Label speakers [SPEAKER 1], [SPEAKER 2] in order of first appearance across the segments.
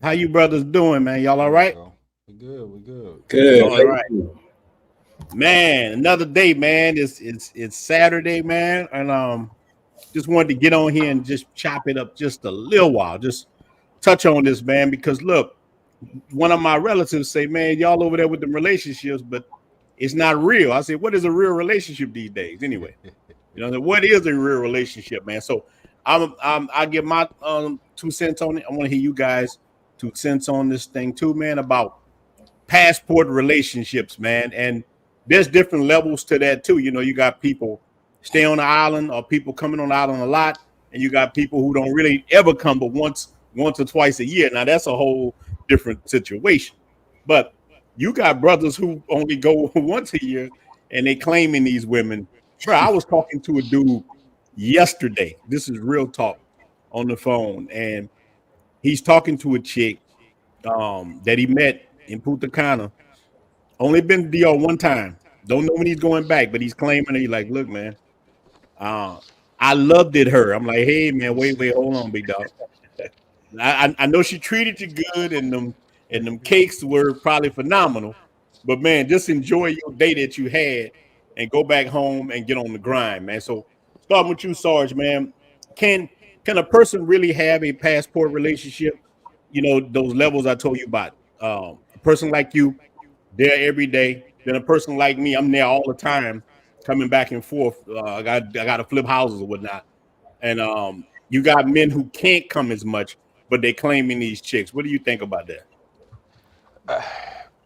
[SPEAKER 1] How you brothers doing, man? Y'all all
[SPEAKER 2] There we
[SPEAKER 1] right?
[SPEAKER 2] go. We good. We good.
[SPEAKER 3] Good.
[SPEAKER 1] All right, man. Another day, man. It's Saturday, man, and just wanted to get on here and just chop it up just a little while. Just touch on this, man, because look, one of my relatives say, man, y'all over there with them relationships, but it's not real. I said, what is a real relationship these days, anyway? What is a real relationship, man? So I give my 2 cents on it. I want to hear you guys 2 cents on this thing too, man, about passport relationships, man. And there's different levels to that too. You got people stay on the island or people coming on the island a lot, and you got people who don't really ever come but once or twice a year. Now that's a whole different situation. But you got brothers who only go once a year and they claiming these women. Bro, I was talking to a dude yesterday. This is real talk on the phone, and he's talking to a chick that he met in Punta Cana. Only been to DR one time. Don't know when he's going back, but he's claiming it. He's like, look, man, uh, I loved it her. I'm like, hey man, wait, hold on, big dog. I know she treated you good and them cakes were probably phenomenal. But man, just enjoy your day that you had and go back home and get on the grind, man. So starting with you, Sarge, man. Can can a person really have a passport relationship? Those levels I told you about. A person like you, there every day. Then a person like me, I'm there all the time, coming back and forth. I got to flip houses or whatnot. And you got men who can't come as much, but they claiming these chicks. What do you think about that?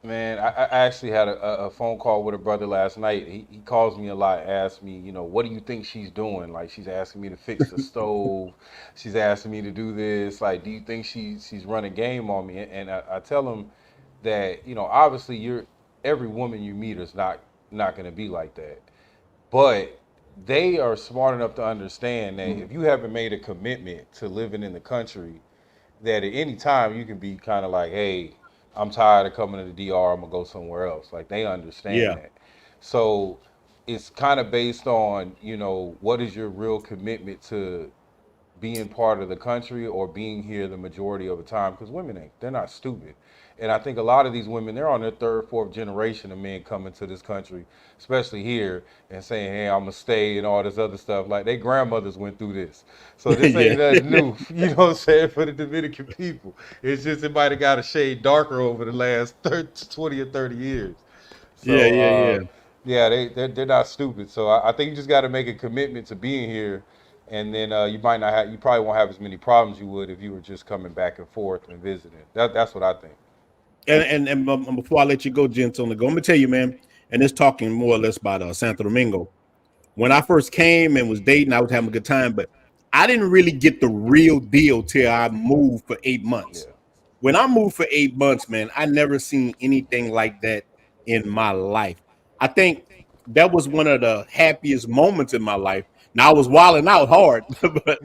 [SPEAKER 2] Man, I actually had a phone call with a brother last night. He calls me a lot, asks me, what do you think she's doing? Like, she's asking me to fix the stove. She's asking me to do this. Like, do you think she's running game on me? And I tell him that, obviously every woman you meet is not going to be like that. But they are smart enough to understand that if you haven't made a commitment to living in the country, that at any time you can be kind of like, hey, I'm tired of coming to the DR. I'm gonna go somewhere else. Like they understand
[SPEAKER 1] Yeah,
[SPEAKER 2] that. So it's kind of based on, what is your real commitment to being part of the country or being here the majority of the time, because women they're not stupid. And I think a lot of these women, they're on their third, fourth generation of men coming to this country, especially here, and saying, hey, I'm gonna stay and all this other stuff. Like their grandmothers went through this. So this
[SPEAKER 1] yeah,
[SPEAKER 2] ain't nothing new, you know what I'm saying, for the Dominican people. It's just it might have got a shade darker over the last 30, 20 or 30 years.
[SPEAKER 1] yeah,
[SPEAKER 2] So
[SPEAKER 1] yeah, yeah.
[SPEAKER 2] yeah, they're not stupid. So I think you just got to make a commitment to being here, and then you probably won't have as many problems you would if you were just coming back and forth and visiting. That's what I think.
[SPEAKER 1] And before I let you go, gents, on the go, I'm gonna tell you, man. And it's talking more or less about Santo Domingo. When I first came and was dating, I was having a good time, but I didn't really get the real deal till I moved for 8 months.
[SPEAKER 2] Yeah.
[SPEAKER 1] When I moved for 8 months, man, I never seen anything like that in my life. I think that was one of the happiest moments in my life. Now I was wilding out hard, but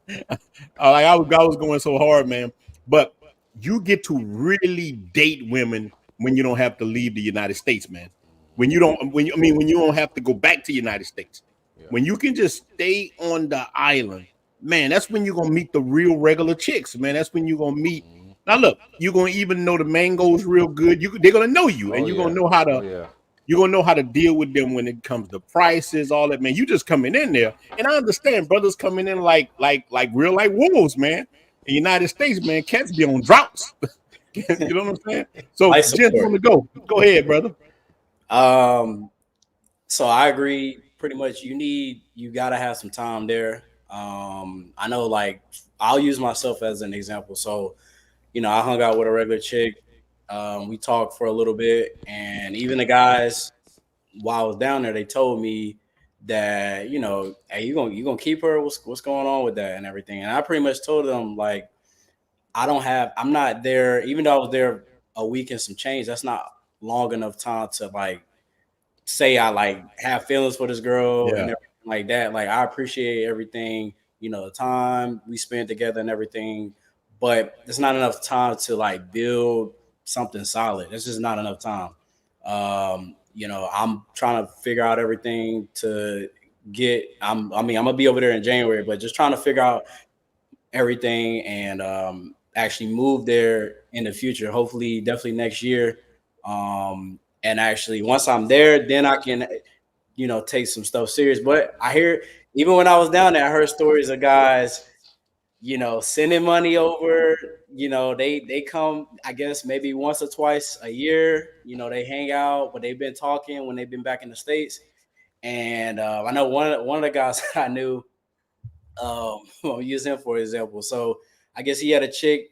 [SPEAKER 1] like I was going so hard, man. But you get to really date women when you don't have to leave the United States, man. When you don't have to go back to the United States.
[SPEAKER 2] Yeah.
[SPEAKER 1] When you can just stay on the island, man, that's when you're gonna meet the real regular chicks, man. That's when you're gonna meet.
[SPEAKER 2] Mhm.
[SPEAKER 1] Now look, you're gonna even know the mangoes real good. They're gonna know you, and
[SPEAKER 2] Oh
[SPEAKER 1] you're gonna
[SPEAKER 2] yeah.
[SPEAKER 1] know how
[SPEAKER 2] Oh
[SPEAKER 1] to
[SPEAKER 2] yeah.
[SPEAKER 1] deal with them when it comes to prices, all that, man. You just coming in there, and I understand brothers coming in like real like wolves, man. In the United States, man, cats be on droughts. You know what I'm saying? So,
[SPEAKER 3] Life
[SPEAKER 1] gents
[SPEAKER 3] support.
[SPEAKER 1] on the go. Go ahead, brother.
[SPEAKER 3] Um, so I agree. Pretty much, you gotta have some time there. I know, like I'll use myself as an example. So I hung out with a regular chick. We talked for a little bit, and even the guys while I was down there, they told me that hey, you gonna keep her? What's going on with that and everything? And I pretty much told them like I'm not there. Even though I was there a week and some change, that's not long enough time to like say I like have feelings for this girl and
[SPEAKER 1] Yeah,
[SPEAKER 3] everything like that. Like I appreciate everything, the time we spent together and everything, but it's not enough time to like build something solid. It's just not enough time. I'm trying to figure out everything to I mean, I'm gonna be over there in January, but just trying to figure out everything and actually move there in the future. Hopefully, definitely next year. And actually, once I'm there, then I can, take some stuff serious. But I hear, even when I was down there, I heard stories of guys, sending money over. They come, I guess maybe once or twice a year. They hang out, but they've been talking when they've been back in the States. And I know one of the guys I knew, I'll use him for example. So I guess he had a chick.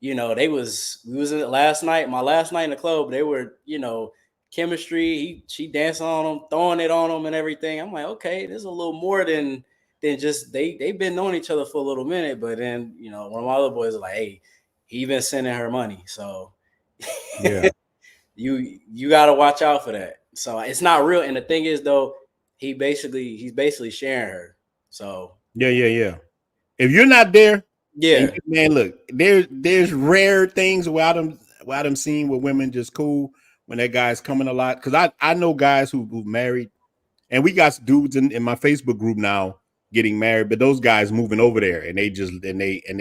[SPEAKER 3] We was in my last night in the club. They were, chemistry. She dancing on him, throwing it on him, and everything. I'm like, okay, there's a little more than just they've been knowing each other for a little minute. But then, one of my other boys was like, hey, he been sending her money, so
[SPEAKER 1] Yeah.
[SPEAKER 3] you got to watch out for that. So it's not real. And the thing is, though, he's basically sharing her. So
[SPEAKER 1] Yeah. If you're not there,
[SPEAKER 3] yeah,
[SPEAKER 1] man, look, there's rare things where I'm seeing with women just cool when that guy's coming a lot. Because I know guys who married, and we got dudes in my Facebook group now getting married, but those guys moving over there and they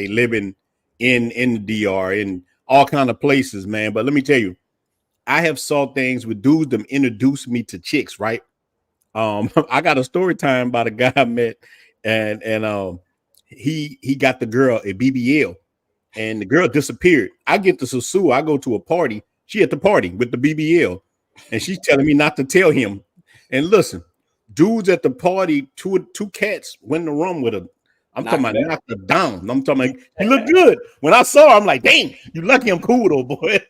[SPEAKER 1] living in the DR in all kind of places, man. But let me tell you, I have saw things with dudes that introduced me to chicks, right? I got a story time about a guy I met, and he got the girl a BBL, and the girl disappeared. I get to Susu, I go to a party. She at the party with the BBL, and she's telling me not to tell him. And listen, dudes at the party, two cats went in the room with her. I'm talking about knocked her down. I'm talking about he looked good. When I saw her, I'm like, dang, you lucky I'm cool though, boy.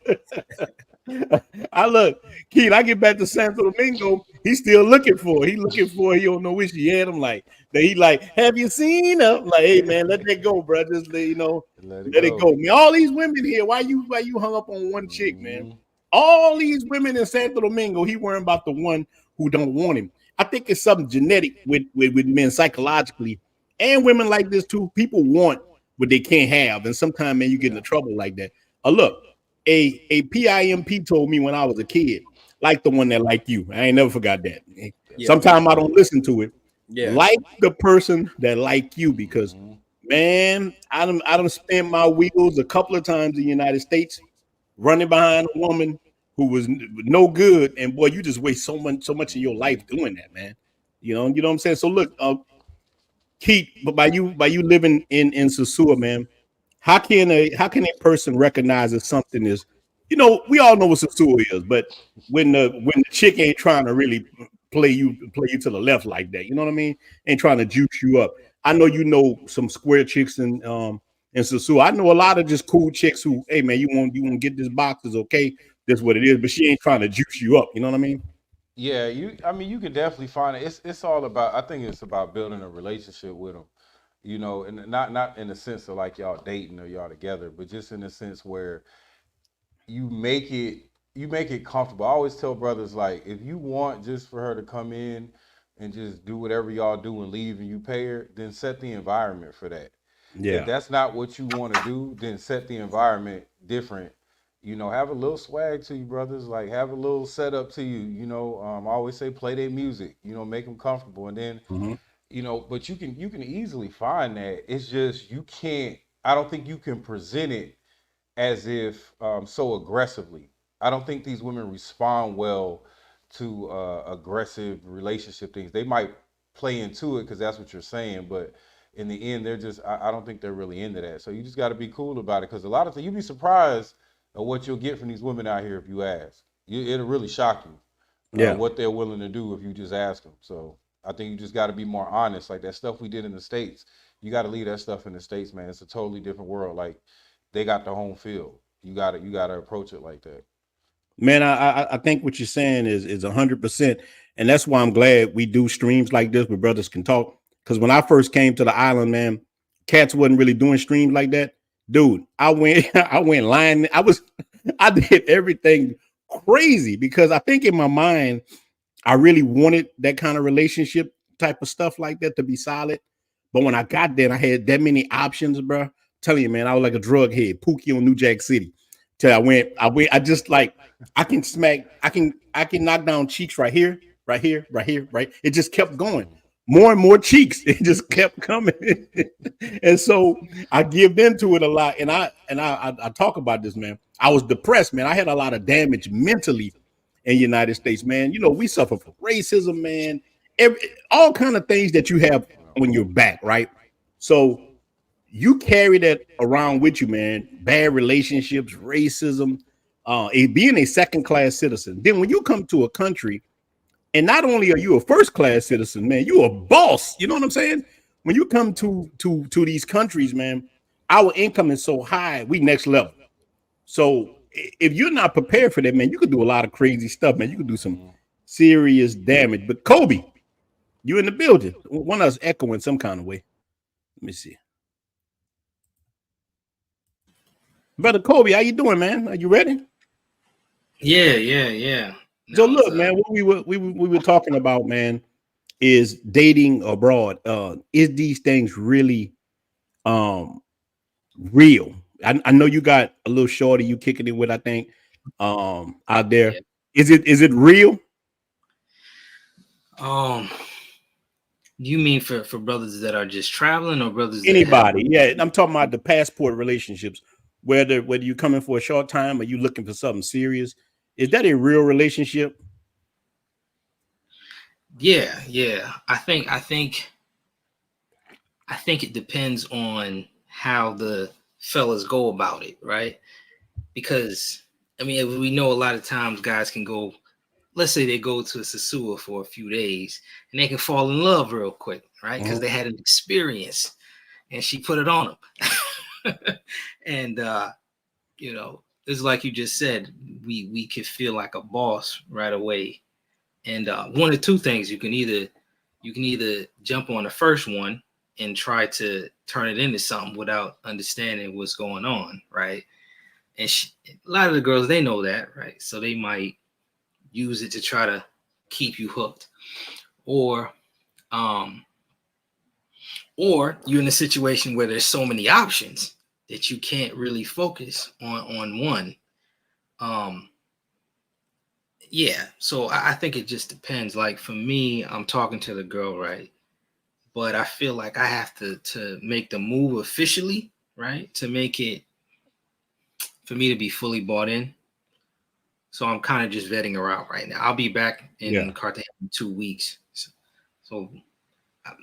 [SPEAKER 1] I look, Keith, I get back to Santo Domingo. He's still looking for her. He looking for her. He don't know where she had him. Like, he like, have you seen her? I'm like, hey man, let that go, bro. Just let it go. Man, all these women here, why you hung up on one chick, man? All these women in Santo Domingo, he worrying about the one who don't want him. I think it's something genetic with men psychologically, and women like this too. People want what they can't have, and sometimes, man, you get into trouble like that. Look, a PIMP told me when I was a kid, like the one that like you. I ain't never forgot that. Yeah. Sometimes I don't listen to it. Yeah. Like the person that like you, because man, I done spent my wheels a couple of times in the United States running behind a woman who was no good, and boy, you just waste so much of your life doing that, man. You know what I'm saying? So look, Keith, but by you living in Sosua, man, how can a person recognize that something is, we all know what Sosua is, but when the chick ain't trying to really play you to the left like that, you know what I mean? Ain't trying to juice you up. I know some square chicks in Sosua. I know a lot of just cool chicks who, hey man, you want to get this box, is okay. That's what it is, but she ain't trying to juice you up. You know what I mean?
[SPEAKER 2] Yeah, you can definitely find it. It's all about. I think it's about building a relationship with them. And not in the sense of like y'all dating or y'all together, but just in the sense where you make it comfortable. I always tell brothers, like, if you want just for her to come in and just do whatever y'all do and leave and you pay her, then set the environment for that. Yeah. If that's not what you want to do, then set the environment different. Have a little swag to you, brothers. Like, have a little setup to you. I always say play their music. Make them comfortable, and then but you can easily find that. It's just you can't. I don't think you can present it as if so aggressively. I don't think these women respond well to aggressive relationship things. They might play into it because that's what you're saying, but in the end, they're just. I don't think they're really into that. So you just got to be cool about it, because a lot of things you'd be surprised at what you'll get from these women out here if you ask. It'll really shock you. What they're willing to do if you just ask them. So I think you just got to be more honest. Like that stuff we did in the States, you got to leave that stuff in the States, man. It's a totally different world. Like they got the home field. You got to approach it like that.
[SPEAKER 1] Man, I think what you're saying is 100%, and that's why I'm glad we do streams like this where brothers can talk. Because when I first came to the island, man, cats wasn't really doing streams like that, dude. I went lying. I did everything crazy because I think in my mind I really wanted that kind of relationship type of stuff like that to be solid. But when I got there, and I had that many options, bro. I'm telling you, man, I was like a drug head, Pookie on New Jack City. Till I went, I just like I can knock down cheeks right here. It just kept going. more and more cheeks. It just kept coming. And so I give into it a lot. And I talk about this, man. I was depressed, man. I had a lot of damage mentally in the United States, man. You know, we suffer from racism, man. All kind of things that you have when you're back, right? So you carry that around with you, man. Bad relationships, racism, being a second class citizen. Then when you come to a country, and not only are you a first class citizen, man, you a boss. You know what I'm saying? When you come to these countries, man, our income is so high, we next level. So if you're not prepared for that, man, you could do a lot of crazy stuff, man. You could do some serious damage. But Kobe, you in the building. One of us echoing some kind of way. Let me see. Brother Kobe, how you doing, man? Are you ready?
[SPEAKER 4] Yeah.
[SPEAKER 1] So look, man, what we were talking about, man, is dating abroad. Is these things really real? I know you got a little shorty you kicking it with, I think, out there.
[SPEAKER 4] Yeah.
[SPEAKER 1] Is it real?
[SPEAKER 4] You mean for brothers that are just traveling or brothers
[SPEAKER 1] Anybody? Yeah, I'm talking about the passport relationships. Whether you coming for a short time or you looking for something serious, is that a real relationship?
[SPEAKER 4] Yeah. I think it depends on how the fellas go about it, right? Because I mean, we know a lot of times guys can go, let's say they go to Sasua for a few days and they can fall in love real quick, right? Because they had an experience and she put it on them. And you know, it's like you just said, we could feel like a boss right away. And one of two things, you can either jump on the first one and try to turn it into something without understanding what's going on, right? And a lot of the girls, they know that, right? So they might use it to try to keep you hooked, or you're in a situation where there's so many options that you can't really focus on one. Yeah, so I think it just depends. Like for me, I'm talking to the girl, right? But I feel like I have to make the move officially, right? To make it for me to be fully bought in. So I'm kind of just vetting her out right now. I'll be back in Cartagena in 2 weeks. So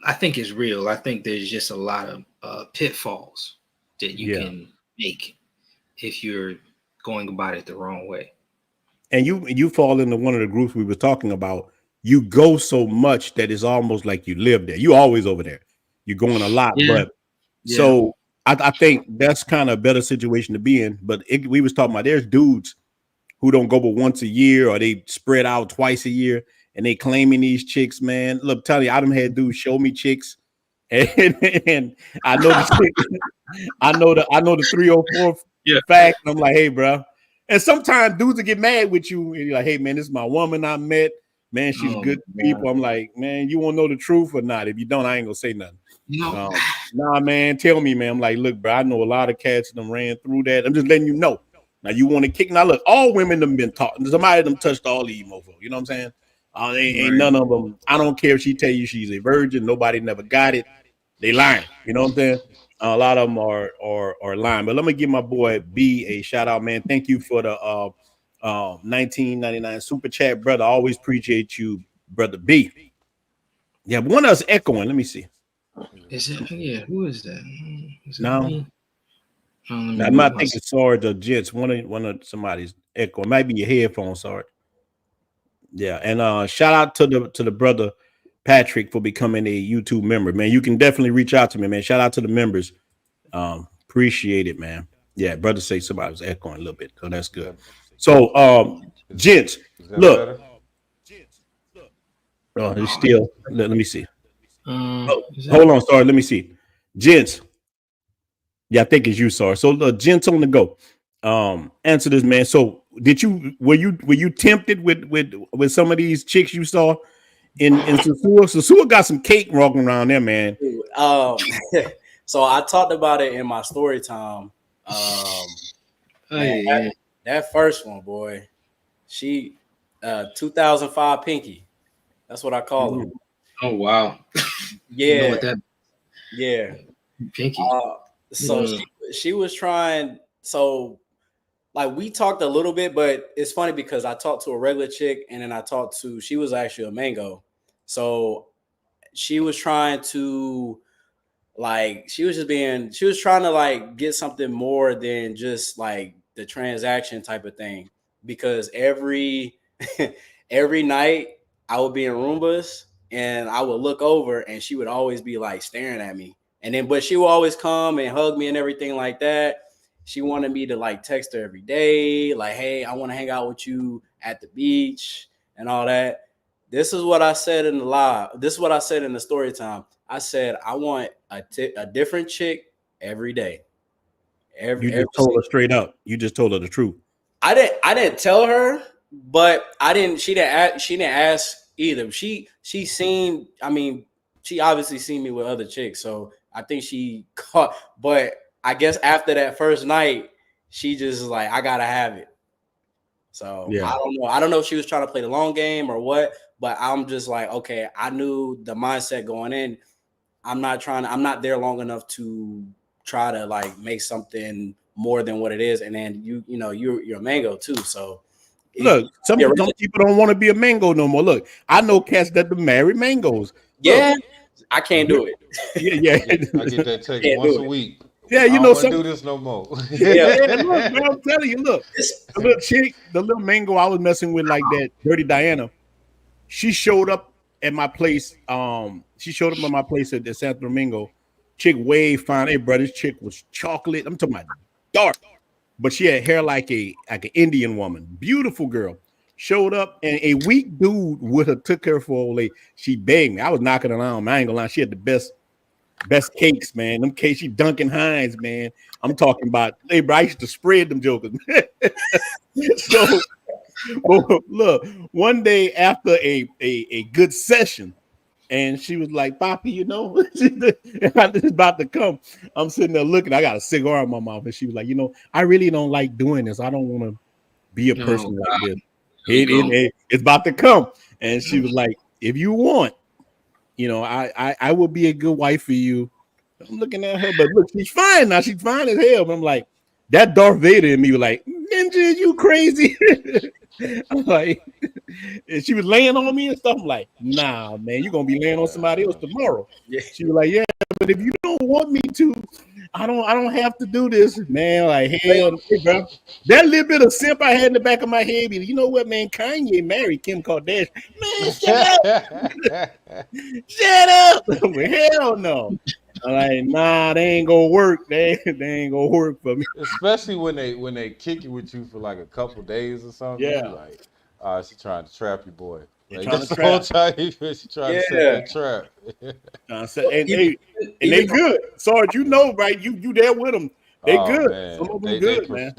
[SPEAKER 4] I think it's real. I think there's just a lot of pitfalls that you can make if you're going about it the wrong way.
[SPEAKER 1] And you fall into one of the groups we were talking about. You go so much that it's almost like you live there. You always over there. You're going a lot, but so I think that's kind of a better situation to be in. But we was talking about there's dudes who don't go but once a year, or they spread out twice a year, and they claiming these chicks, man. Look, tell you, I done had dudes show me chicks, and I know I know the 304 fact. I'm like, hey, bro. And sometimes dudes will get mad with you, and you're like, hey, man, this is my woman I met. Man, she's good people. I'm like, man, you want to know the truth or not? If you don't, I ain't gonna say nothing. Nah, man, tell me, man. I'm like, look, bro, I know a lot of cats that ran through that. I'm just letting you know. Now you want to kick? Now look, all women have been taught. Somebody of them touched all these mofos. You know what I'm saying? Ain't none of them. I don't care if she tell you she's a virgin. Nobody never got it. They lying. You know what I'm saying? A lot of them are lying. But let me give my boy B a shout out, man. Thank you for the 1999 super chat, brother. I always appreciate you, brother B. Yeah, but one of us echoing. Let me see.
[SPEAKER 4] Is it? Yeah, who is that? Is it
[SPEAKER 1] no,
[SPEAKER 4] me?
[SPEAKER 1] I'm not thinking Sarge or Jets. One of somebody's echo. It might be your headphones, Sarge. Yeah, and shout out to the brother Patrick for becoming a YouTube member, man. You can definitely reach out to me, man. Shout out to the members. Appreciate it, man. Yeah, brother say somebody was echoing a little bit, so that's good. So, gents, look. Oh, it's still. Let me see. Hold on, sorry. Let me see, gents. Yeah, I think it's you, sorry. So, gents on the go. Answer this, man. So, were you tempted with some of these chicks you saw in Sasua? Sasua got some cake walking around there, man.
[SPEAKER 3] So I talked about it in my story time. That first one, boy, she 2005 Pinky. That's what I call her.
[SPEAKER 4] Oh wow. You know
[SPEAKER 3] Yeah,
[SPEAKER 4] what that
[SPEAKER 3] yeah.
[SPEAKER 4] pinky?
[SPEAKER 3] So she was trying. So like we talked a little bit, but it's funny because I talked to a regular chick and then I talked to she was actually a mango. So she was trying to like she was trying to like get something more than just like the transaction type of thing because every night I would be in Roombas and I would look over and she would always be like staring at me. And then but she would always come and hug me and everything like that. She wanted me to like text her every day, like, hey, I want to hang out with you at the beach and all that. This is what I said in the live. This is what I said in the story time. I said I want a different chick every day.
[SPEAKER 1] You
[SPEAKER 3] Every
[SPEAKER 1] just told her
[SPEAKER 3] single.
[SPEAKER 1] straight up. You just told her the truth.
[SPEAKER 3] I didn't tell her, but I didn't. She didn't ask either. She seen. I mean, she obviously seen me with other chicks, so I think she caught. But I guess after that first night, she just was like, I gotta have it. So I
[SPEAKER 1] Yeah.
[SPEAKER 3] don't know. I don't know if she was trying to play the long game or what, but I'm just like, okay, I knew the mindset going in. I'm not there long enough to try to like make something more than what it is. And then you're a mango too. So
[SPEAKER 1] Look,
[SPEAKER 3] yeah,
[SPEAKER 1] some people don't want to be a mango no more. Look, I know cats that marry mangoes. Look,
[SPEAKER 3] yeah, I can't do it.
[SPEAKER 1] yeah.
[SPEAKER 2] I get that text
[SPEAKER 3] Can't
[SPEAKER 2] once
[SPEAKER 3] do
[SPEAKER 2] a
[SPEAKER 3] it.
[SPEAKER 2] week.
[SPEAKER 1] Yeah,
[SPEAKER 2] I
[SPEAKER 1] you
[SPEAKER 2] don't
[SPEAKER 1] know
[SPEAKER 2] want
[SPEAKER 1] some.
[SPEAKER 2] to do this no more.
[SPEAKER 3] Yeah.
[SPEAKER 1] Yeah, look, man, I'm telling you, look,
[SPEAKER 3] It's,
[SPEAKER 1] the little chick, the little mango I was messing with like that, Dirty Diana. She showed up at my place. She showed up at my place at the Santo Domingo. Chick way fine. Hey, bro, this chick was chocolate. I'm talking about dark, but she had hair like an Indian woman. Beautiful girl. Showed up and a weak dude would have took her for old lady. She begged me. I was knocking her on. I ain't gonna lie. She had the best cakes, man. Them cakes, she Duncan Hines, man. I'm talking about, hey, bro, I used to spread them jokers. So, well, look, one day after a good session, and she was like, Poppy, I'm just about to come. I'm sitting there looking, I got a cigar in my mouth, and she was like, I really don't like doing this. I don't want to be a
[SPEAKER 4] Oh,
[SPEAKER 1] person like this.
[SPEAKER 4] here we go.
[SPEAKER 1] It's about to come. And she was like, if you want, I will be a good wife for you. I'm looking at her, but look, she's fine now. She's fine as hell. But I'm like, that Darth Vader in me was like, Ninja, you crazy? I'm like, and she was laying on me and stuff. I'm like, nah, man, you're gonna be laying on somebody else tomorrow.
[SPEAKER 3] yeah.
[SPEAKER 1] She was like, yeah, but if you don't want me to, I don't have to do this, man. Like, hell, bro. That little bit of simp I had in the back of my head, you know what, man? Kanye married Kim Kardashian. Man, shut up. Hell no. I'm like, nah, they ain't gonna work. They ain't gonna work for me.
[SPEAKER 2] Especially when they kick it with you for like a couple days or something, you be
[SPEAKER 1] Yeah,
[SPEAKER 2] like, she trying to trap you, boy.
[SPEAKER 1] they're
[SPEAKER 2] Like
[SPEAKER 1] trying to
[SPEAKER 2] that's the whole
[SPEAKER 1] trap.
[SPEAKER 2] time she trying to set
[SPEAKER 3] Yeah.
[SPEAKER 2] that trap.
[SPEAKER 1] And
[SPEAKER 3] Even,
[SPEAKER 1] they
[SPEAKER 3] even
[SPEAKER 1] good. Sarge, you know, right? You there with them. They
[SPEAKER 2] Oh
[SPEAKER 1] good. Some
[SPEAKER 2] man,
[SPEAKER 1] of them good, man.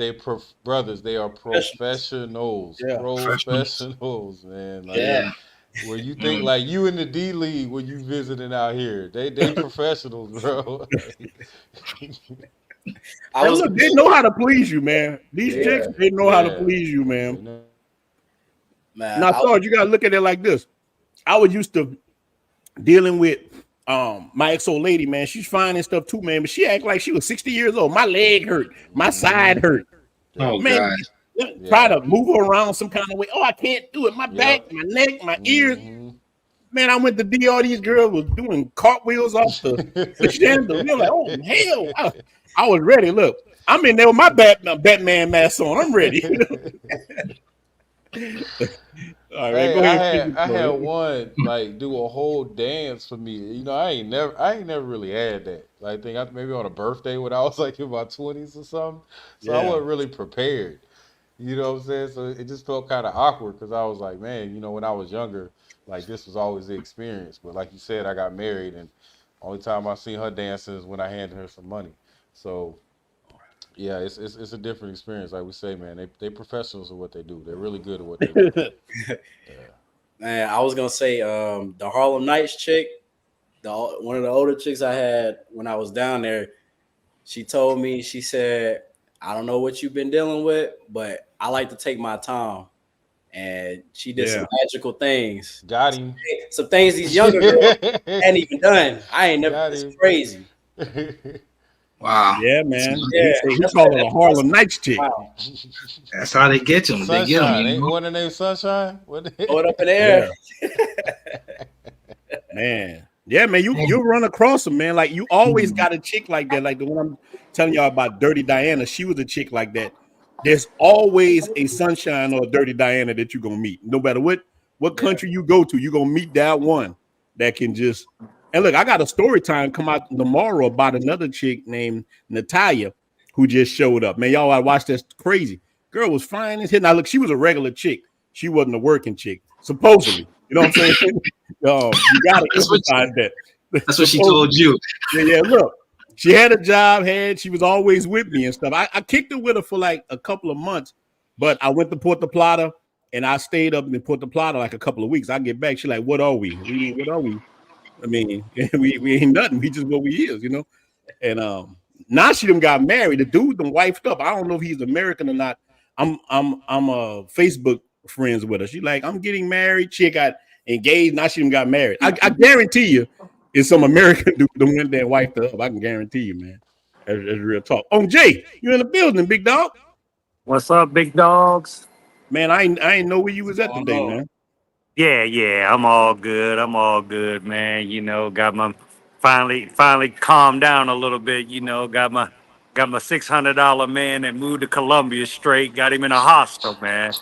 [SPEAKER 2] brothers. They are
[SPEAKER 3] professionals.
[SPEAKER 1] Yeah,
[SPEAKER 4] Professionals.
[SPEAKER 2] professionals, man. Like
[SPEAKER 1] yeah.
[SPEAKER 4] Yeah.
[SPEAKER 2] where you think like you in the D League when you visiting out here. They professionals, bro.
[SPEAKER 3] I
[SPEAKER 1] And
[SPEAKER 3] was
[SPEAKER 1] look,
[SPEAKER 3] gonna
[SPEAKER 1] they know how to please you, man. These
[SPEAKER 3] say,
[SPEAKER 1] chicks,
[SPEAKER 2] Yeah,
[SPEAKER 1] they know how to
[SPEAKER 2] yeah.
[SPEAKER 1] please you, man.
[SPEAKER 2] They know.
[SPEAKER 3] man.
[SPEAKER 1] Now, Sarge, you gotta look at it like this. I was used to dealing with my ex old lady, man. She's fine and stuff too, man. But she act like she was 60 years old. My leg hurt, my
[SPEAKER 2] Mm-hmm.
[SPEAKER 1] side hurt.
[SPEAKER 2] Yep.
[SPEAKER 4] Oh
[SPEAKER 1] Man,
[SPEAKER 4] God.
[SPEAKER 1] try
[SPEAKER 2] Yeah.
[SPEAKER 1] to move her around some kind of way. Oh, I can't do it. My back,
[SPEAKER 2] Yep.
[SPEAKER 1] my neck, my ears.
[SPEAKER 2] Mm-hmm.
[SPEAKER 1] Man, I went to DR. These girls was doing cartwheels off the chandelier. They're like, oh hell, I was ready. Look, I'm in there with my Batman mask on. I'm ready. All right,
[SPEAKER 2] Hey,
[SPEAKER 1] go ahead. And finish,
[SPEAKER 2] I had
[SPEAKER 1] bro.
[SPEAKER 2] one like do a whole dance for me. You know, I ain't never really had that. Like, I think maybe on a birthday when I was like in my 20s or something. So I
[SPEAKER 1] Yeah.
[SPEAKER 2] wasn't really prepared. You know what I'm saying? So it just felt kind of awkward because I was like, man, when I was younger, like this was always the experience. But like you said, I got married, and only time I seen her dancing is when I handed her some money. So yeah, it's a different experience. Like we say, man, they professionals at what they do. They're really good at what they do. Yeah.
[SPEAKER 3] man, I was gonna say the Harlem Nights chick, one of the older chicks I had when I was down there. She told me, she said, I don't know what you've been dealing with, but I like to take my time. and she did some
[SPEAKER 1] Yeah.
[SPEAKER 3] magical things.
[SPEAKER 2] Got him.
[SPEAKER 3] Some things these younger girls hadn't even done. I ain't never.
[SPEAKER 2] Got
[SPEAKER 3] It's
[SPEAKER 2] him.
[SPEAKER 3] crazy.
[SPEAKER 4] Wow.
[SPEAKER 1] Yeah, man.
[SPEAKER 3] Yeah,
[SPEAKER 1] He called it a Harlem Nights chick.
[SPEAKER 3] Wow.
[SPEAKER 4] That's how they get them. They get them.
[SPEAKER 2] Sunshine.
[SPEAKER 4] You
[SPEAKER 2] Ain't
[SPEAKER 4] know?
[SPEAKER 2] one of them Sunshine?
[SPEAKER 3] Throw it up in the air.
[SPEAKER 1] Man. Yeah, man. You run across them, man. Like you always got a chick like that. Like the one I'm telling y'all about, Dirty Diana. She was a chick like that. There's always a Sunshine or a Dirty Diana that you're gonna meet. No matter what country you go to, you're gonna meet that one that can just. And look, I got a story time come out tomorrow about another chick named Natalia who just showed up. Man, y'all, I watched this crazy. Girl was fine as hell. Now, look, she was a regular chick. She wasn't a working chick, supposedly. You know what I'm saying? You got to emphasize that.
[SPEAKER 4] That's what she told you.
[SPEAKER 1] Yeah, look. She had a job, she was always with me and stuff. I kicked it with her for like a couple of months, but I went to Puerto Plata and I stayed up in Puerto Plata like a couple of weeks. I get back, she like, what are we? What are we? I mean, we ain't nothing. We just what we is, you know. And now she done got married. The dude done wifed up. I don't know if he's American or not. I'm Facebook friends with her. She like, I'm getting married. She got engaged. Now she done got married. I guarantee you, it's some American dude that went there and wifed her up. I can guarantee you, man. That's real talk. Oh, Jay, you in the building, big dog?
[SPEAKER 5] What's up, big dogs?
[SPEAKER 1] Man, I ain't know where you was at today, man.
[SPEAKER 5] Yeah, I'm all good, man. You know, got my finally calmed down a little bit. You know, got my $600 man that moved to Columbia straight. Got him in a hostel, man.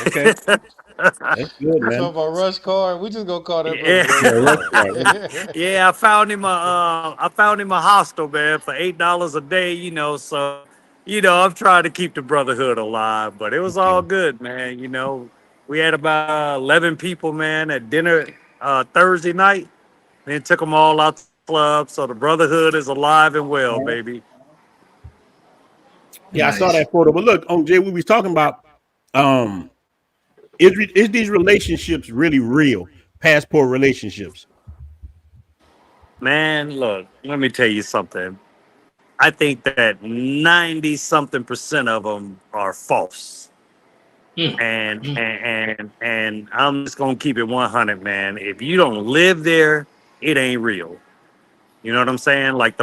[SPEAKER 1] Okay, that's good, man.
[SPEAKER 2] Talking about Rush Card. We just gonna call that
[SPEAKER 5] Yeah. Yeah, I found him a hostel, man, for $8 a day. You know, so I'm trying to keep the brotherhood alive, but it was all good, man. You know, we had about 11 people, man, at dinner Thursday night. Then took them all out to the club, so the brotherhood is alive and well, baby.
[SPEAKER 1] Yeah, nice. I saw that photo. But look, on Jay, we was talking about is these relationships really real? Passport relationships?
[SPEAKER 5] Man, look, let me tell you something. I think that 90-something% of them are false. And I'm just gonna keep it 100, man. If you don't live there, it ain't real. You know what I'm saying? Like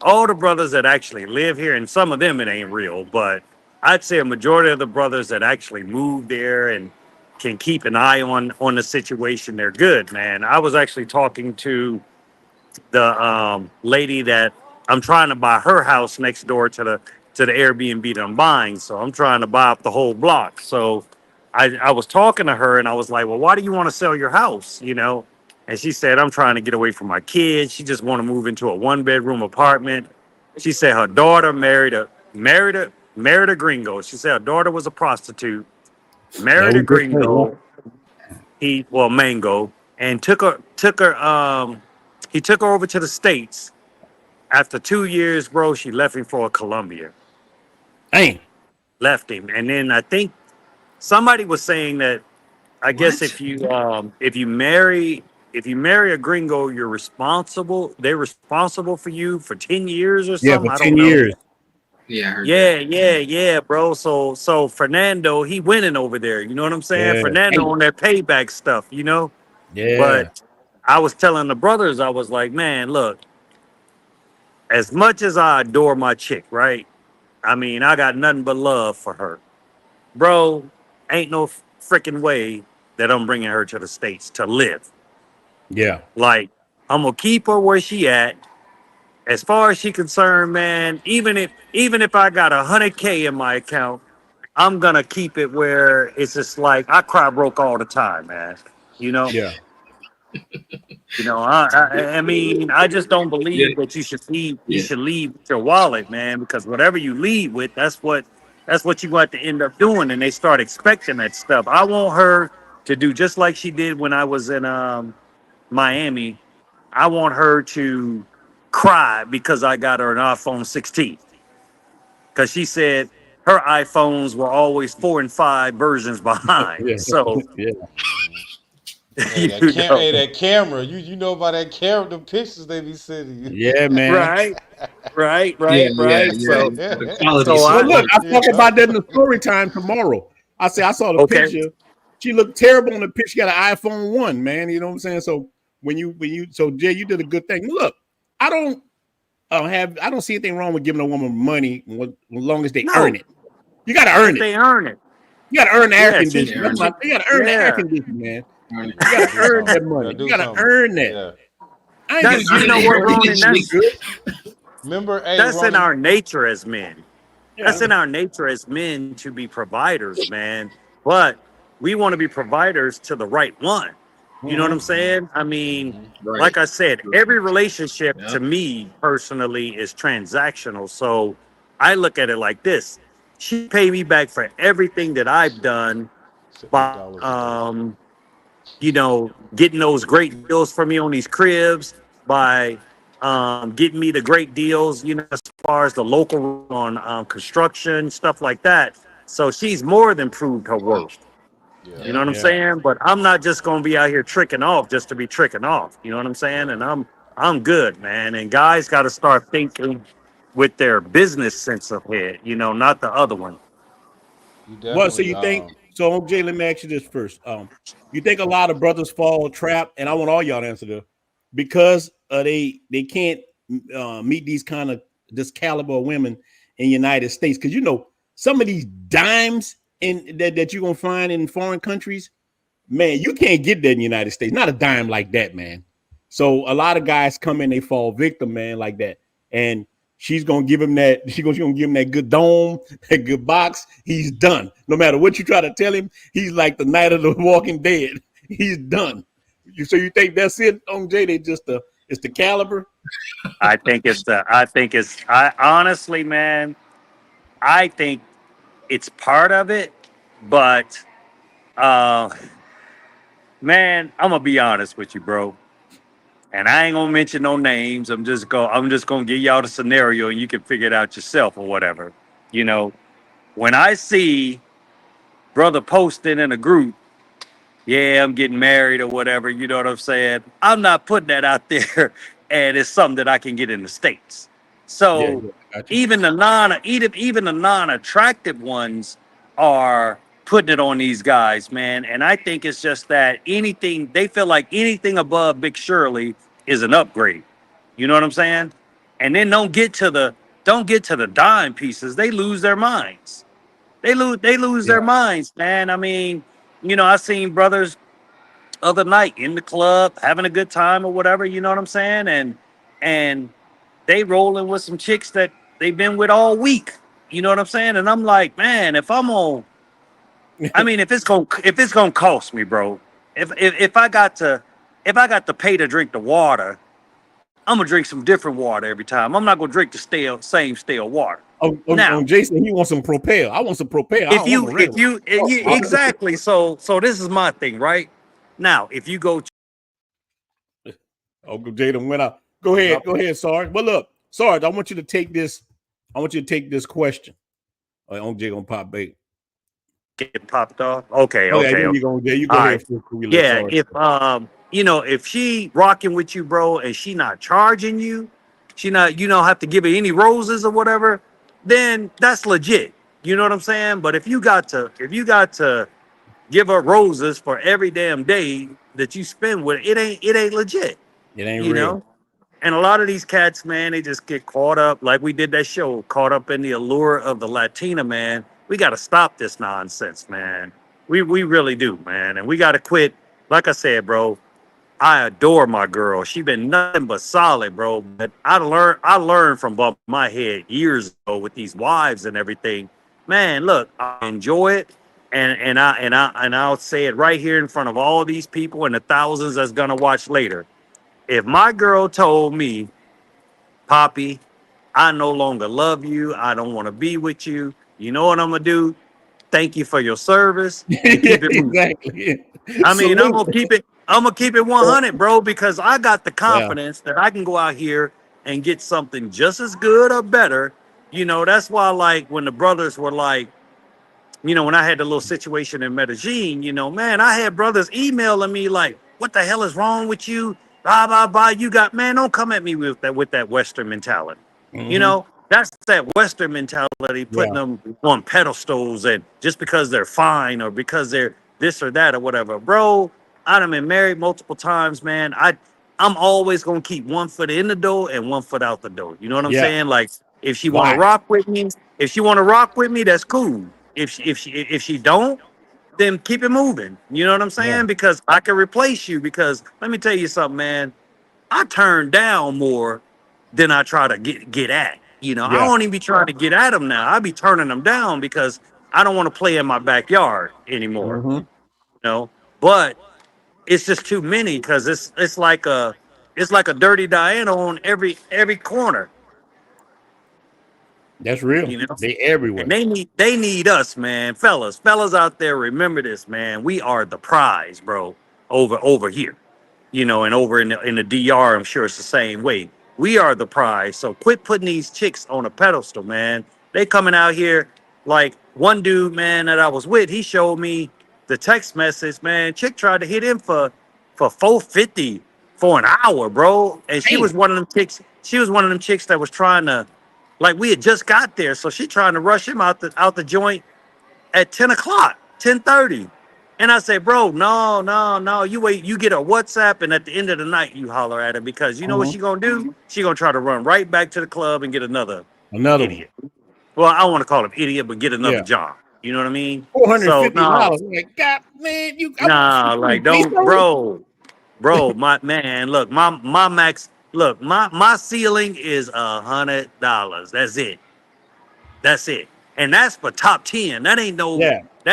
[SPEAKER 5] all the brothers that actually live here, and some of them it ain't real, but I'd say a majority of the brothers that actually move there and can keep an eye on the situation, they're good, man. I was actually talking to the lady that I'm trying to buy her house next door to the Airbnb that I'm buying. So I'm trying to buy up the whole block. So I was talking to her and I was like, well, why do you want to sell your house? You know? And she said, I'm trying to get away from my kids. She just want to move into a 1-bedroom apartment. She said her daughter married a gringo. She said her daughter was a prostitute, married a gringo. Mango, and he took her over to the States. After 2 years, bro, she left him for Colombia.
[SPEAKER 1] Hey.
[SPEAKER 5] Left him. And then I think somebody was saying that I guess if you marry a gringo, you're responsible. They're responsible for you for 10 years or something.
[SPEAKER 1] Yeah, for 10 years.
[SPEAKER 4] Yeah,
[SPEAKER 5] yeah, bro. So Fernando, he winning over there. You know what I'm saying?
[SPEAKER 1] Yeah.
[SPEAKER 5] Fernando on that payback stuff, you know?
[SPEAKER 1] Yeah.
[SPEAKER 5] But I was telling the brothers, I was like, man, look, as much as I adore my chick, right? I mean, I got nothing but love for her. Bro, ain't no freaking way that I'm bringing her to the States to live.
[SPEAKER 1] Yeah.
[SPEAKER 5] Like, I'm going to keep her where she at. As far as she concerned, man, even if I got $100K in my account, I'm going to keep it where it's just like, I cry broke all the time, man. You know?
[SPEAKER 1] Yeah.
[SPEAKER 5] You know, I mean, I just don't believe that you should leave with your wallet, man, because whatever you leave with, that's what you got to end up doing, and they start expecting that stuff. I want her to do just like she did when I was in Miami. I want her to cry because I got her an iPhone 16, because she said her iPhones were always 4 and 5 versions behind.
[SPEAKER 1] Yeah.
[SPEAKER 5] So.
[SPEAKER 1] Yeah.
[SPEAKER 2] Hey, that camera. You know about that camera, the pictures they be sending you.
[SPEAKER 1] Yeah, man.
[SPEAKER 5] Right.
[SPEAKER 1] So look, I talk about that in the story time tomorrow. I saw the
[SPEAKER 5] Okay.
[SPEAKER 1] picture. She looked terrible on the picture. She got an iPhone 1, man. You know what I'm saying? So so Jay, you did a good thing. Look, I don't see anything wrong with giving a woman money as long as they earn it. You got to earn it.
[SPEAKER 5] They earn it.
[SPEAKER 1] You got to earn the air
[SPEAKER 5] Yeah,
[SPEAKER 1] conditioning. You got to earn the air conditioning, man. You got to earn that money. You got to earn that.
[SPEAKER 2] Yeah.
[SPEAKER 1] I ain't
[SPEAKER 5] That's,
[SPEAKER 1] gonna
[SPEAKER 5] you know what, Ronin?
[SPEAKER 2] Remember, hey,
[SPEAKER 5] That's in
[SPEAKER 2] Ronin,
[SPEAKER 5] our nature as men.
[SPEAKER 1] Yeah.
[SPEAKER 5] That's in our nature as men to be providers, man. But we want to be providers to the right one. You know what I'm saying? I mean, like I said, every relationship to me personally is transactional. So I look at it like this. She paid me back for everything that I've done by you know, getting those great deals for me on these cribs, by getting me the great deals, you know, as far as the local on construction, stuff like that. So she's more than proved her worth. You know what I'm saying? But I'm not just gonna be out here tricking off just to be tricking off. You know what I'm saying? And I'm good, man. And guys got to start thinking with their business sense of head, you know, not the other one.
[SPEAKER 1] Well, so you think so, Jay? Let me ask you this first. You think a lot of brothers fall trap, and I want all y'all to answer this, because they can't meet these kind of this caliber of women in the United States? Because you know some of these dimes in that you're gonna find in foreign countries, man, you can't get that in the United States. Not a dime like that, man. So a lot of guys come in, they fall victim, man, like that, and she's gonna give him that. She's gonna give him that good dome, that good box. He's done. No matter what you try to tell him, he's like the night of the Walking Dead. He's done. So you think that's it on Jay? They just it's the caliber.
[SPEAKER 5] I honestly, man, I think it's part of it, but man, I'm gonna be honest with you, bro. And I ain't gonna mention no names. I'm just gonna give y'all the scenario and you can figure it out yourself or whatever. You know, when I see brother posting in a group, yeah, I'm getting married or whatever, you know what I'm saying? I'm not putting that out there and it's something that I can get in the States. So even the non-attractive ones are putting it on these guys, man. And I think it's just that they feel like anything above Big Shirley is an upgrade. You know what I'm saying? And then don't get to the dime pieces. They lose their minds. They lose their minds, man. I mean, you know, I seen brothers other night in the club having a good time or whatever, you know what I'm saying? And they rolling with some chicks that they've been with all week. You know what I'm saying? And I'm like, man, if it's gonna cost me, bro, if I got to pay to drink the water, I'm gonna drink some different water every time. I'm not gonna drink the same stale water.
[SPEAKER 1] Now, Jason, he wants some Propel. I want some Propel.
[SPEAKER 5] Exactly. So this is my thing, right? Now, if you go
[SPEAKER 1] Uncle Jaden went out. Go ahead, Sarge. Well, look, Sarge, I want you to take this question. Uncle Jay gonna pop bait.
[SPEAKER 5] Get popped off. Okay.
[SPEAKER 1] You go ahead.
[SPEAKER 5] Yeah, if you know, if she rocking with you, bro, and she not charging you, you don't have to give her any roses or whatever, then that's legit. You know what I'm saying? But if you got to give her roses for every damn day that you spend with it ain't legit.
[SPEAKER 1] It ain't
[SPEAKER 5] you
[SPEAKER 1] real.
[SPEAKER 5] Know? And a lot of these cats, man, they just get caught up, like we did that show, caught up in the allure of the Latina, man. We got to stop this nonsense, man. We really do, man. And we got to quit. Like I said, bro, I adore my girl. She been nothing but solid, bro. But I learned from bumping my head years ago with these wives and everything. Man, look, I enjoy it. And I'll say it right here in front of all these people and the thousands that's gonna watch later. If my girl told me, Poppy, I no longer love you, I don't want to be with you, you know what I'm gonna do? Thank you for your service and keep it moving.
[SPEAKER 1] Exactly.
[SPEAKER 5] I mean, I'm gonna keep it 100, bro, because I got the confidence that I can go out here and get something just as good or better. You know, that's why, like, when the brothers were like, you know, when I had the little situation in Medellin, you know, man, I had brothers emailing me like, what the hell is wrong with you? Blah, blah, blah. You got, man, don't come at me with that Western mentality, you know? That's that Western mentality, putting them on pedestals, and just because they're fine or because they're this or that or whatever. Bro, I done been married multiple times, man. I'm always gonna keep one foot in the door and one foot out the door. You know what I'm saying? Like, if she want to
[SPEAKER 1] Why?
[SPEAKER 5] rock with me, that's cool. If she don't, then keep it moving. You know what I'm
[SPEAKER 1] Yeah.
[SPEAKER 5] saying? Because I can replace you. Because let me tell you something, man. I turn down more than I try to get at. You know, I
[SPEAKER 1] Yeah.
[SPEAKER 5] don't even be trying to get at them now. I be turning them down because I don't want to play in my backyard anymore.
[SPEAKER 1] Mm-hmm.
[SPEAKER 5] You know, but it's just too many because it's like a dirty Diana on every corner.
[SPEAKER 1] That's real.
[SPEAKER 5] You know,
[SPEAKER 1] They
[SPEAKER 5] and
[SPEAKER 1] everywhere.
[SPEAKER 5] they need us, man. Fellas out there, remember this, man. We are the prize, bro. Over here. You know, and over in the DR, I'm sure it's the same way. We are the prize. So quit putting these chicks on a pedestal, man. They coming out here like one dude, man, that I was with. He showed me the text message, man. Chick tried to hit him for 450 for an hour, bro. And she was
[SPEAKER 1] Damn.
[SPEAKER 5] one of them chicks. She was one of them chicks that was trying to, like, we had just got there, so she trying to rush him out the joint at 10 o'clock, 10:30. And I say, bro, no. You wait, you get a WhatsApp, and at the end of the night, you holler at her because you know what
[SPEAKER 1] Mm-hmm.
[SPEAKER 5] she gonna do? She gonna try to run right back to the club and get another
[SPEAKER 1] Another one.
[SPEAKER 5] idiot. Well, I don't want to call him idiot, but get another
[SPEAKER 1] Yeah.
[SPEAKER 5] job. You know what I mean? So no,
[SPEAKER 1] $450. Like, God, man,
[SPEAKER 5] like
[SPEAKER 1] please
[SPEAKER 5] don't,
[SPEAKER 1] don't.
[SPEAKER 5] bro, my man, look, my max, look, my ceiling is $100. That's it. And that's for top 10.
[SPEAKER 1] Yeah.
[SPEAKER 5] That
[SPEAKER 1] That
[SPEAKER 5] ain't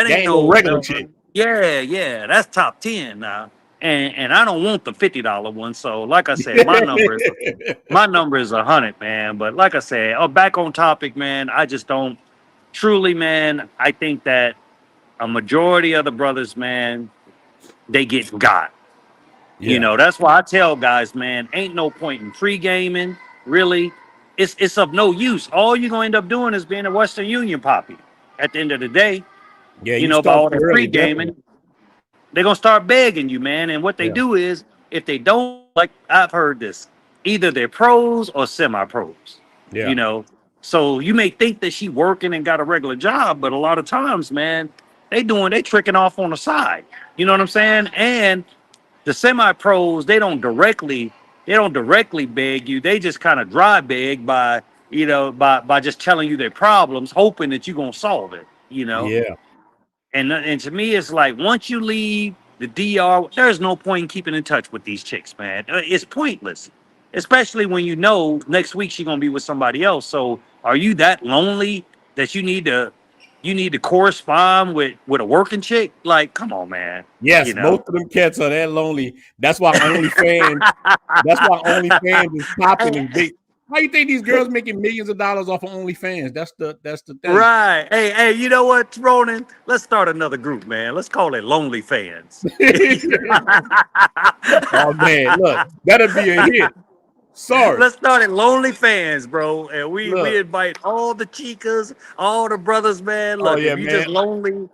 [SPEAKER 1] ain't no
[SPEAKER 5] no,
[SPEAKER 1] regular
[SPEAKER 5] no
[SPEAKER 1] chick.
[SPEAKER 5] yeah, that's top 10 now. And I don't want the $50 one. So like I said, my number is 100, man. But like I said, back on topic, man, I just don't truly, man, I think that a majority of the brothers, man, they get got. You
[SPEAKER 1] Yeah.
[SPEAKER 5] know, that's why I tell guys, man, ain't no point in pre-gaming, really. It's of no use. All you're gonna end up doing is being a Western Union poppy at the end of the day,
[SPEAKER 1] Yeah,
[SPEAKER 5] you
[SPEAKER 1] you
[SPEAKER 5] know, by
[SPEAKER 1] start
[SPEAKER 5] all
[SPEAKER 1] too
[SPEAKER 5] that
[SPEAKER 1] early, definitely.
[SPEAKER 5] pre-gaming, they're gonna start begging you, man. And what they
[SPEAKER 1] Yeah.
[SPEAKER 5] do is if they don't, like I've heard this, either they're pros or semi-pros,
[SPEAKER 1] Yeah.
[SPEAKER 5] you know. So you may think that she working and got a regular job, but a lot of times, man, they tricking off on the side. You know what I'm saying? And the semi-pros, they don't directly beg you. They just kind of dry beg by, by just telling you their problems, hoping that you're gonna solve it, you know.
[SPEAKER 1] Yeah.
[SPEAKER 5] And to me, it's like once you leave the DR, there's no point in keeping in touch with these chicks, man. It's pointless, especially when you know next week she's gonna be with somebody else. So are you that lonely that you need to correspond with a working chick? Like, come on, man.
[SPEAKER 1] Yes,
[SPEAKER 5] You know.
[SPEAKER 1] most of them cats are that lonely. That's why OnlyFans is popping and big. How you think these girls making millions of dollars off of OnlyFans? That's the thing.
[SPEAKER 5] Right. Hey, you know what, Ronan? Let's start another group, man. Let's call it Lonely Fans.
[SPEAKER 1] Oh man, look, that'll be a hit. Sorry.
[SPEAKER 5] Let's start it Lonely Fans, bro. And we
[SPEAKER 1] Look.
[SPEAKER 5] invite all the chicas, all the brothers, man.
[SPEAKER 1] Oh
[SPEAKER 5] Look,
[SPEAKER 1] yeah,
[SPEAKER 5] if you just
[SPEAKER 1] man.
[SPEAKER 5] lonely,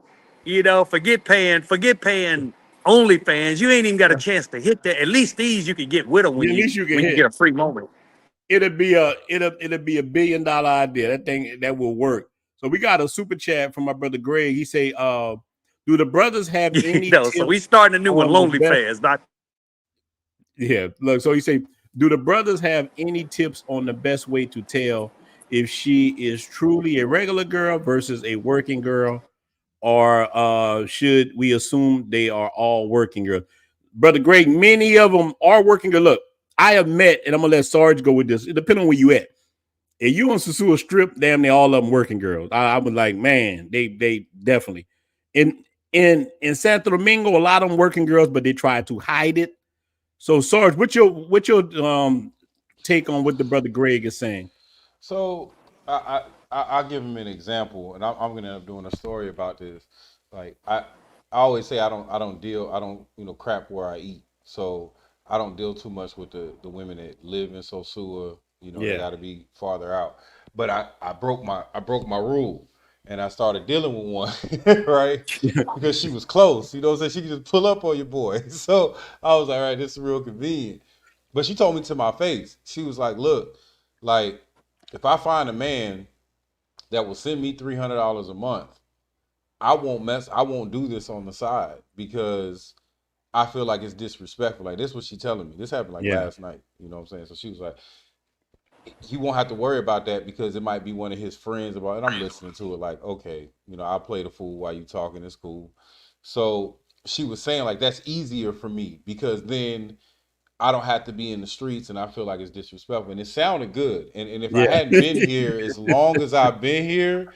[SPEAKER 5] forget paying OnlyFans. You ain't even got a chance to hit that. At least these you can get with them when
[SPEAKER 1] Yeah, at
[SPEAKER 5] you
[SPEAKER 1] least you can
[SPEAKER 5] when you
[SPEAKER 1] hit.
[SPEAKER 5] get a free moment.
[SPEAKER 1] It'll be a $1 billion idea. That thing that will work. So we got a super chat from my brother Greg. He say, do the brothers have
[SPEAKER 5] You
[SPEAKER 1] any
[SPEAKER 5] know, so we
[SPEAKER 1] tips
[SPEAKER 5] starting a new one,
[SPEAKER 1] on the
[SPEAKER 5] Lonely
[SPEAKER 1] best?
[SPEAKER 5] Fans, not
[SPEAKER 1] Yeah, look. So he say, do the brothers have any tips on the best way to tell if she is truly a regular girl versus a working girl, or should we assume they are all working girls? Brother Greg, many of them are working girls. Look, I have met, and I'm gonna let Sarge go with this. It depends on where you at. If you on Sasua Strip, damn, they all of them working girls. I was like, man, they definitely. In Santo Domingo, a lot of them working girls, but they try to hide it. So Sarge, what's your take on what the brother Greg is saying?
[SPEAKER 2] So I'll give him an example, and I'm gonna end up doing a story about this. Like I always say I don't crap where I eat. So I don't deal too much with the women that live in Sosua. They
[SPEAKER 1] Yeah.
[SPEAKER 2] got to be farther out. But I broke my rule, and I started dealing with one, right? Because she was close. You know what I'm saying? She could just pull up on your boy. So I was like, all right, this is real convenient. But she told me to my face. She was like, look, like if I find a man that will send me $300 a month, I won't do this on the side because I feel like it's disrespectful. Like, this is what she telling me. This happened like last night. You know what I'm saying? So she was like, he won't have to worry about that because it might be one of his friends about it. And I'm listening to it like, okay, you know, I'll play the fool while you talking. It's cool. So she was saying like, that's easier for me because then I don't have to be in the streets and I feel like it's disrespectful. And it sounded good. And if I hadn't been here as long as I've been here,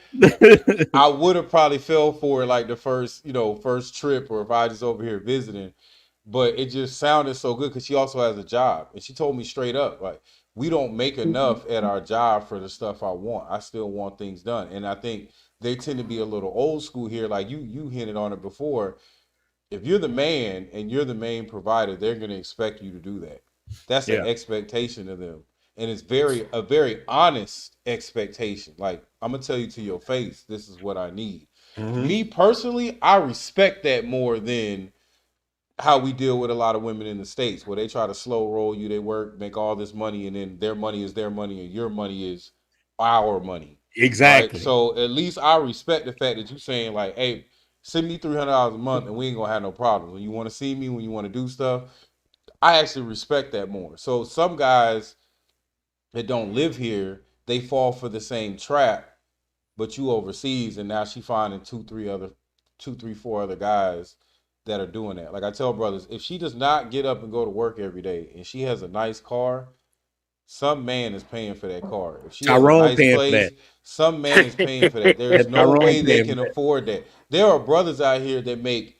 [SPEAKER 2] I would have probably fell for it like the first trip, or if I just over here visiting. But it just sounded so good because she also has a job. And she told me straight up, like, we don't make enough at our job for the stuff I want. I still want things done. And I think they tend to be a little old school here. Like you hinted on it before. If you're the man and you're the main provider, they're going to expect you to do that. That's an expectation of them. And it's a very honest expectation. Like, I'm going to tell you to your face, this is what I need. Mm-hmm. Me personally, I respect that more than how we deal with a lot of women in the States, where they try to slow roll you. They work, make all this money, and then their money is their money and your money is our money.
[SPEAKER 1] Exactly.
[SPEAKER 2] Right? So at least I respect the fact that you're saying like, hey, send me $300 a month and we ain't gonna have no problems. When you want to see me, when you want to do stuff, I actually respect that more. So some guys that don't live here, they fall for the same trap, but you overseas, and now she finding 4 other guys that are doing that. Like I tell brothers, if she does not get up and go to work every day and she has a nice car, some man is paying for that car. If she has a nice place, some man is paying for that. There's no way they can afford that. There are brothers out here that make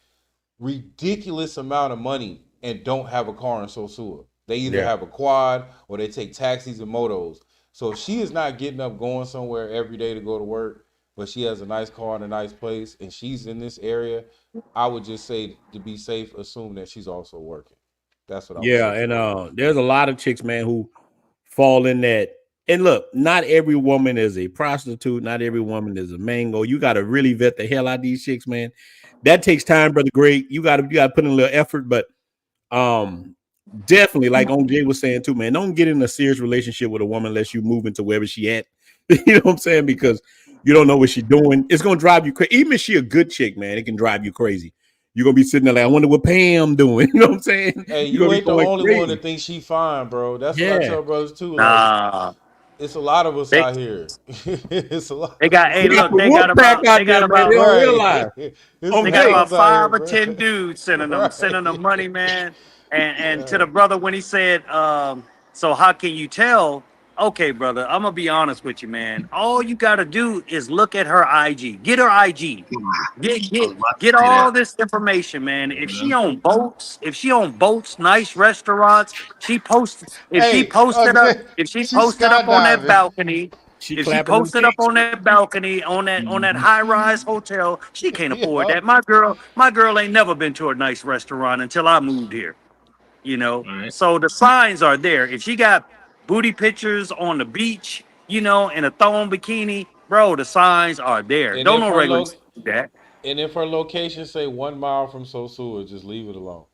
[SPEAKER 2] ridiculous amount of money and don't have a car in Sosua. They either have a quad or they take taxis and motos. So if she is not getting up going somewhere every day to go to work, but she has a nice car in a nice place and she's in this area, I would just say, to be safe, assume that she's also working. That's what I would say.
[SPEAKER 1] Yeah, and there's a lot of chicks, man, who fall in that. And look, not every woman is a prostitute. Not every woman is a mango. You got to really vet the hell out of these chicks, man. That takes time, brother Greg. You got to put in a little effort, but definitely, like OJ was saying too, man, don't get in a serious relationship with a woman unless you move into wherever she at. You know what I'm saying? Because you don't know what she's doing. It's gonna drive you crazy. Even if she a good chick, man, it can drive you crazy. You're gonna be sitting there like, I wonder what Pam doing. You know what I'm saying?
[SPEAKER 2] Hey, you ain't the only one that thinks she fine, bro. That's what I tell brothers too. Like, it's a lot of us out here. It's a lot.
[SPEAKER 5] They got about 5 or 10 dudes sending them money, man. And to the brother when he said, so how can you tell? Okay, brother, I'm gonna be honest with you, man. All you gotta do is look at her IG. Get her IG. Get all this information, man. If she on boats, nice restaurants, she posted. If she posted up on that balcony, on that high-rise hotel, she can't afford that. My girl ain't never been to a nice restaurant until I moved here. You know, so the signs are there. If she got booty pictures on the beach, you know, in a thong bikini, bro, the signs are there.
[SPEAKER 2] And
[SPEAKER 5] don't no regulars do that.
[SPEAKER 2] And if her location say 1 mile from Sosua, just leave it alone.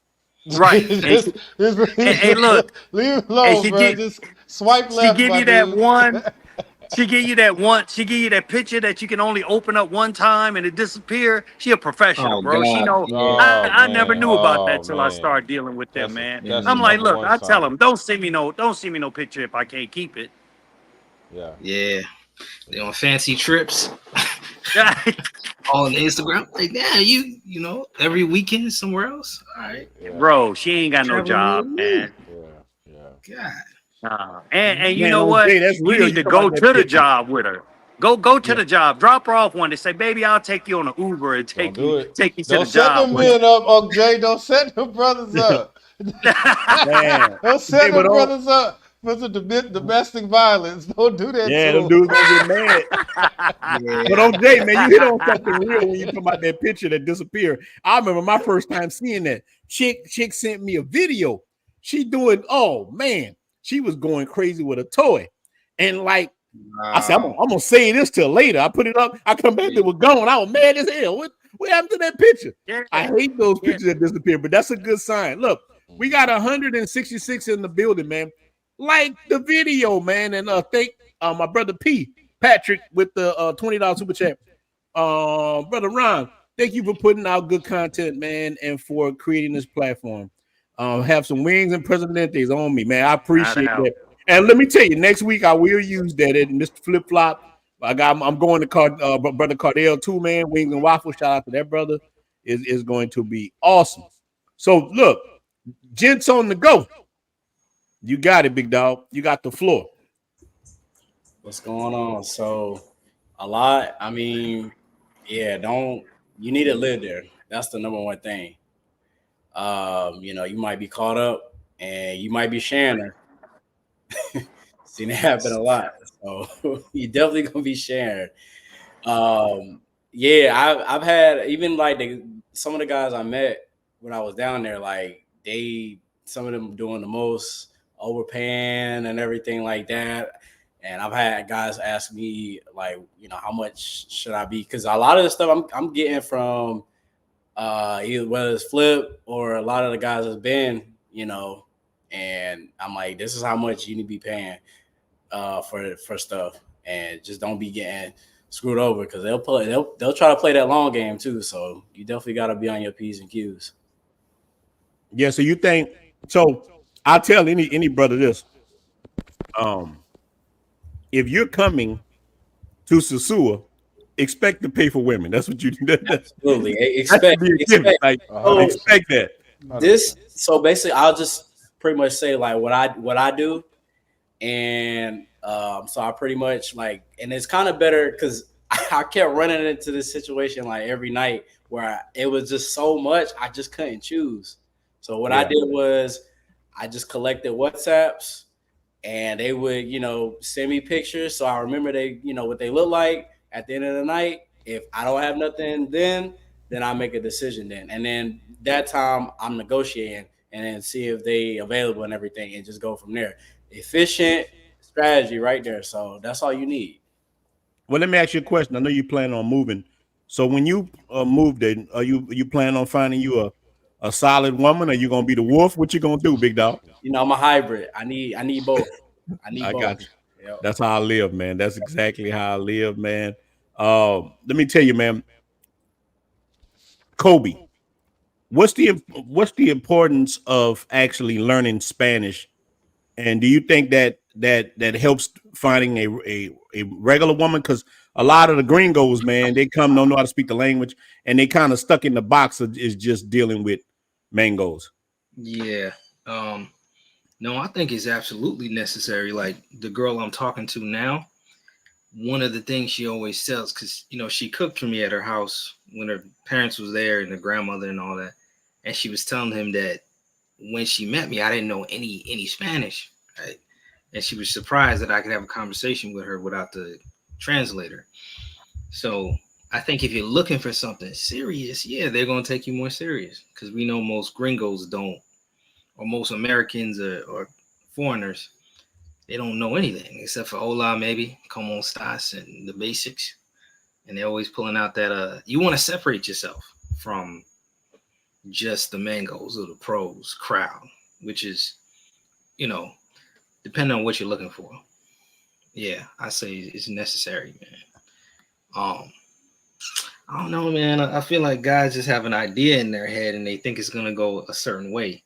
[SPEAKER 5] Right. Hey, look,
[SPEAKER 2] leave it alone, bro. Just swipe left.
[SPEAKER 5] She give you that one. She give you that one. She give you that picture that you can only open up one time and it disappear. She a professional, bro. God. She know. I never knew about that till I started dealing with them, man. I'm like, look, I tell them, don't send me no picture if I can't keep it.
[SPEAKER 4] Yeah. They on fancy trips on Instagram. Like, yeah, you know, every weekend somewhere else. All right,
[SPEAKER 5] bro. She ain't got no job, man.
[SPEAKER 4] God.
[SPEAKER 5] And you know what? That's real. You need to go to the job with her. Go to the job. Drop her off one day. Say, baby, I'll take you on an Uber and take you to the job.
[SPEAKER 2] Don't set them men up, OJ. Don't set them brothers up. Don't set them brothers up for the domestic violence. Don't do that.
[SPEAKER 1] Yeah, them dudes gonna get mad. But OJ, man, you hit on something real when you talk about that picture that disappeared. I remember my first time seeing that. Chick sent me a video. She doing, oh man, she was going crazy with a toy. And like, I said, I'm gonna say this till later. I put it up, I come back, it was gone. I was mad as hell. What happened to that picture? I hate those pictures that disappear, but that's a good sign. Look, we got 166 in the building, man. Like the video, man, and thank my brother P. Patrick with the $20 super chat. Brother Ron, thank you for putting out good content, man, and for creating this platform. Have some wings and Presidentes on me, man. I appreciate that. And let me tell you, next week I will use that at Mr. Flip Flop. I'm going to brother Cardell too, man. Wings and waffles. Shout out to that brother. Is going to be awesome. So look, gents on the go. You got it, big dog. You got the floor.
[SPEAKER 3] What's going on? So a lot. I mean, yeah, you need to live there. That's the number one thing. You might be caught up and you might be sharing her. Seen it happen a lot. So you definitely gonna be sharing. Yeah, I've had even like some of the guys I met when I was down there, like some of them doing the most overpaying and everything like that. And I've had guys ask me like, how much should I be? Because a lot of the stuff I'm getting from either whether it's Flip or a lot of the guys has been, and I'm like, this is how much you need to be paying for stuff, and just don't be getting screwed over because they'll try to play that long game too. So you definitely got to be on your P's and Q's.
[SPEAKER 1] Yeah. So you think so? I'll tell any brother this. If you're coming to Sosua, expect to pay for women. That's what you do.
[SPEAKER 3] Absolutely. Expect
[SPEAKER 1] that.
[SPEAKER 3] So basically I'll just pretty much say like what I do. And so I pretty much like, and it's kind of better because I kept running into this situation like every night where it was just so much I just couldn't choose. So what I did was I just collected WhatsApps and they would, send me pictures. So I remember what they look like at the end of the night. If I don't have nothing then I make a decision then. And then that time I'm negotiating and then see if they available and everything and just go from there. Efficient strategy right there. So that's all you need.
[SPEAKER 1] Well, let me ask you a question. I know you plan on moving. So when you move, then are you plan on finding you a solid woman? Or you gonna be the wolf? What you gonna do, big dog?
[SPEAKER 3] I'm a hybrid. I need both. I both.
[SPEAKER 1] Got you. Yep. That's how I live, man. That's exactly how I live, man. Let me tell you, man. Kobe, what's the importance of actually learning Spanish? And do you think that helps finding a regular woman? Because a lot of the gringos, man, they don't know how to speak the language, and they kind of stuck in the box is just dealing with mangos.
[SPEAKER 4] Yeah. No, I think it's absolutely necessary. Like the girl I'm talking to now, one of the things she always tells, because she cooked for me at her house when her parents was there and the grandmother and all that, and she was telling him that when she met me, I didn't know any Spanish, right? And she was surprised that I could have a conversation with her without the translator. So I think if you're looking for something serious, yeah, they're gonna take you more serious because we know most gringos don't, or most Americans or foreigners, they don't know anything except for hola, maybe, como estas, and the basics. And they're always pulling out that you want to separate yourself from just the mangos or the pros crowd, which is, depending on what you're looking for. Yeah, I say it's necessary, man. I don't know, man. I feel like guys just have an idea in their head and they think it's gonna go a certain way,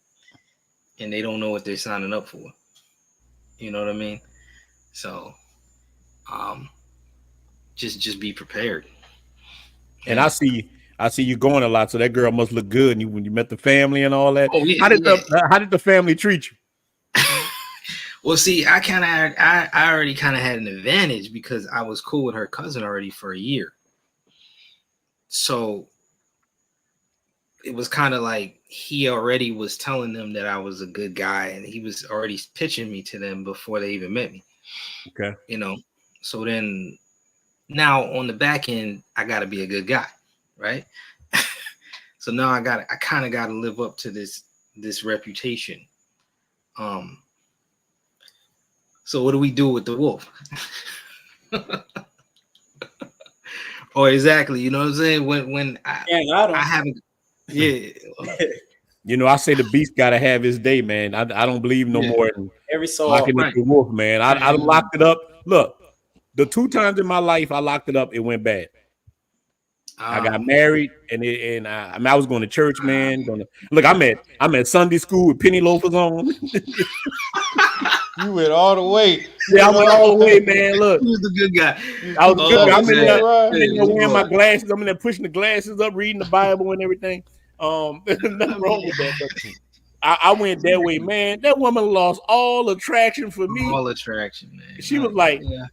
[SPEAKER 4] and they don't know what they're signing up for. You know what I mean? So, just be prepared.
[SPEAKER 1] And I see you going a lot, so that girl must look good. And when you met the family and all that,
[SPEAKER 4] oh, yeah,
[SPEAKER 1] how did the family treat you?
[SPEAKER 4] Well, see, I already kind of had an advantage because I was cool with her cousin already for a year. So it was kind of like he already was telling them that I was a good guy, and he was already pitching me to them before they even met me.
[SPEAKER 1] Okay.
[SPEAKER 4] So then now on the back end, I got to be a good guy, right? So now I kind of got to live up to this reputation. So what do we do with the wolf? Oh, exactly. You know what I'm saying? When I haven't, yeah.
[SPEAKER 1] I say the beast got to have his day, man. I don't believe no more in
[SPEAKER 3] every so
[SPEAKER 1] locking up the wolf, man. I locked it up. Look, The 2 times in my life I locked it up, it went bad. I got married, and I was going to church, man. Look, I'm at Sunday school with penny loafers on.
[SPEAKER 2] You went all the way.
[SPEAKER 1] Yeah, I went all the way, man. Look,
[SPEAKER 4] He was the good guy.
[SPEAKER 1] I was good. I'm in there
[SPEAKER 2] right.
[SPEAKER 1] wearing my glasses. I'm in there pushing the glasses up, reading the Bible and everything. Nothing wrong with that. But I went that way, man. That woman lost all attraction for me.
[SPEAKER 4] All attraction, man.
[SPEAKER 1] She was like,
[SPEAKER 4] yeah.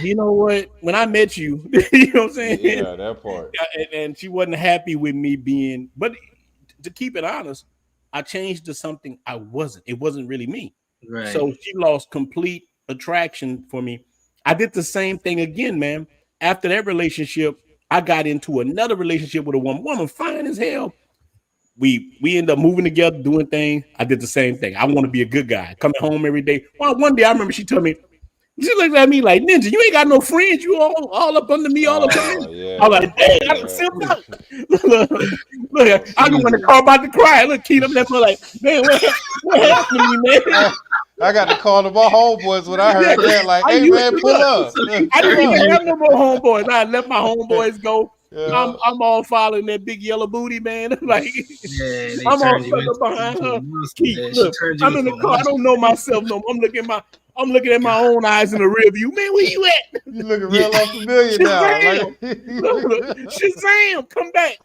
[SPEAKER 1] you know what? When I met you, you know what I'm saying?
[SPEAKER 2] Yeah, that part.
[SPEAKER 1] And she wasn't happy with me being, but to keep it honest, I changed to something I wasn't. It wasn't really me.
[SPEAKER 4] Right.
[SPEAKER 1] So she lost complete attraction for me. I did the same thing again, man. After that relationship, I got into another relationship with a woman fine as hell. We ended up moving together, doing things. I did the same thing. I want to be a good guy, coming home every day. Well, one day I remember she told me, she looked at me like, Ninja, you ain't got no friends. You all up under me, all up under me.
[SPEAKER 2] Yeah.
[SPEAKER 1] I was like, dang, I done simped out. Look, I was in the car about to cry. Look, Keith, I'm there like, man, what happened to me, man?
[SPEAKER 2] I got to call to my homeboys when I heard that. Like, hey, man, pull up.
[SPEAKER 1] I didn't even have no more homeboys. I let my homeboys go.
[SPEAKER 2] Yeah.
[SPEAKER 1] I'm all following that big yellow booty, man. Like, I'm all stuck up behind her. Look, I'm in the car. I don't know myself no more. I'm looking at my own eyes in the rear view. Man, where you at?
[SPEAKER 2] You looking real unfamiliar now.
[SPEAKER 1] Like, Shazam, come back.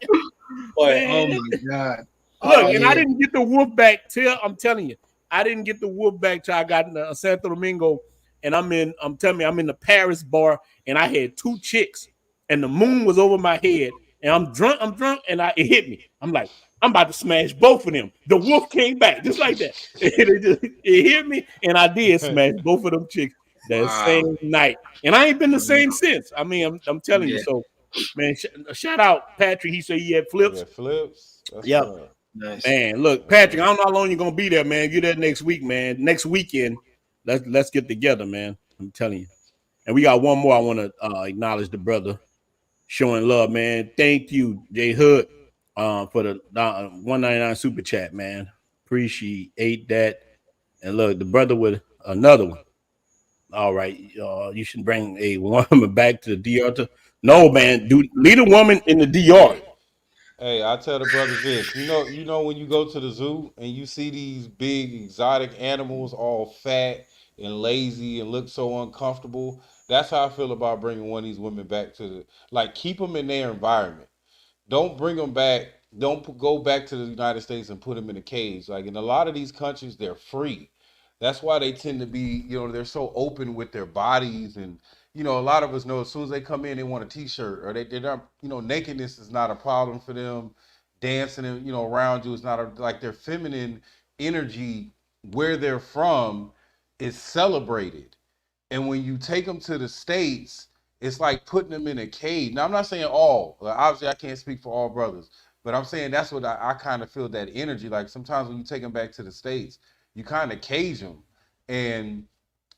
[SPEAKER 3] Boy,
[SPEAKER 4] oh my God.
[SPEAKER 1] Look, and I didn't get the whoop back till, I'm telling you, I didn't get the whoop back till I got in Santo Domingo, and I'm in the Paris bar, and I had 2 chicks, and the moon was over my head, and I'm drunk, and it hit me. I'm like, I'm about to smash both of them. The wolf came back just like that. It hit me, and I did smash both of them chicks that same night. And I ain't been the same since. I mean, I'm telling you. So, man, shout out Patrick. He said he had flips.
[SPEAKER 2] Yeah, flips.
[SPEAKER 1] Yeah. Nice. Man, look, Patrick, I don't know how long you're gonna be there, man. You're there next week, man. Next weekend, let's get together, man. I'm telling you. And we got one more. I want to acknowledge the brother showing love, man. Thank you, Jay Hood, for the 199 super chat, man. Appreciate that. And look, the brother with another one. All right, you should bring a woman back to the DR. No, man, lead a woman in the DR.
[SPEAKER 2] Hey, I tell the brothers this. You know when you go to the zoo and you see these big exotic animals all fat and lazy and look so uncomfortable, that's how I feel about bringing one of these women back to keep them in their environment. Don't bring them back. Don't go back to the United States and put them in a cage. Like in a lot of these countries, they're free. That's why they tend to be, they're so open with their bodies. And, a lot of us know as soon as they come in, they want a t-shirt or they're not, nakedness is not a problem for them. Dancing, around you is not like their feminine energy where they're from is celebrated. And when you take them to the States, it's like putting them in a cage. Now, I'm not saying all. Obviously, I can't speak for all brothers. But I'm saying that's what I kind of feel that energy. Like sometimes when you take them back to the States, you kind of cage them. And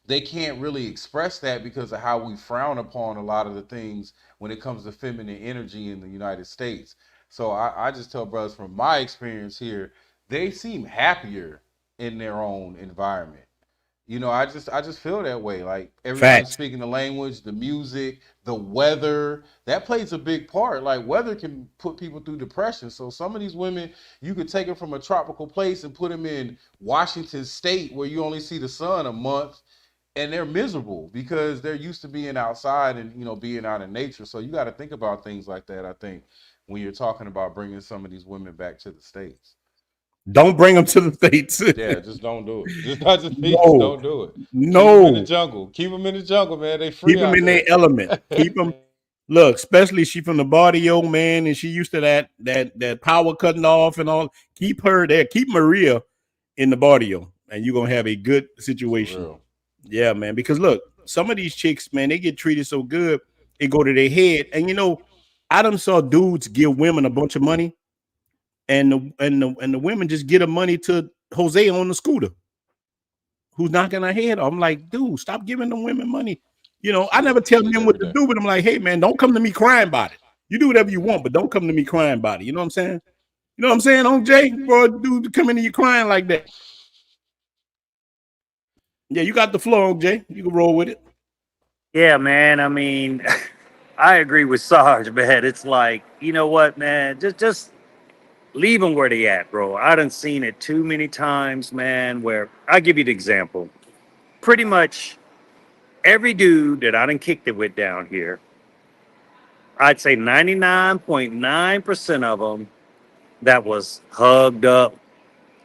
[SPEAKER 2] they can't really express that because of how we frown upon a lot of the things when it comes to feminine energy in the United States. So I just tell brothers from my experience here, they seem happier in their own environment. I just feel that way. Like everybody's speaking the language, the music, the weather, that plays a big part. Like weather can put people through depression. So some of these women, you could take them from a tropical place and put them in Washington State where you only see the sun a month and they're miserable because they're used to being outside and, being out in nature. So you got to think about things like that, I think, when you're talking about bringing some of these women back to the States.
[SPEAKER 1] Don't bring them to the States.
[SPEAKER 2] Yeah, just don't do it. Just not just don't do it.
[SPEAKER 1] No.
[SPEAKER 2] Keep them in the jungle. Keep them in the jungle, man. They free.
[SPEAKER 1] Keep them in their element. Keep them. Look, especially she from the barrio, man, and she used to that power cutting off and all. Keep her there. Keep Maria in the barrio, and you're gonna have a good situation. Yeah, man. Because look, some of these chicks, man, they get treated so good, it go to their head. And I done saw dudes give women a bunch of money. And the women just get the money to Jose on the scooter, who's knocking her head off. I'm like, dude, stop giving them women money. I never tell them what to do, but I'm like, hey, man, don't come to me crying about it. You do whatever you want, but don't come to me crying about it. You know what I'm saying? You know what I'm saying, on Jay, bro, dude, come into you crying like that. Yeah, you got the floor, Jay. You can roll with it.
[SPEAKER 5] Yeah, man. I mean, I agree with Sarge, man. It's like, you know what, man? Just leave them where they at, bro. I done seen it too many times, man. Where I'll give you the example. Pretty much every dude that I done kicked it with down here, I'd say 99.9% of them that was hugged up,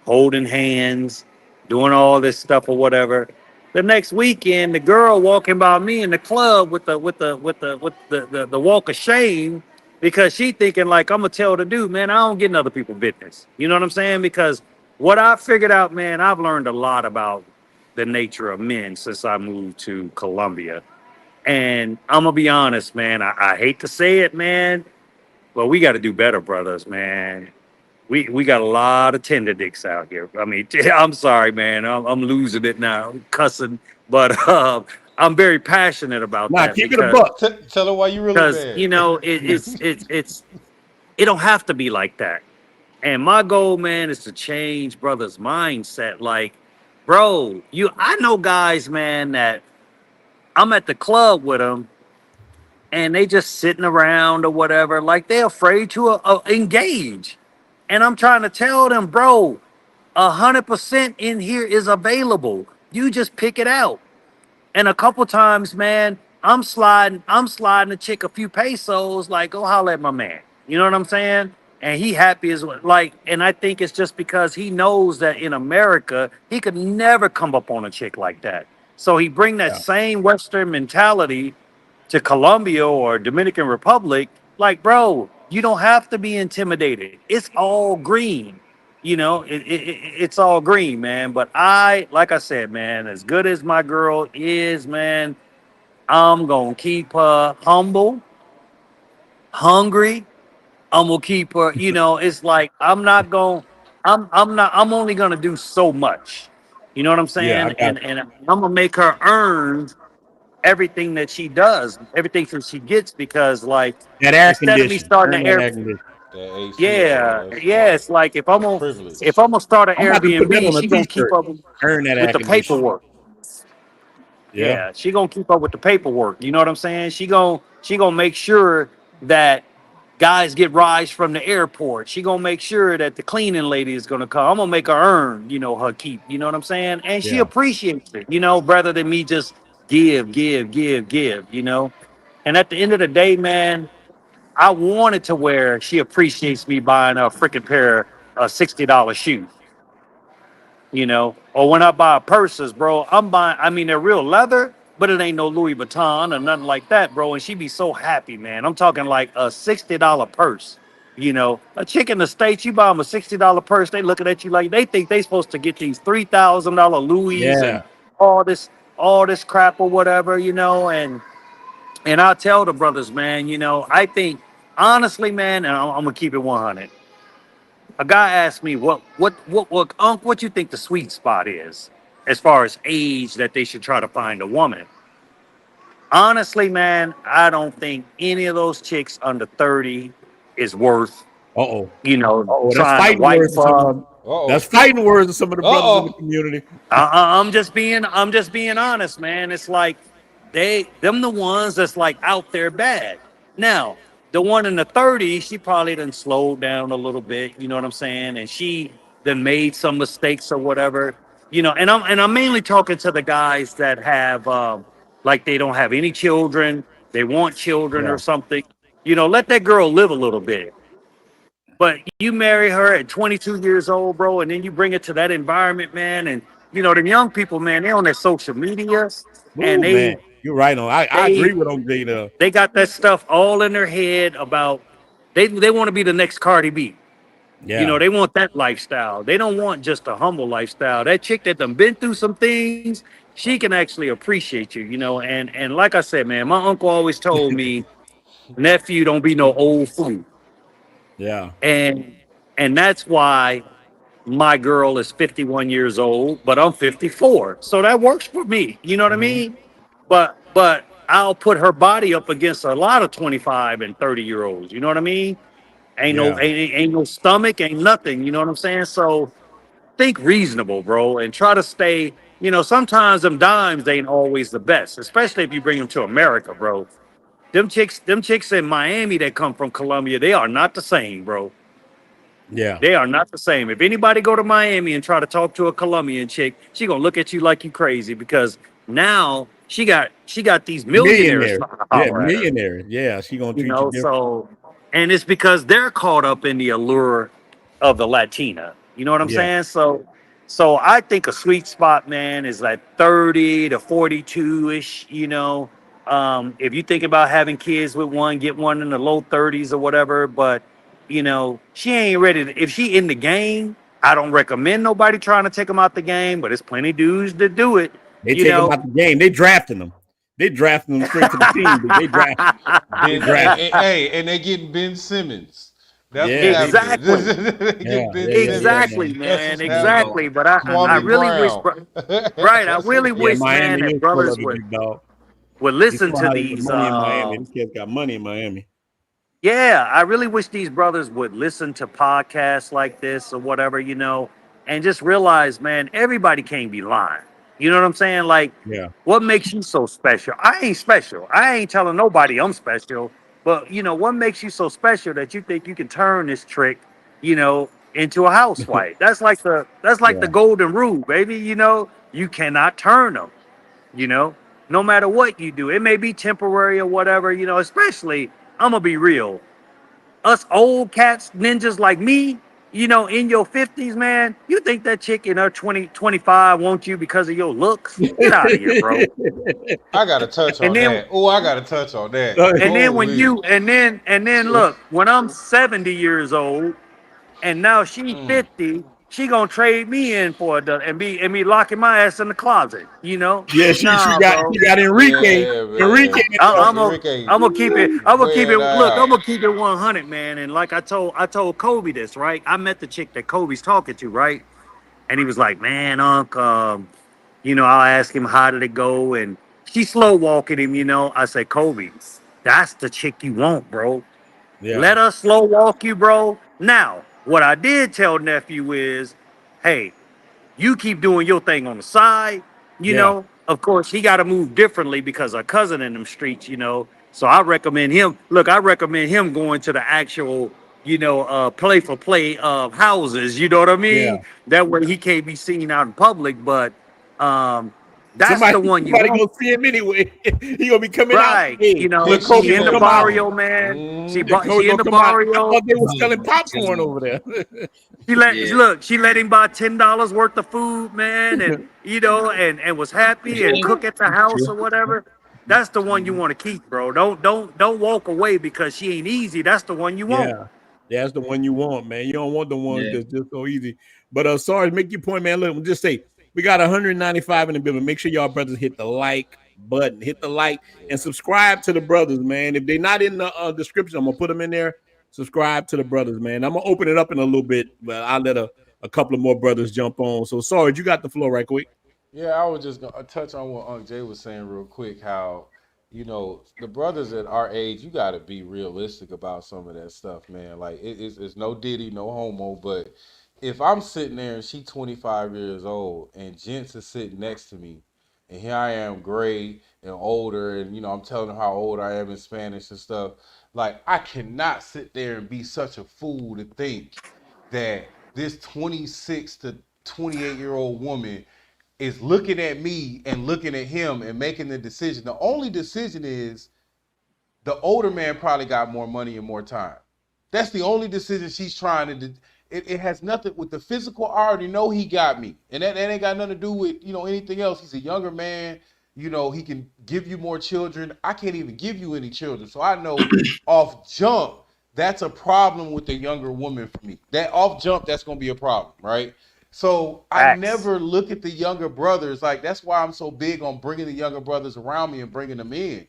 [SPEAKER 5] holding hands, doing all this stuff or whatever. The next weekend, the girl walking by me in the club with the walk of shame because she thinking like I'm gonna tell the dude, man, I don't get in other people's business. You know what I'm saying? Because what I figured out, man, I've learned a lot about the nature of men since I moved to Colombia. And I'm gonna be honest, man. I hate to say it, man, but we got to do better, brothers, man. We got a lot of tender dicks out here. I mean, I'm sorry, man. I'm losing it now, cussing, but I'm very passionate about
[SPEAKER 1] Nah,
[SPEAKER 5] that
[SPEAKER 1] keep it a buck.
[SPEAKER 2] Tell her why you really
[SPEAKER 5] you
[SPEAKER 2] mad.
[SPEAKER 5] know it don't have to be like that. And my goal, man, is to change brothers' mindset. Like, bro, I know guys, man, that I'm at the club with them and they just sitting around or whatever, like they're afraid to engage. And I'm trying to tell them, bro, 100% in here is available. You just pick it out. And a couple times, man, I'm sliding a chick a few pesos, like, go holler at my man. You know what I'm saying? And he happy as like, and I think it's just because he knows that in America, he could never come up on a chick like that. So he bring that
[SPEAKER 1] Yeah.
[SPEAKER 5] same Western mentality to Colombia or Dominican Republic, like, bro, you don't have to be intimidated. It's all green. It's all green, man. But like I said, man, as good as my girl is, man, I'm gonna keep her humble, hungry. I'm gonna keep her. It's like I'm only gonna do so much. You know what I'm
[SPEAKER 1] Yeah, I
[SPEAKER 5] saying?
[SPEAKER 1] got
[SPEAKER 5] And I'm gonna make her earn everything that she does, everything that she gets, because like
[SPEAKER 1] that air
[SPEAKER 5] instead of me
[SPEAKER 1] condition.
[SPEAKER 5] starting
[SPEAKER 1] Earn
[SPEAKER 5] an
[SPEAKER 1] that
[SPEAKER 5] air,
[SPEAKER 1] air condition.
[SPEAKER 2] That AC, boy,
[SPEAKER 5] yeah,
[SPEAKER 2] that's
[SPEAKER 5] yeah,
[SPEAKER 2] smart.
[SPEAKER 5] it's like if
[SPEAKER 2] That's
[SPEAKER 5] I'm
[SPEAKER 2] a
[SPEAKER 5] gonna if
[SPEAKER 2] privilege.
[SPEAKER 5] I'm gonna start an
[SPEAKER 1] I'm about to put that
[SPEAKER 5] Airbnb,
[SPEAKER 1] on a
[SPEAKER 5] she gonna keep
[SPEAKER 1] t-shirt.
[SPEAKER 5] up
[SPEAKER 1] Earn that
[SPEAKER 5] with
[SPEAKER 1] air
[SPEAKER 5] the
[SPEAKER 1] condition.
[SPEAKER 5] paperwork.
[SPEAKER 1] Yeah.
[SPEAKER 5] Yeah, she gonna keep up with the paperwork. You know what I'm saying? She gonna make sure that guys get rides from the airport. She gonna make sure that the cleaning lady is gonna come. I'm gonna make her earn, her keep. You know what I'm saying? And she
[SPEAKER 1] Yeah.
[SPEAKER 5] appreciates it, rather than me just give, give, give, give. And at the end of the day, man, I wanted to where she appreciates me buying a freaking pair of $60 shoes. Or when I buy purses, bro, I mean, they're real leather, but it ain't no Louis Vuitton or nothing like that, bro. And she be so happy, man. I'm talking like a $60 purse. A chick in the States, you buy them a $60 purse, they looking at you like they think they supposed to get these $3,000 Louis
[SPEAKER 1] Yeah.
[SPEAKER 5] and all this crap or whatever, and I tell the brothers, man, I think honestly, man, and I'm gonna keep it 100. A guy asked me what you think the sweet spot is as far as age that they should try to find a woman. Honestly, man, I don't think any of those chicks under 30 is worth,
[SPEAKER 1] Uh-oh. Oh, that's
[SPEAKER 5] trying to
[SPEAKER 1] fighting
[SPEAKER 5] wife
[SPEAKER 1] words of some of
[SPEAKER 5] up.
[SPEAKER 1] them. That's
[SPEAKER 2] Uh-oh.
[SPEAKER 1] fighting words of some of the brothers in the
[SPEAKER 2] Uh-oh.
[SPEAKER 1] community.
[SPEAKER 5] I'm just being honest, man. It's like them the ones that's like out there bad. Now, the one in the 30s, she probably done slowed down a little bit, you know what I'm saying? And she done made some mistakes or whatever. And I'm mainly talking to the guys that have like they don't have any children, they want children
[SPEAKER 1] Yeah.
[SPEAKER 5] or something. Let that girl live a little bit. But you marry her at 22 years old, bro, and then you bring it to that environment, man. And them young people, man, they on their social media, and
[SPEAKER 1] Oh man, you're right on. I
[SPEAKER 5] they
[SPEAKER 1] agree with them, Jada.
[SPEAKER 5] they got that stuff all in their head about they want to be the next Cardi B.
[SPEAKER 1] Yeah.
[SPEAKER 5] They want that lifestyle. They don't want just a humble lifestyle. That chick that done been through some things, she can actually appreciate you. And like I said, man, my uncle always told me, nephew, don't be no old fool.
[SPEAKER 1] Yeah.
[SPEAKER 5] And that's why my girl is 51 years old, but I'm 54. So that works for me. You know what I
[SPEAKER 1] Hmm.
[SPEAKER 5] mean? But I'll put her body up against a lot of 25 and 30-year-olds. You know what I mean? Ain't no
[SPEAKER 1] Yeah.
[SPEAKER 5] ain't no stomach, ain't nothing. You know what I'm saying? So think reasonable, bro, and try to stay sometimes them dimes ain't always the best, especially if you bring them to America, bro. Them chicks in Miami that come from Colombia, they are not the same, bro.
[SPEAKER 1] Yeah.
[SPEAKER 5] They are not the same. If anybody go to Miami and try to talk to a Colombian chick, she gonna look at you like you crazy because now she got these millionaires
[SPEAKER 1] Millionaire.
[SPEAKER 5] trying to
[SPEAKER 1] Yeah,
[SPEAKER 5] holler at her.
[SPEAKER 1] millionaire. Yeah, she gonna treat you different.
[SPEAKER 5] So, and it's because they're caught up in the allure of the Latina. You know what I'm
[SPEAKER 1] Yeah.
[SPEAKER 5] saying? So I think a sweet spot, man, is like 30 to 42 ish. If you think about having kids with one, get one in the low 30s or whatever. But she ain't ready. If she in the game, I don't recommend nobody trying to take them out the game. But it's plenty dudes that do it.
[SPEAKER 1] They
[SPEAKER 5] You
[SPEAKER 1] take them
[SPEAKER 5] know.
[SPEAKER 1] out the game. They drafting them. They drafting them straight to the team. They draft. They
[SPEAKER 2] Ben,
[SPEAKER 1] draft.
[SPEAKER 2] hey, and they getting Ben Simmons. That's what's
[SPEAKER 1] Yeah, they
[SPEAKER 2] happening.
[SPEAKER 5] Exactly.
[SPEAKER 2] They
[SPEAKER 1] yeah,
[SPEAKER 2] get Ben
[SPEAKER 1] yeah, yeah, yeah,
[SPEAKER 2] Simmons.
[SPEAKER 5] Exactly,
[SPEAKER 1] man.
[SPEAKER 2] That's
[SPEAKER 5] man.
[SPEAKER 2] what's
[SPEAKER 4] There you
[SPEAKER 2] happening.
[SPEAKER 4] go.
[SPEAKER 5] Exactly. But I
[SPEAKER 2] Kwame
[SPEAKER 5] really wish,
[SPEAKER 2] Brown.
[SPEAKER 5] right? I
[SPEAKER 2] That's what's
[SPEAKER 5] really
[SPEAKER 1] Yeah,
[SPEAKER 5] wish,
[SPEAKER 2] happening.
[SPEAKER 5] man,
[SPEAKER 1] Miami
[SPEAKER 5] that
[SPEAKER 1] is full
[SPEAKER 5] brothers
[SPEAKER 1] of it,
[SPEAKER 5] would
[SPEAKER 1] big dog.
[SPEAKER 5] would
[SPEAKER 1] They
[SPEAKER 5] listen
[SPEAKER 1] still
[SPEAKER 5] to
[SPEAKER 1] have the
[SPEAKER 5] these.
[SPEAKER 1] money in Miami. These kids got money in Miami.
[SPEAKER 5] Yeah, I really wish these brothers would listen to podcasts like this or whatever, and just realize, man, everybody can't be lying. You know what I'm saying? Like,
[SPEAKER 1] Yeah.
[SPEAKER 5] what makes you so special? I ain't special. I ain't telling nobody I'm special. But what makes you so special that you think you can turn this trick, into a housewife? That's like the
[SPEAKER 1] Yeah.
[SPEAKER 5] golden rule, baby. You cannot turn them. You know, no matter what you do, it may be temporary or whatever. Especially I'm gonna be real, us old cats, ninjas like me, in your 50s, man, you think that chick in her 2025 wants you because of your looks? Get out of here, bro.
[SPEAKER 2] I gotta touch
[SPEAKER 5] And
[SPEAKER 2] on
[SPEAKER 5] then
[SPEAKER 2] that. Oh, I gotta touch on that.
[SPEAKER 5] and then when
[SPEAKER 2] Holy.
[SPEAKER 5] you and then look, when I'm 70 years old and now she
[SPEAKER 2] Mm.
[SPEAKER 5] 50, she gonna trade me in for and be locking my ass in the closet,
[SPEAKER 1] Yeah, she
[SPEAKER 5] Nah,
[SPEAKER 1] got
[SPEAKER 5] bro.
[SPEAKER 1] she got Enrique.
[SPEAKER 2] Yeah,
[SPEAKER 1] Enrique
[SPEAKER 2] man.
[SPEAKER 1] in
[SPEAKER 5] I,
[SPEAKER 1] there.
[SPEAKER 5] I'm gonna
[SPEAKER 2] Enrique,
[SPEAKER 5] I'm gonna keep it. I'm gonna keep it.
[SPEAKER 2] wear it
[SPEAKER 5] Look, I'm
[SPEAKER 2] out.
[SPEAKER 5] gonna keep it 100, man. And like I told Kobe this, right? I met the chick that Kobe's talking to, right? And he was like, "Man, Unc, I'll ask him how did it go, and she slow walking him. I say, Kobe, that's the chick you want, bro.
[SPEAKER 1] Yeah.
[SPEAKER 5] Let us slow walk you, bro. Now, what I did tell nephew is, hey, you keep doing your thing on the side.
[SPEAKER 1] Yeah.
[SPEAKER 5] Of course, he got to move differently because our cousin in them streets. So I recommend him. Look, I recommend him going to the actual, play for play houses. You know what I
[SPEAKER 1] Yeah.
[SPEAKER 5] mean? That way he can't be seen out in public. But um, that's
[SPEAKER 1] Somebody
[SPEAKER 5] the one you
[SPEAKER 1] somebody
[SPEAKER 5] want,
[SPEAKER 1] gonna see him anyway. He gonna be coming out
[SPEAKER 5] right?
[SPEAKER 1] today. Look,
[SPEAKER 2] Catch
[SPEAKER 1] Kobe
[SPEAKER 5] She
[SPEAKER 2] him
[SPEAKER 5] in
[SPEAKER 2] in
[SPEAKER 5] the
[SPEAKER 2] the
[SPEAKER 1] gonna come out.
[SPEAKER 2] middle.
[SPEAKER 5] barrio, man. She
[SPEAKER 2] Mm.
[SPEAKER 1] Yeah,
[SPEAKER 5] bu-
[SPEAKER 1] Kobe
[SPEAKER 5] she in
[SPEAKER 1] gonna
[SPEAKER 5] the
[SPEAKER 1] come out. I
[SPEAKER 5] barrio.
[SPEAKER 1] thought they was selling
[SPEAKER 4] Tell
[SPEAKER 1] popcorn
[SPEAKER 4] him.
[SPEAKER 1] over there.
[SPEAKER 4] Yeah.
[SPEAKER 5] She let him buy $10 worth of food, man, and and was happy and
[SPEAKER 4] Okay.
[SPEAKER 5] cook at the house or whatever. That's the one you
[SPEAKER 2] Mhm.
[SPEAKER 5] want to keep, bro. Don't walk away because she ain't easy. That's the one you want.
[SPEAKER 1] Yeah. That's the one you want, man. You don't want the ones
[SPEAKER 4] Yeah.
[SPEAKER 1] that's just so easy. But sorry, make your point, man. Look, just say we got 195 in the building. Make sure y'all brothers hit the like button, hit the like, and
[SPEAKER 2] Yeah.
[SPEAKER 1] subscribe to the brothers, man. If they're not in the description, I'm gonna put them in there. Subscribe to the brothers, man. I'm gonna open it up in a little bit, but I'll let a couple of more brothers jump on. So sorry, you got the floor right quick.
[SPEAKER 2] Yeah, I was just gonna touch on what Unc Jay was saying real quick. How the brothers at our age, you got to be realistic about some of that stuff, man. Like it's no diddy, no homo, but if I'm sitting there and she 25 years old and gents is sitting next to me, and here I am, gray and older, and I'm telling her how old I am in Spanish and stuff. Like I cannot sit there and be such a fool to think that this 26 to 28-year-old woman is looking at me and looking at him and making the decision. The only decision is the older man probably got more money and more time. That's the only decision she's trying to do. It has nothing with the physical. I already know he got me. And that ain't got nothing to do with, anything else. He's a younger man. He can give you more children. I can't even give you any children. So I know off jump, that's a problem with the younger woman for me. That off jump, that's going to be a problem, right? So I
[SPEAKER 5] Facts.
[SPEAKER 2] never look at the younger brothers. Like, that's why I'm so big on bringing the younger brothers around me and bringing them in,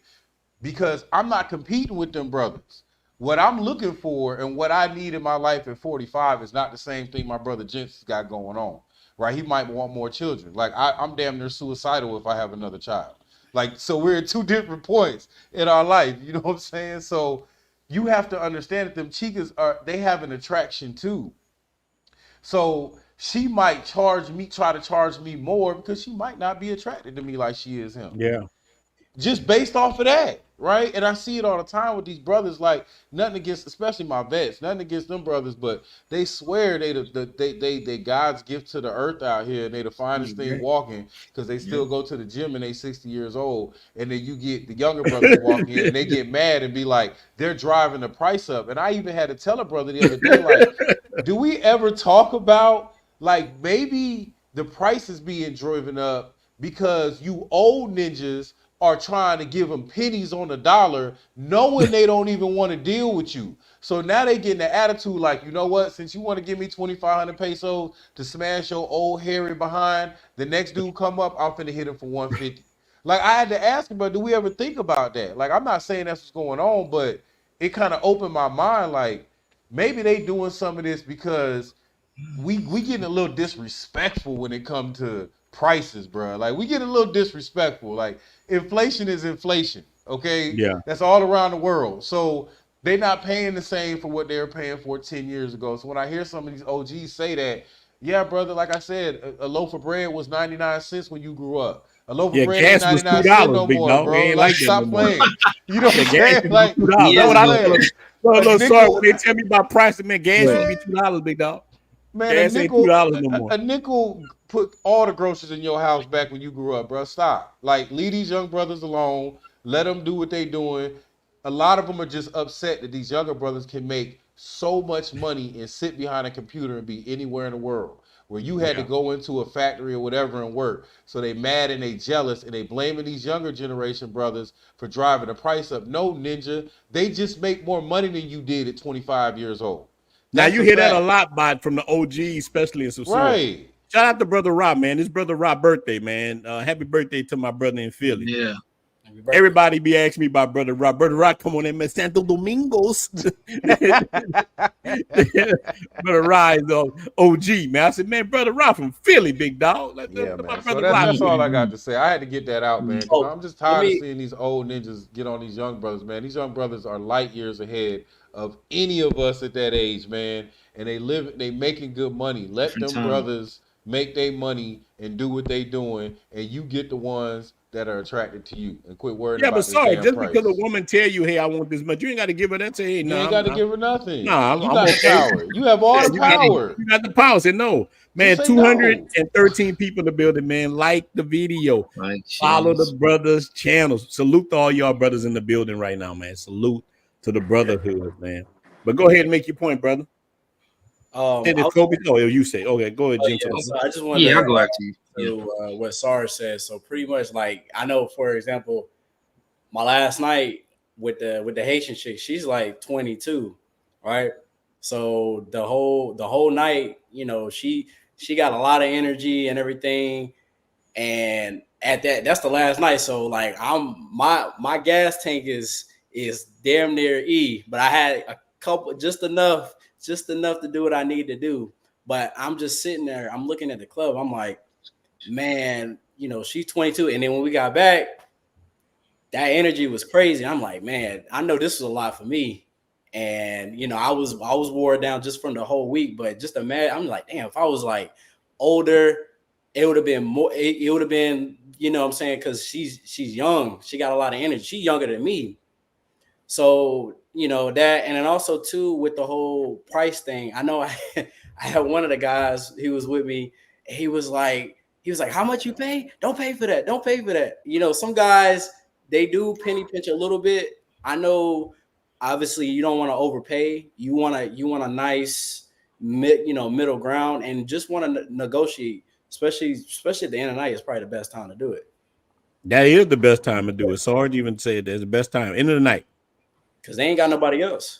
[SPEAKER 2] because I'm not competing with them brothers. What I'm looking for and what I need in my life at 45 is not the same thing my brother Gents got going on, right? He might want more children. Like I'm damn near suicidal if I have another child. Like, so we're at two different points in our life. You know what I'm saying? So you have to understand that them chicas they have an attraction too. So she might try to charge me more because she might not be attracted to me like she is him.
[SPEAKER 1] Yeah.
[SPEAKER 2] Just based off of that, right? And I see it all the time with these brothers. Like nothing against, especially my vets, nothing against them brothers, but they swear they God's gift to the earth out here, and they the finest thing walking because they still go to the gym and they 60 years old. And then you get the younger brothers walk in and they get mad and be like, they're driving the price up. And I even had to tell a brother the other day, like, do we ever talk about like maybe the price is being driven up because you old ninjas are trying to give them pennies on the dollar, knowing they don't even want to deal with you. So now they getting the attitude like, you know what? Since you want to give me 2,500 pesos to smash your old hairy behind, the next dude come up, I'm finna hit him for 150. Like I had to ask him, but do we ever think about that? Like I'm not saying that's what's going on, but it kind of opened my mind. Like maybe they doing some of this because we getting a little disrespectful when it comes to prices, bro. Like we get a little disrespectful. Like inflation is inflation, okay?
[SPEAKER 1] Yeah.
[SPEAKER 2] That's all around the world. So they're not paying the same for what they were paying for 10 years ago. So when I hear some of these OGs say that, yeah, brother, like I said, a loaf of bread was 99 cents when you grew up. A loaf of bread ain't
[SPEAKER 1] Gas was
[SPEAKER 2] 99 cents
[SPEAKER 1] $2,
[SPEAKER 2] no
[SPEAKER 1] big
[SPEAKER 2] more,
[SPEAKER 1] dog.
[SPEAKER 2] bro.
[SPEAKER 1] Ain't
[SPEAKER 2] Like
[SPEAKER 1] like that
[SPEAKER 2] stop
[SPEAKER 1] no more.
[SPEAKER 2] playing. You know what I'm
[SPEAKER 1] Gas
[SPEAKER 2] saying?
[SPEAKER 1] used to be
[SPEAKER 2] Like
[SPEAKER 1] $2.
[SPEAKER 4] Yeah,
[SPEAKER 1] That's what I
[SPEAKER 2] man.
[SPEAKER 1] was. No, sorry. When they tell me about prices, man, gas used to be $2, big dog.
[SPEAKER 2] Man,
[SPEAKER 1] Gas ain't $2 no more.
[SPEAKER 2] a nickel put all the groceries in your house back when you grew up, bro. Stop. Like, leave these young brothers alone. Let them do what they doing. A lot of them are just upset that these younger brothers can make so much money and sit behind a computer and be anywhere in the world. Where you had to go into a factory or whatever and work. So they mad and they jealous and they blaming these younger generation brothers for driving the price up. No, ninja. They just make more money than you did at 25 years old.
[SPEAKER 1] Now
[SPEAKER 2] That's
[SPEAKER 1] you
[SPEAKER 2] a
[SPEAKER 1] hear that a
[SPEAKER 2] fact.
[SPEAKER 1] lot from the OG, especially in Sosua.
[SPEAKER 2] Right.
[SPEAKER 1] Shout out to Brother Rob, man. It's Brother Rob birthday, man. Happy birthday to my brother in Philly.
[SPEAKER 4] Yeah.
[SPEAKER 1] Everybody be asking me about Brother Rob. Brother Rob, come on in, man. Santo Domingos. Brother Rob is OG, man. I said, man, Brother Rob from Philly, big dog.
[SPEAKER 2] Yeah,
[SPEAKER 1] My
[SPEAKER 2] man. So
[SPEAKER 1] brother Rob.
[SPEAKER 2] that's all I got to say. I had to get that out, man, because
[SPEAKER 3] Oh,
[SPEAKER 2] I'm just
[SPEAKER 3] let
[SPEAKER 2] tired of
[SPEAKER 3] me
[SPEAKER 2] seeing these old ninjas get on these young brothers, man. These young brothers are light years ahead of any of us at that age, man. And they making good money. Let
[SPEAKER 4] Different
[SPEAKER 2] them
[SPEAKER 4] time.
[SPEAKER 2] brothers make their money and do what they doing, and you get the ones that are attracted to you, and quit worrying
[SPEAKER 1] Yeah,
[SPEAKER 2] about
[SPEAKER 1] but
[SPEAKER 2] this
[SPEAKER 1] sorry,
[SPEAKER 2] damn
[SPEAKER 1] just
[SPEAKER 2] price.
[SPEAKER 1] because a woman tell you, hey, I want this much, you ain't got to give her that. Say, hey,
[SPEAKER 2] You
[SPEAKER 1] no,
[SPEAKER 2] ain't got to give her nothing.
[SPEAKER 1] I'm
[SPEAKER 2] You got the
[SPEAKER 1] okay.
[SPEAKER 2] power. You have all
[SPEAKER 1] Yeah,
[SPEAKER 2] the
[SPEAKER 1] you got
[SPEAKER 2] power.
[SPEAKER 1] You got the power. Say no, man.
[SPEAKER 2] Just say no.
[SPEAKER 1] 213 people in the building, man. Like the video,
[SPEAKER 4] Right.
[SPEAKER 1] follow the brothers' channels. Salute to all y'all brothers in the building right now, man. Salute to the brotherhood, man. But go ahead and make your point, brother. And
[SPEAKER 3] I
[SPEAKER 1] it's Kobe. Oh, you say, okay, go ahead,
[SPEAKER 3] Oh
[SPEAKER 1] Gentle.
[SPEAKER 3] yeah, so I just wanted
[SPEAKER 4] Yeah,
[SPEAKER 3] to
[SPEAKER 4] I'll go after you. Yeah.
[SPEAKER 3] what Sarge said. So pretty much, like I know, for example, my last night with the Haitian chick, she's like 22, right? So the whole night, she got a lot of energy and everything. And at that's the last night. So like my gas tank is damn near E, but I had a couple just enough to do what I need to do. But I'm just sitting there, I'm looking at the club, I'm like, man, she's 22. And then when we got back, that energy was crazy. I'm like, man, I know this was a lot for me. And I was wore down just from the whole week. But just imagine, I'm like, damn, if I was like older, it would have been more. It would have been, what I'm saying, because she's young. She got a lot of energy. She's younger than me. So that, and then also too with the whole price thing. I know I had one of the guys. He was with me. And he was like, how much you pay? Don't pay for that. Don't pay for that. Some guys, they do penny pinch a little bit. I know, obviously, you don't want to overpay. You want a nice middle ground, and just want to negotiate. Especially at the end of the night, is probably the best time to do it.
[SPEAKER 1] That is the best time to do it. Sarge even said that's the best time. End of the night.
[SPEAKER 3] Because they ain't got nobody else.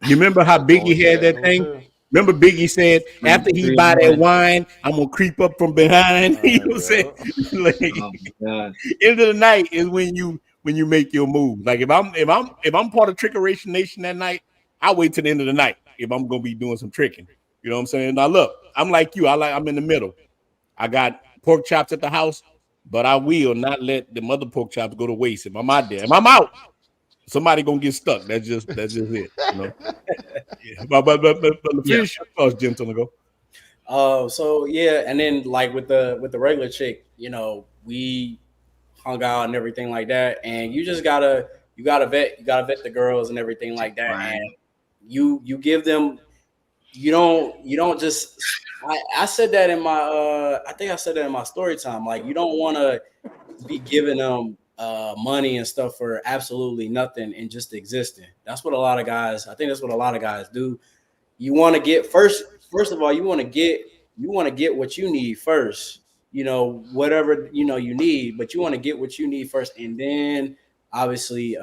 [SPEAKER 1] You remember how Biggie had that thing? Remember Biggie said after he buy that wine, I'm gonna creep up from behind. You know what I'm saying? Like,
[SPEAKER 4] Oh my God.
[SPEAKER 1] end of the night is when you make your move. Like if I'm part of Trickeration Nation that night, I wait till the end of the night if I'm gonna be doing some tricking. You know what I'm saying? Now look, I'm like you. I'm in the middle. I got pork chops at the house, but I will not let the mother pork chops go to waste. If I'm out there, if I'm out, somebody gonna get stuck. That's just it. Yeah. But finish your thoughts, Gentle, go.
[SPEAKER 3] So yeah, and then like with the regular chick, we hung out and everything like that, and you gotta vet the girls and everything like that,
[SPEAKER 4] Right.
[SPEAKER 3] and you give them you don't just I said that in my I think I said that in my story time, like you don't want to be giving them money and stuff for absolutely nothing and just existing. That's what a lot of guys, I think that's what a lot of guys do. You want to get first of all, you want to get what you need first. Whatever you need, but you want to get what you need first, and then obviously,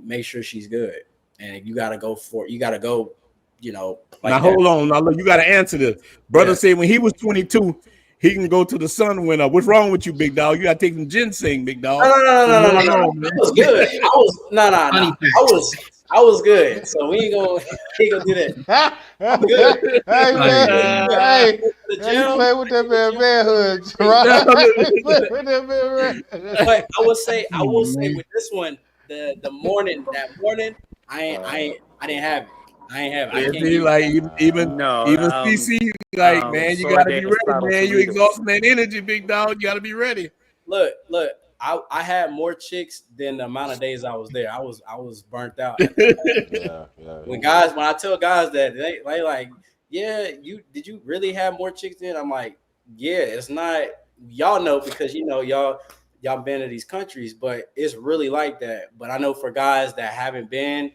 [SPEAKER 3] make sure she's good, and you got to go for you got to go, like
[SPEAKER 1] Now
[SPEAKER 3] that.
[SPEAKER 1] hold on. Now look, you got to answer this. Brother
[SPEAKER 3] Yeah.
[SPEAKER 1] said when he was 22, he can go to the sun when. What's wrong with you, big dog? You got to take some ginseng, big dog.
[SPEAKER 3] No. I was good. I was no. I was good. So we ain't gonna do that. I'm good.
[SPEAKER 2] Hey man, hey,
[SPEAKER 3] The
[SPEAKER 2] hey, you
[SPEAKER 3] gym.
[SPEAKER 2] play with that manhood, right? You play with that manhood.
[SPEAKER 3] But I will say with this one, that morning, I didn't have it. I ain't have it. I
[SPEAKER 1] Yeah,
[SPEAKER 3] can't
[SPEAKER 1] see,
[SPEAKER 3] give
[SPEAKER 1] like
[SPEAKER 3] you
[SPEAKER 1] even
[SPEAKER 5] No,
[SPEAKER 1] CC, like man, you got to be ready,
[SPEAKER 5] Aristotle
[SPEAKER 1] man. You
[SPEAKER 5] Toledo.
[SPEAKER 1] exhausting that energy, big dog. You got to be ready.
[SPEAKER 3] look. I had more chicks than the amount of days I was there. I was burnt out.
[SPEAKER 2] Yeah.
[SPEAKER 3] When I tell guys that they like, yeah, did you really have more chicks than? I'm like, yeah, it's not. Y'all know because y'all been to these countries, but it's really like that. But I know for guys that haven't been,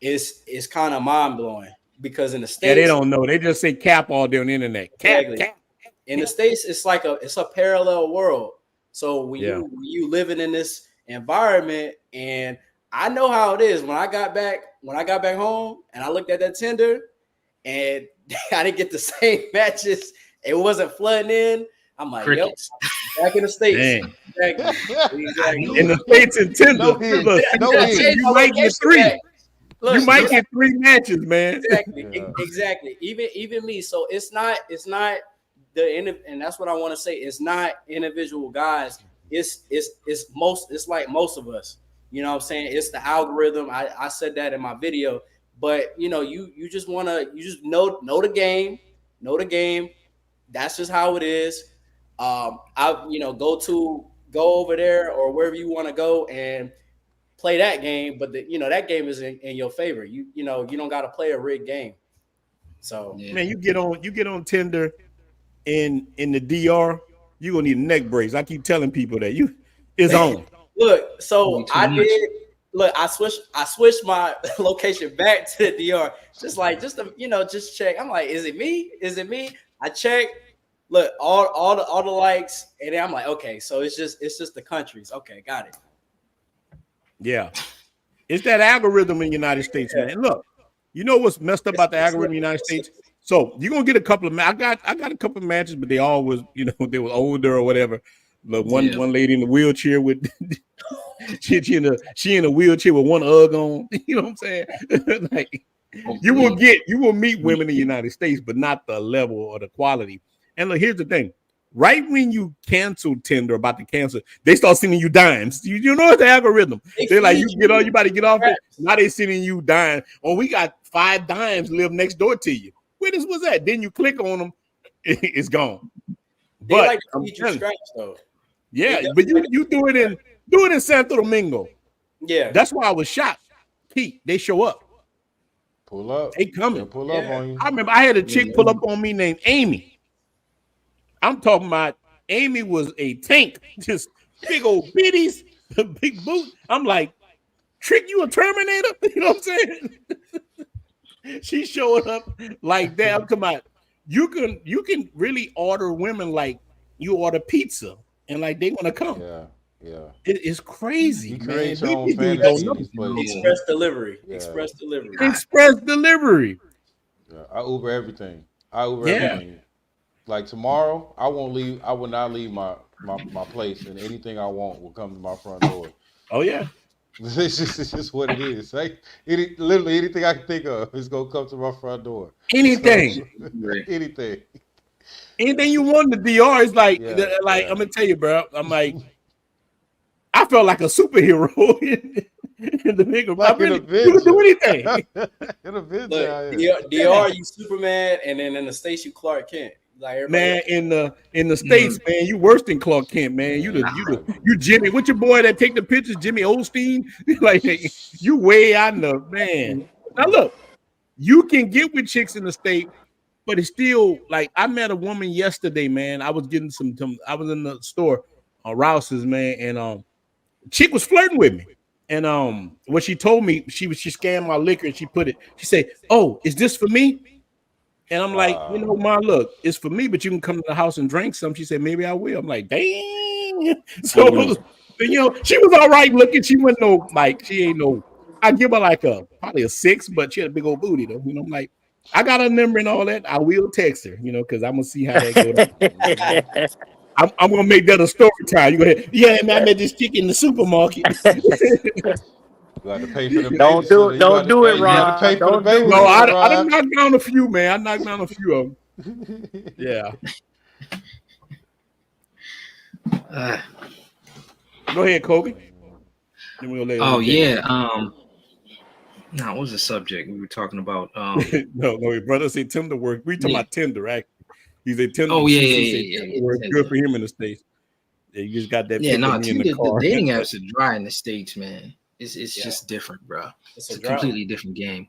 [SPEAKER 3] it's kind of mind blowing because in the
[SPEAKER 1] Yeah, they
[SPEAKER 3] States,
[SPEAKER 1] don't know. They just say cap all day on the internet. Cap,
[SPEAKER 3] exactly.
[SPEAKER 1] cap.
[SPEAKER 3] In the States, it's a parallel world. So when
[SPEAKER 1] Yeah.
[SPEAKER 3] you living in this environment, and I know how it is when I got back home and I looked at that Tinder and I didn't get the same matches. It wasn't flooding in. I'm like,
[SPEAKER 4] Crickets.
[SPEAKER 3] yep, back in the States.
[SPEAKER 1] Dang.
[SPEAKER 3] Exactly.
[SPEAKER 1] In the States and Tinder,
[SPEAKER 2] No hits.
[SPEAKER 1] look,
[SPEAKER 2] No
[SPEAKER 3] I
[SPEAKER 2] hits.
[SPEAKER 3] changed
[SPEAKER 1] you
[SPEAKER 3] my
[SPEAKER 1] might get
[SPEAKER 3] location
[SPEAKER 1] three.
[SPEAKER 3] back. Look,
[SPEAKER 1] You might
[SPEAKER 3] look,
[SPEAKER 1] get 3 matches, man.
[SPEAKER 3] exactly,
[SPEAKER 2] Yeah.
[SPEAKER 3] exactly. Even me. So it's not and that's what I want to say. It's not individual guys. It's like most of us. You know what I'm saying? It's the algorithm. I said that in my video. But you just know the game. Know the game. That's just how it is. Go over there or wherever you want to go and play that game, but that game is in your favor. You don't got to play a rigged game. So
[SPEAKER 4] Yeah.
[SPEAKER 1] Man, you get on Tinder in the DR, you gonna need a neck brace. I keep telling people that it's on.
[SPEAKER 3] look, so
[SPEAKER 4] Too
[SPEAKER 3] I
[SPEAKER 4] much.
[SPEAKER 3] did. Look, I switched my location back to the DR, just check. I'm like, is it me? Is it me? I checked. Look, all the likes, and then I'm like, okay, so it's just the countries. Okay, got it.
[SPEAKER 1] Yeah. It's that algorithm in the United States, man. Look, you know what's messed up about the algorithm in the United States? So you're gonna get a couple of I got a couple of matches, but they always, they were older or whatever. Look, one lady in the wheelchair with she in a wheelchair with one UGG on. You know what I'm saying? Like you will meet women in the United States, but not the level or the quality. And look, here's the thing. Right when you cancel Tinder, about to cancel, they start sending you dimes. You know the algorithm. They're like, you about to get off it. Now they sending you dimes. Oh, we got 5 dimes live next door to you. Where this was that? Then you click on them, it's gone.
[SPEAKER 3] They
[SPEAKER 1] But
[SPEAKER 3] like to feed you scratch though.
[SPEAKER 1] yeah, but you do it in Santo Domingo.
[SPEAKER 3] Yeah,
[SPEAKER 1] That's why I was shocked. Keith, they show up.
[SPEAKER 2] Pull up.
[SPEAKER 1] They coming.
[SPEAKER 2] They'll pull up on you.
[SPEAKER 1] I remember I had a chick pull up on me named Amy. I'm talking about Amy was a tank, just big old bitties, big boot. I'm like, Trick, you a Terminator? You know what I'm saying? She showed up like that. I'm talking about you can really order women like you order pizza and like they want to come.
[SPEAKER 2] Yeah.
[SPEAKER 1] It's crazy.
[SPEAKER 2] You create
[SPEAKER 1] man.
[SPEAKER 2] your own
[SPEAKER 1] These dudes
[SPEAKER 2] fantasy
[SPEAKER 1] don't
[SPEAKER 2] in these
[SPEAKER 1] know.
[SPEAKER 2] places.
[SPEAKER 3] express delivery.
[SPEAKER 2] Yeah.
[SPEAKER 3] Express delivery.
[SPEAKER 1] Express delivery.
[SPEAKER 2] Yeah. I Uber everything.
[SPEAKER 1] Yeah.
[SPEAKER 2] Everything. Like tomorrow, I will not leave my place, and anything I want will come to my front door.
[SPEAKER 1] Oh yeah.
[SPEAKER 2] It's just what it is. Like literally anything I can think of is gonna come to my front door.
[SPEAKER 1] Anything.
[SPEAKER 2] Anything.
[SPEAKER 1] Anything you want in the DR is like, I'm gonna tell you, bro. I'm like, I felt like a superhero the nigga,
[SPEAKER 2] Like an
[SPEAKER 1] you can do anything.
[SPEAKER 2] In a bitch
[SPEAKER 3] Look,
[SPEAKER 2] out here.
[SPEAKER 3] DR, you Superman, and then in the States you Clark Kent. Like everybody
[SPEAKER 1] Man,
[SPEAKER 3] else.
[SPEAKER 1] in the States, man, you worse than Clark Kent, man. You Jimmy. What's your boy that take the pictures? Jimmy Osteen. Like you way out in the man. Now look, you can get with chicks in the state, but it's still like I met a woman yesterday, man. I was getting some I was in the store, Rouse's, man, and chick was flirting with me. And what she told me, she scanned my liquor and she said, "Oh, is this for me?" And I'm like, Ma, look, it's for me, but you can come to the house and drink some. She said, maybe I will. I'm like, dang. So, she was all right looking. She wasn't she ain't no, I give her like probably a 6, but she had a big old booty though. I'm like, I got her number and all that. I will text her, because I'm going to see how that goes. I'm going to make that a story time. You go ahead. Yeah, man, I met this chick in the supermarket.
[SPEAKER 2] You got to pay for the
[SPEAKER 5] Don't do it, Ron.
[SPEAKER 2] You got to pay for the baby.
[SPEAKER 1] No, I done knocked down a few, man. I knocked down a few of them. Yeah. Go ahead, Kobe.
[SPEAKER 4] Oh yeah. Now, what was the subject we were talking about?
[SPEAKER 1] No, brother said Tinder work. We talking about Tinder, actually. He's a Tinder.
[SPEAKER 4] Oh yeah.
[SPEAKER 1] Tinder work good for him in the States. Yeah, you just got that.
[SPEAKER 4] Yeah, no,
[SPEAKER 1] in the car.
[SPEAKER 4] The dating apps are dry in the States, man. It's just different, bro. It's a completely different game.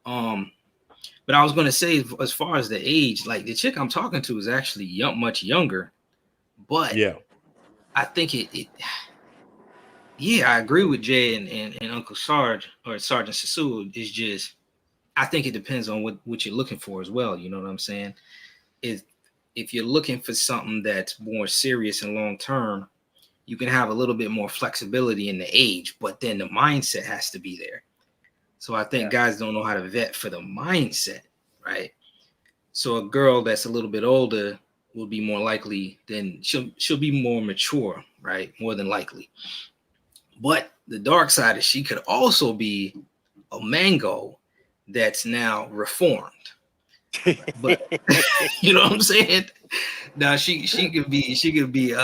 [SPEAKER 4] But I was gonna say, as far as the age, like the chick I'm talking to is actually much younger. But
[SPEAKER 1] yeah, I
[SPEAKER 4] think it I agree with Jay and Uncle Sarge or Sergeant Sasu. It's just I think it depends on what you're looking for as well. You know what I'm saying? If you're looking for something that's more serious and long term, you can have a little bit more flexibility in the age, but then the mindset has to be there. So I think guys don't know how to vet for the mindset, right? So a girl that's a little bit older will be more likely, then she'll be more mature, right? More than likely. But the dark side is she could also be a mango that's now reformed. But you know what I'm saying? Now she could be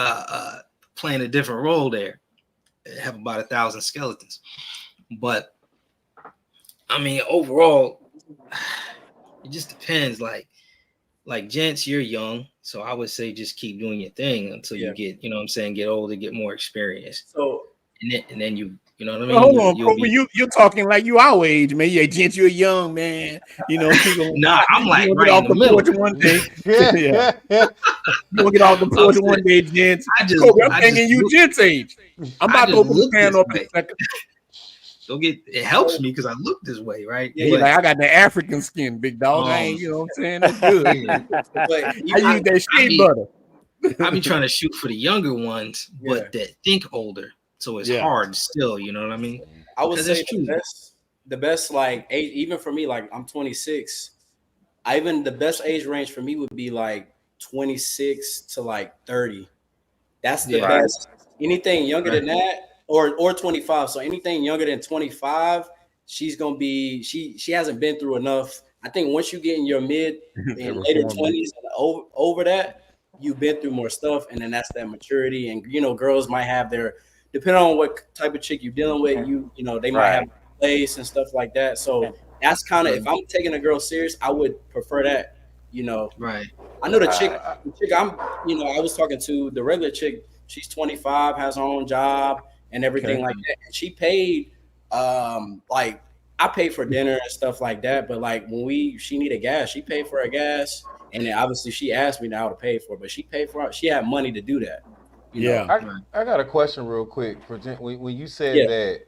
[SPEAKER 4] playing a different role there, have about 1,000 skeletons. But I mean, overall, it just depends. Like gents, you're young, so I would say just keep doing your thing until you get, get older, get more experience.
[SPEAKER 3] So
[SPEAKER 4] and then you know what I mean?
[SPEAKER 1] Hold on, Kobe, you're talking like you our age, man. Yeah, gent, you're young, man.
[SPEAKER 4] Nah, I'm like right
[SPEAKER 1] off
[SPEAKER 4] in the
[SPEAKER 1] the
[SPEAKER 4] middle.
[SPEAKER 1] porch one day. Yeah. You gonna get off the porch one day, gents. Kobe, I'm thinking you gents age. I'm about to open the can up in a second.
[SPEAKER 4] It helps me because I look this way, right?
[SPEAKER 1] Yeah, but, I got the African skin, big dog. I ain't, you know what I'm saying? That's good. But I use that shea butter.
[SPEAKER 4] I be trying to shoot for the younger ones, but that think older. So it's hard still, you know what I mean?
[SPEAKER 3] I would say the best like age, even for me, like I'm 26. The best age range for me would be like 26 to like 30. That's the best. Anything younger than that, or 25. So anything younger than 25, she's gonna be she hasn't been through enough. I think once you get in your mid and later 20s and over that, you've been through more stuff, and then that's that maturity. And girls might have their, depending on what type of chick you're dealing with, they might have a place and stuff like that. So that's kind of, if I'm taking a girl serious, I would prefer that.
[SPEAKER 4] Right.
[SPEAKER 3] I know the chick I'm, I was talking to, the regular chick. She's 25, has her own job and everything like that. And she paid, like I paid for dinner and stuff like that. But like when she needed gas, she paid for her gas. And then obviously she asked me now to pay for it, but she paid for it. She had money to do that.
[SPEAKER 2] I got a question real quick. When you said that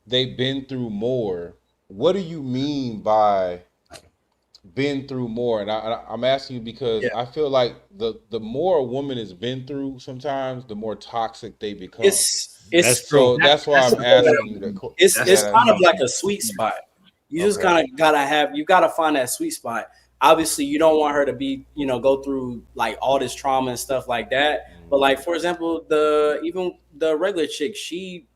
[SPEAKER 2] they've been through more, what do you mean by been through more? And I'm asking you because I feel like the more a woman has been through, sometimes the more toxic they become.
[SPEAKER 3] That's
[SPEAKER 2] true. That's why I'm asking you that.
[SPEAKER 3] It's kind of like a sweet spot. You just kind of gotta find that sweet spot. Obviously, you don't want her to be, go through like all this trauma and stuff like that. But like, for example, even the regular chick, she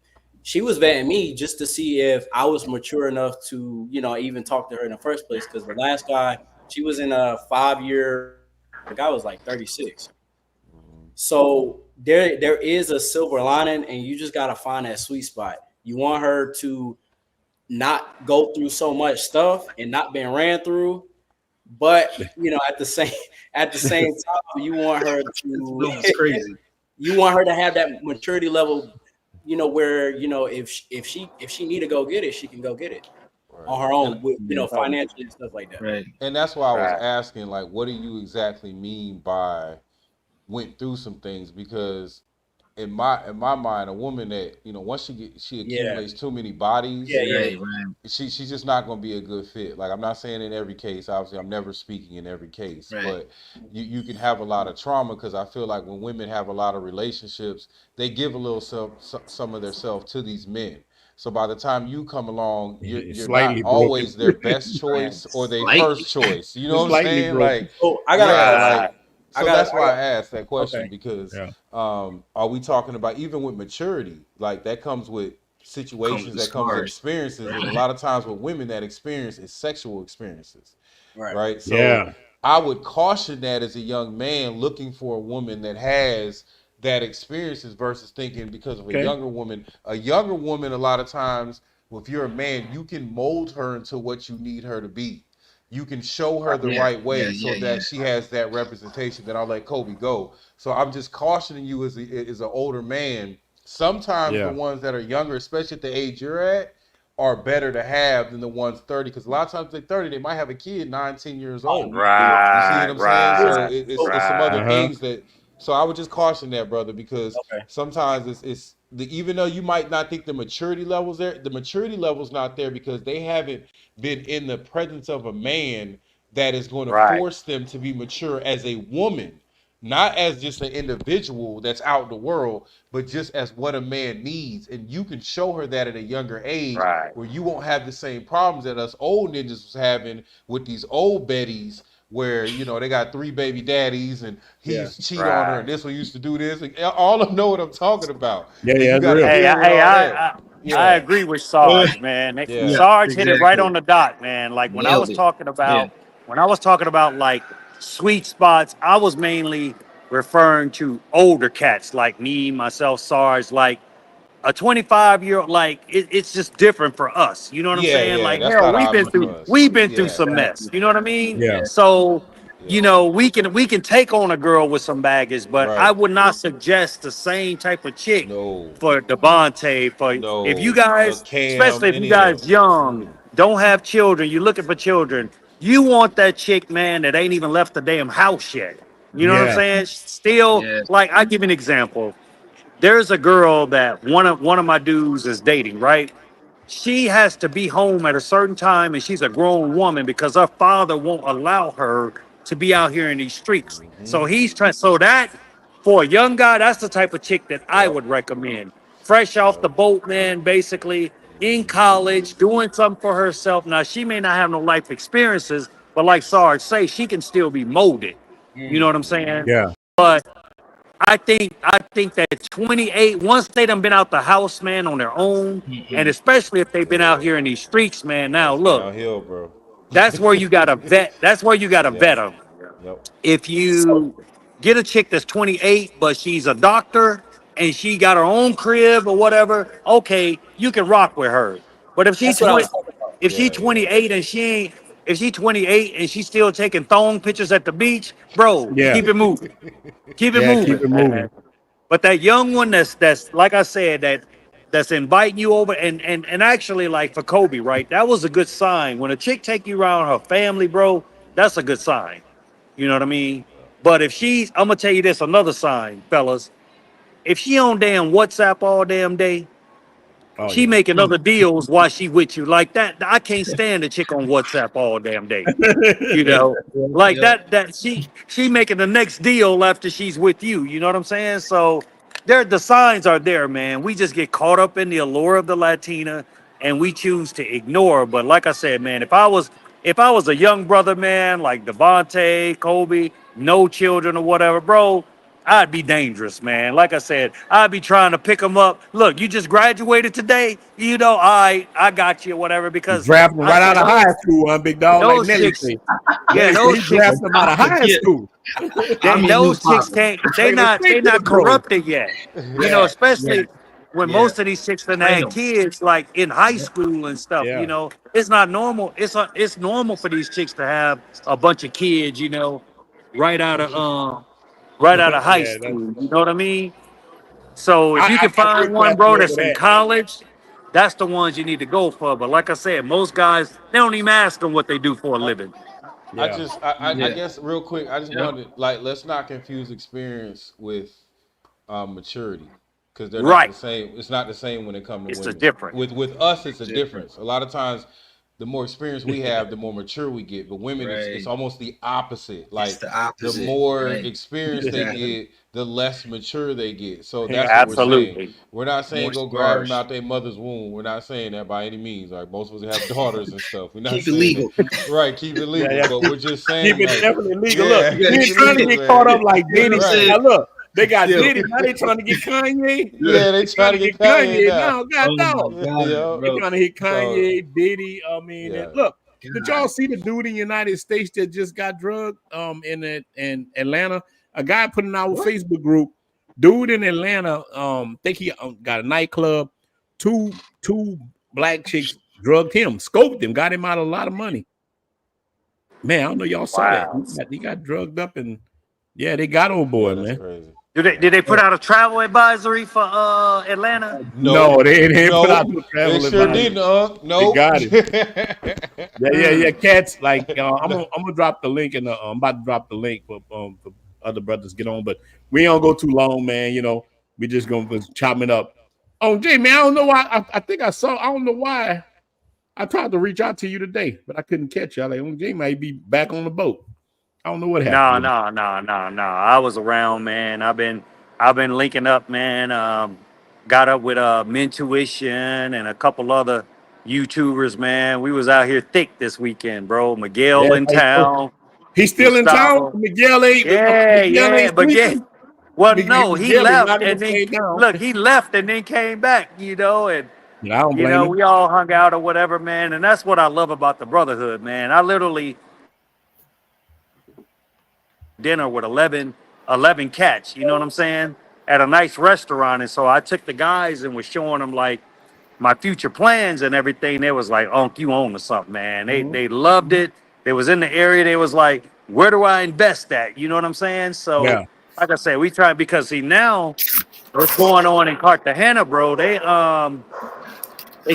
[SPEAKER 3] was vetting me just to see if I was mature enough to, even talk to her in the first place. Because the last guy, she was in a 5-year, the guy was like 36. So there is a silver lining, and you just gotta find that sweet spot. You want her to not go through so much stuff and not being ran through. But at the same time, you want her to
[SPEAKER 4] crazy.
[SPEAKER 3] you want her to have that maturity level, where if she need to go get it, she can go get it on her own, with financially and stuff like that.
[SPEAKER 4] Right.
[SPEAKER 2] And that's why I was asking, like, what do you exactly mean by went through some things? Because in my mind, a woman that once she accumulates too many bodies, she's just not going to be a good fit. Like, I'm not saying in every case, obviously, I'm never speaking in every case, but you can have a lot of trauma, because I feel like when women have a lot of relationships, they give a little some of their self to these men. So by the time you come along, you're not always their best choice or their first choice. You know what I'm saying? Like, so that's why I asked that question, because are we talking about, even with maturity, like that comes with situations, that comes with experiences, and a lot of times with women, that experience is sexual experiences, right? So I would caution that as a young man looking for a woman that has that experiences, versus thinking because of a younger woman. A younger woman, a lot of times, if you're a man, you can mold her into what you need her to be. You can show her the right way so that she has that representation. Then I'll let Kobe go. So I'm just cautioning you as an older man. Sometimes the ones that are younger, especially at the age you're at, are better to have than the ones 30. Because a lot of times they're 30, they might have a kid 19 years old.
[SPEAKER 5] Right.
[SPEAKER 2] You see what I'm saying? So it's some other things that. So I would just caution that, brother, because sometimes it's even though you might not think the maturity level's there, the maturity level's not there because they haven't been in the presence of a man that is going to force them to be mature as a woman, not as just an individual that's out in the world, but just as what a man needs. And you can show her that at a younger age, where you won't have the same problems that us old ninjas was having with these old Bettys, where they got 3 baby daddies and he's cheating on her, and this one used to do this, and all of them know what I'm talking about.
[SPEAKER 5] I agree with Sarge, man. Sarge hit it right on the dot, man. Like when I was talking about like sweet spots, I was mainly referring to older cats like me, myself, Sarge, like a 25-year-old, like it's just different for us. You know what I'm saying? Like, hell, we've been through some mess. You know what I mean?
[SPEAKER 1] Yeah.
[SPEAKER 5] So, we can take on a girl with some baggage, but I would not suggest the same type of chick for Devontae. If you guys, especially if you guys young, don't have children, you're looking for children, you want that chick, man, that ain't even left the damn house yet. You know what I'm saying? Still, like, I give an example. There's a girl that one of my dudes is dating, right? She has to be home at a certain time, and she's a grown woman because her father won't allow her to be out here in these streets. So he's trying. So that, for a young guy, that's the type of chick that I would recommend. Fresh off the boat, man, basically in college, doing something for herself. Now, she may not have no life experiences, but like Sarge say, she can still be molded. You know what I'm saying?
[SPEAKER 1] Yeah.
[SPEAKER 5] But I think that 28, once they done been out the house, man, on their own, and especially if they've been out here in these streets, man. Now look,
[SPEAKER 2] downhill, bro.
[SPEAKER 5] That's where you gotta vet. That's where you gotta vet them. If you get a chick that's 28, but she's a doctor and she got her own crib or whatever, okay, you can rock with her. But if she's 28 and she ain't, if she's 28 and she's still taking thong pictures at the beach, bro, keep it moving. Keep it moving.
[SPEAKER 1] Keep it moving.
[SPEAKER 5] But that young one that's like I said, that's inviting you over, and actually, like for Kobe, right? That was a good sign. When a chick take you around her family, bro, that's a good sign. You know what I mean? But if she's, I'm gonna tell you this, another sign, fellas. If she on damn WhatsApp all damn day, she making other deals while she with you. Like that, I can't stand a chick on WhatsApp all damn day. You know, like that she making the next deal after she's with you. You know what I'm saying? So the signs are there, man. We just get caught up in the allure of the Latina and we choose to ignore. But like I said, man, if I was a young brother, man, like Devontae, Kobe, no children or whatever, bro, I'd be dangerous, man. Like I said, I'd be trying to pick them up. Look, you just graduated today. You know, I got you or whatever, because
[SPEAKER 1] drafting right out of high school, big dog.
[SPEAKER 5] Those
[SPEAKER 1] like
[SPEAKER 5] chicks,
[SPEAKER 1] he
[SPEAKER 5] those chicks
[SPEAKER 1] drafted them out of high school.
[SPEAKER 5] Those chicks can't. They not corrupted yet. You know, especially when
[SPEAKER 4] Yeah.
[SPEAKER 5] most of these chicks done
[SPEAKER 4] I
[SPEAKER 5] had
[SPEAKER 4] know.
[SPEAKER 5] kids like in high school and stuff,
[SPEAKER 1] Yeah.
[SPEAKER 5] you know, it's not normal. It's normal for these chicks to have a bunch of kids, you know, right out of high
[SPEAKER 1] Yeah, that's,
[SPEAKER 5] school. You know what I mean? So if you
[SPEAKER 1] I
[SPEAKER 5] can
[SPEAKER 1] got good
[SPEAKER 5] find one,
[SPEAKER 1] classes
[SPEAKER 5] bro,
[SPEAKER 1] over
[SPEAKER 5] that's in
[SPEAKER 1] that.
[SPEAKER 5] college, that's the ones you need to go for. But like I said, most guys, they don't even ask them what they do for a living.
[SPEAKER 1] Yeah.
[SPEAKER 2] I
[SPEAKER 4] Yeah.
[SPEAKER 2] guess real quick, I just
[SPEAKER 4] Yep.
[SPEAKER 2] wanted like let's not confuse experience with maturity because they're not the
[SPEAKER 5] Right.
[SPEAKER 2] same. It's not the same when it comes to
[SPEAKER 5] It's a
[SPEAKER 2] women.
[SPEAKER 5] different.
[SPEAKER 2] With us, it's a
[SPEAKER 4] Different.
[SPEAKER 2] difference. A lot of times, the more experience we have, the more mature we get. But women, it's
[SPEAKER 4] Right.
[SPEAKER 2] almost the opposite.
[SPEAKER 4] It's
[SPEAKER 2] Like
[SPEAKER 4] the
[SPEAKER 2] the
[SPEAKER 4] opposite.
[SPEAKER 2] more
[SPEAKER 4] Right.
[SPEAKER 2] experience they
[SPEAKER 4] Exactly.
[SPEAKER 2] get, the less mature they get. So
[SPEAKER 1] Yeah.
[SPEAKER 2] that's what we're saying.
[SPEAKER 5] Absolutely.
[SPEAKER 2] We're not
[SPEAKER 4] More
[SPEAKER 2] saying go grab them
[SPEAKER 4] scars.
[SPEAKER 2] out their mother's womb. We're not saying that by any means. Like most of us have daughters and stuff. We're not
[SPEAKER 4] Keep it
[SPEAKER 2] saying that.
[SPEAKER 4] legal.
[SPEAKER 2] Right, keep it
[SPEAKER 1] Yeah,
[SPEAKER 2] legal.
[SPEAKER 1] yeah.
[SPEAKER 2] But we're just
[SPEAKER 1] Keep
[SPEAKER 2] saying
[SPEAKER 1] it
[SPEAKER 2] like,
[SPEAKER 1] definitely legal. Look,
[SPEAKER 2] yeah,
[SPEAKER 1] we
[SPEAKER 4] Yeah.
[SPEAKER 1] ain't
[SPEAKER 2] keep it
[SPEAKER 1] trying to
[SPEAKER 2] legal,
[SPEAKER 1] get caught up
[SPEAKER 2] man.
[SPEAKER 1] like
[SPEAKER 4] You know what
[SPEAKER 1] Diddy.
[SPEAKER 4] I'm
[SPEAKER 2] Right.
[SPEAKER 4] saying?
[SPEAKER 1] Now look, they got
[SPEAKER 4] Still.
[SPEAKER 1] Diddy. Now they trying to get Kanye.
[SPEAKER 4] Yeah.
[SPEAKER 2] Yeah, they
[SPEAKER 1] They
[SPEAKER 2] trying
[SPEAKER 1] trying
[SPEAKER 2] to
[SPEAKER 1] to
[SPEAKER 2] get
[SPEAKER 1] get
[SPEAKER 2] Kanye
[SPEAKER 1] Kanye
[SPEAKER 2] now.
[SPEAKER 1] now. God
[SPEAKER 4] Oh
[SPEAKER 1] dog.
[SPEAKER 4] my God,
[SPEAKER 2] Yeah.
[SPEAKER 1] They
[SPEAKER 4] bro.
[SPEAKER 1] trying to hit
[SPEAKER 2] So
[SPEAKER 1] Kanye, Diddy. I mean, and
[SPEAKER 2] yeah.
[SPEAKER 1] look, did y'all
[SPEAKER 4] God.
[SPEAKER 1] see the dude in the United States that just got drugged in Atlanta? A guy put in our
[SPEAKER 4] What?
[SPEAKER 1] Facebook group. Dude in Atlanta, think he got a nightclub. Two black chicks drugged him, scoped him, got him out a lot of money. Man, I don't know y'all saw that.
[SPEAKER 5] Wow.
[SPEAKER 1] He got drugged up and yeah, they got old boy,
[SPEAKER 2] Yeah, that's
[SPEAKER 1] man.
[SPEAKER 2] crazy.
[SPEAKER 5] Did they put out a travel advisory for Atlanta?
[SPEAKER 1] No,
[SPEAKER 2] Nope.
[SPEAKER 1] they didn't put out
[SPEAKER 2] Nope.
[SPEAKER 1] no
[SPEAKER 2] They
[SPEAKER 1] travel
[SPEAKER 2] sure
[SPEAKER 1] advisory.
[SPEAKER 2] didn't,
[SPEAKER 1] They
[SPEAKER 2] Nope.
[SPEAKER 1] got it. Yeah.
[SPEAKER 5] Mm.
[SPEAKER 1] Cats like I'm gonna drop the link and I'm about to drop the link for other brothers get on, but we don't go too long, man. You know, we just gonna chop it up. Oh, Jay, man, I don't know why. I think I saw. I don't know why. I tried to reach out to you today, but I couldn't catch you. I like, oh, Jay might be back on the boat. I don't know what happened.
[SPEAKER 5] No,
[SPEAKER 1] With him.
[SPEAKER 5] no, no, no, no. I was around, man. I've been linking up, man. Got up with Mintuition and a couple other YouTubers, man. We was out here thick this weekend, bro.
[SPEAKER 1] Yeah,
[SPEAKER 5] Miguel in
[SPEAKER 1] like,
[SPEAKER 5] town,
[SPEAKER 1] he's still in town.
[SPEAKER 5] Gustavo. Yeah,
[SPEAKER 1] Miguel
[SPEAKER 5] yeah.
[SPEAKER 1] ain't
[SPEAKER 5] But yeah,
[SPEAKER 1] sleeping.
[SPEAKER 5] well, no, he
[SPEAKER 1] Miguel is not
[SPEAKER 5] left
[SPEAKER 1] gonna
[SPEAKER 5] and then
[SPEAKER 1] stay down.
[SPEAKER 5] look, he left and then came back, you know, and
[SPEAKER 1] Yeah, I don't blame him.
[SPEAKER 5] we all hung out or whatever, man. And that's what I love about the brotherhood, man. I literally dinner with 11 cats, you know what I'm saying? At a nice restaurant. And so I took the guys and was showing them like my future plans and everything. They was like, "Oh, you own or something, man." They loved it. They was in the area. They was like, "Where do I invest at?" You know what I'm saying? So,
[SPEAKER 1] Yeah.
[SPEAKER 5] like I said, we try because see now what's going on in Cartagena, bro. They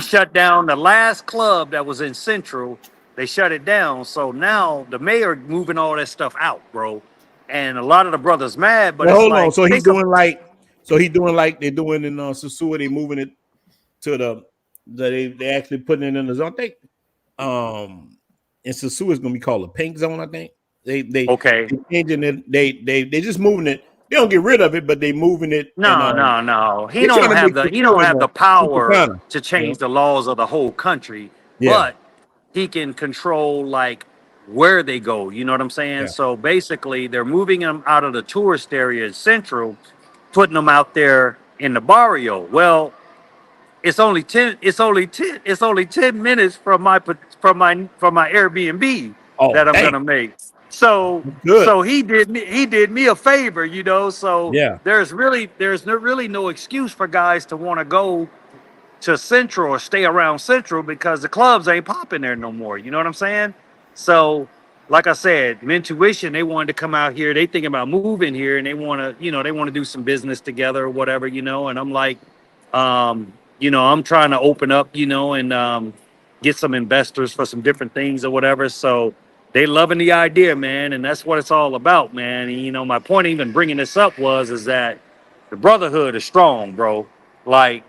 [SPEAKER 5] shut down the last club that was in Central. They shut it down. So now the mayor moving all that stuff out, bro. And a lot of the brothers mad, but
[SPEAKER 1] Well,
[SPEAKER 5] it's
[SPEAKER 1] hold on.
[SPEAKER 5] like
[SPEAKER 1] So he
[SPEAKER 5] think of
[SPEAKER 1] doing like they're doing in Sosua. They moving it to they actually putting it in the zone. I think in Sosua is gonna be called a pink zone. I think they
[SPEAKER 5] okay.
[SPEAKER 1] changing it. They just moving it. They don't get rid of it, but they moving it and
[SPEAKER 5] No. He
[SPEAKER 1] they're trying
[SPEAKER 5] don't
[SPEAKER 1] to
[SPEAKER 5] have
[SPEAKER 1] make
[SPEAKER 5] the he don't
[SPEAKER 1] Sosua
[SPEAKER 5] have the
[SPEAKER 1] in
[SPEAKER 5] power
[SPEAKER 1] Tropicana,
[SPEAKER 5] to
[SPEAKER 1] you know?
[SPEAKER 5] change the laws of the whole country,
[SPEAKER 1] Yeah,
[SPEAKER 5] but he can control like where they go. You know what I'm saying?
[SPEAKER 1] yeah.
[SPEAKER 5] So basically, they're moving them out of the tourist area in Central, putting them out there in the barrio. Well, it's only 10 it's only 10 it's only 10 minutes from my Airbnb
[SPEAKER 1] Oh,
[SPEAKER 5] that I'm
[SPEAKER 1] dang,
[SPEAKER 5] gonna make. So
[SPEAKER 1] good.
[SPEAKER 5] he did me a favor, so
[SPEAKER 1] Yeah,
[SPEAKER 5] there's really no excuse for guys to want to go to Central or stay around Central because the clubs ain't popping there no more. You know what I'm saying? So, like I said, Mintuition, they wanted to come out here. They thinking about moving here and they want to do some business together or whatever, and I'm like, I'm trying to open up, and get some investors for some different things or whatever. So they loving the idea, man, and that's what it's all about, man. And, my point even bringing this up is that the brotherhood is strong, bro. Like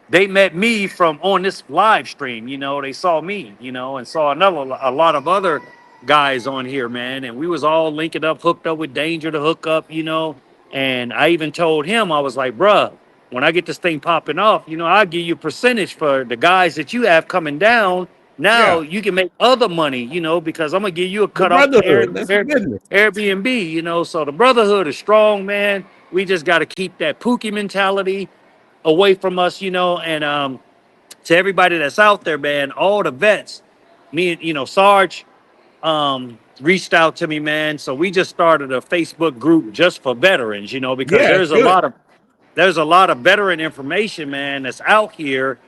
[SPEAKER 5] they met me from on this live stream, they saw me, and saw a lot of other guys on here, man. And we was all linking up, hooked up with Danger to hook up, and I even told him, I was like, bruh, when I get this thing popping off, I'll give you a percentage for the guys that you have coming down. Now
[SPEAKER 1] yeah.
[SPEAKER 5] you can make other money, because I'm gonna give you a
[SPEAKER 1] The
[SPEAKER 5] cut off the
[SPEAKER 1] brotherhood. That's the business.
[SPEAKER 5] Airbnb, so the brotherhood is strong, man. We just got to keep that Pookie mentality away from us, and to everybody that's out there, man, all the vets, me and Sarge reached out to me, man. So we just started a Facebook group just for veterans, because
[SPEAKER 1] Yeah, it's
[SPEAKER 5] there's a
[SPEAKER 1] good.
[SPEAKER 5] lot of there's a lot of veteran information, man, that's out here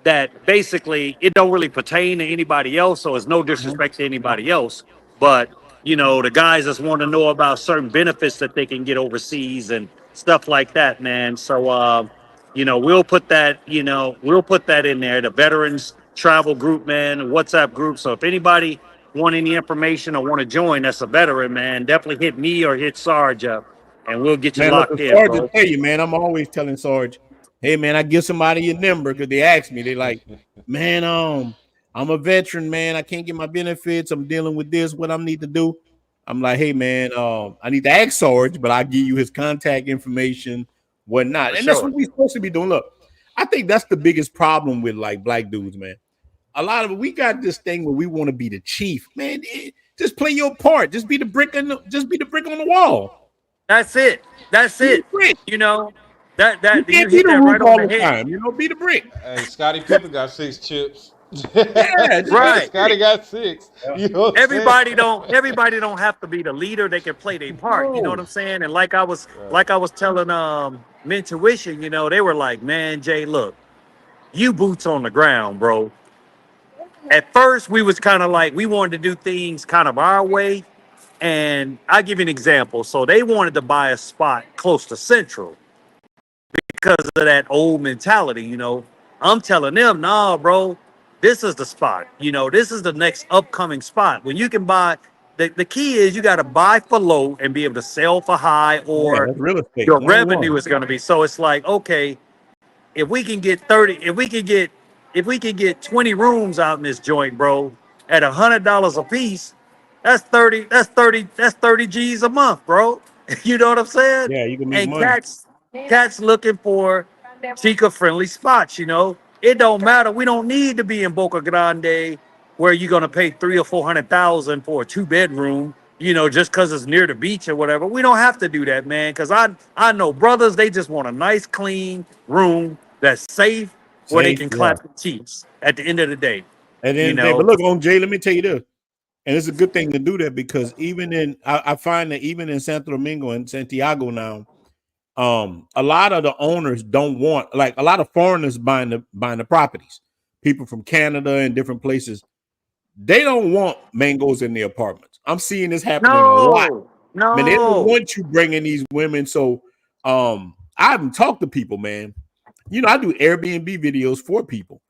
[SPEAKER 5] that basically it don't really pertain to anybody else. So it's no disrespect to anybody else, but the guys just want to know about certain benefits that they can get overseas and stuff like that, man. So we'll put that in there. The veterans travel group, man, WhatsApp group. So if anybody want any information or want to join, that's a veteran, man, definitely hit me or hit Sarge up, and we'll get you
[SPEAKER 1] Man, look,
[SPEAKER 5] locked
[SPEAKER 1] the
[SPEAKER 5] in,
[SPEAKER 1] Sarge will
[SPEAKER 5] bro.
[SPEAKER 1] tell you, man. I'm always telling Sarge, hey, man, I give somebody your number because they ask me. They like, man, I'm a veteran, man. I can't get my benefits. I'm dealing with this. What I need to do? I'm like, hey, man, I need to ask Sarge, but I'll give you his contact information, whatnot.
[SPEAKER 5] For
[SPEAKER 1] And that's
[SPEAKER 5] sure.
[SPEAKER 1] what we're supposed to be doing. Look, I think that's the biggest problem with like black dudes, man. A lot of it, we got this thing where we want to be the chief, man. Just play your part. Just be the brick on the wall.
[SPEAKER 5] That's it. That's
[SPEAKER 1] Be the
[SPEAKER 5] it.
[SPEAKER 1] brick.
[SPEAKER 5] You
[SPEAKER 1] You
[SPEAKER 5] you
[SPEAKER 1] can't be
[SPEAKER 5] hit
[SPEAKER 1] the
[SPEAKER 5] that right
[SPEAKER 1] roof
[SPEAKER 5] on
[SPEAKER 1] all
[SPEAKER 5] the
[SPEAKER 1] the
[SPEAKER 5] head.
[SPEAKER 1] time. Be the brick.
[SPEAKER 2] Hey, Scottie Pippen got 6 chips.
[SPEAKER 1] Yeah,
[SPEAKER 5] Right.
[SPEAKER 2] Scottie got 6. You know what I'm
[SPEAKER 5] Everybody
[SPEAKER 2] saying?
[SPEAKER 5] everybody don't have to be the leader. They can play their part. You know what I'm saying? And like I was telling Mentuition, they were like, man, Jay, look, you boots on the ground, bro. At first, we was kind of like we wanted to do things kind of our way. And I'll give you an example. So they wanted to buy a spot close to Central because of that old mentality. I'm telling them, nah, bro, this is the spot. This is the next upcoming spot. When you can buy, the key is you got to buy for low and be able to sell for high,
[SPEAKER 1] Yeah,
[SPEAKER 5] or
[SPEAKER 1] that's real estate.
[SPEAKER 5] your
[SPEAKER 1] 101.
[SPEAKER 5] revenue is going to be. So it's like, okay, if we can get 30, if we can get 20 rooms out in this joint, bro, at $100 a piece, that's 30 G's a month, bro. You know what I'm saying?
[SPEAKER 1] Yeah, you can make
[SPEAKER 5] And
[SPEAKER 1] money.
[SPEAKER 5] cats looking for chica friendly spots. It don't matter. We don't need to be in Boca Grande where you're gonna pay 300,000 or 400,000 for a 2 bedroom, just because it's near the beach or whatever. We don't have to do that, man. Cause I know brothers, they just want a nice, clean room that's safe where they
[SPEAKER 1] Safe,
[SPEAKER 5] can
[SPEAKER 1] yeah.
[SPEAKER 5] clap the cheeks at the end of the day.
[SPEAKER 1] At the
[SPEAKER 5] You
[SPEAKER 1] end of the day, but
[SPEAKER 5] know,
[SPEAKER 1] look on Jay. Let me tell you this, and it's a good thing to do that because I find that even in Santo Domingo and Santiago now, a lot of the owners don't want, like, a lot of foreigners buying the properties. People from Canada and different places, they don't want mangoes in their apartments. I'm seeing this happening a lot. Man, they don't
[SPEAKER 5] no.
[SPEAKER 1] want you bringing these women. So I haven't talked to people, man. I do Airbnb videos for people.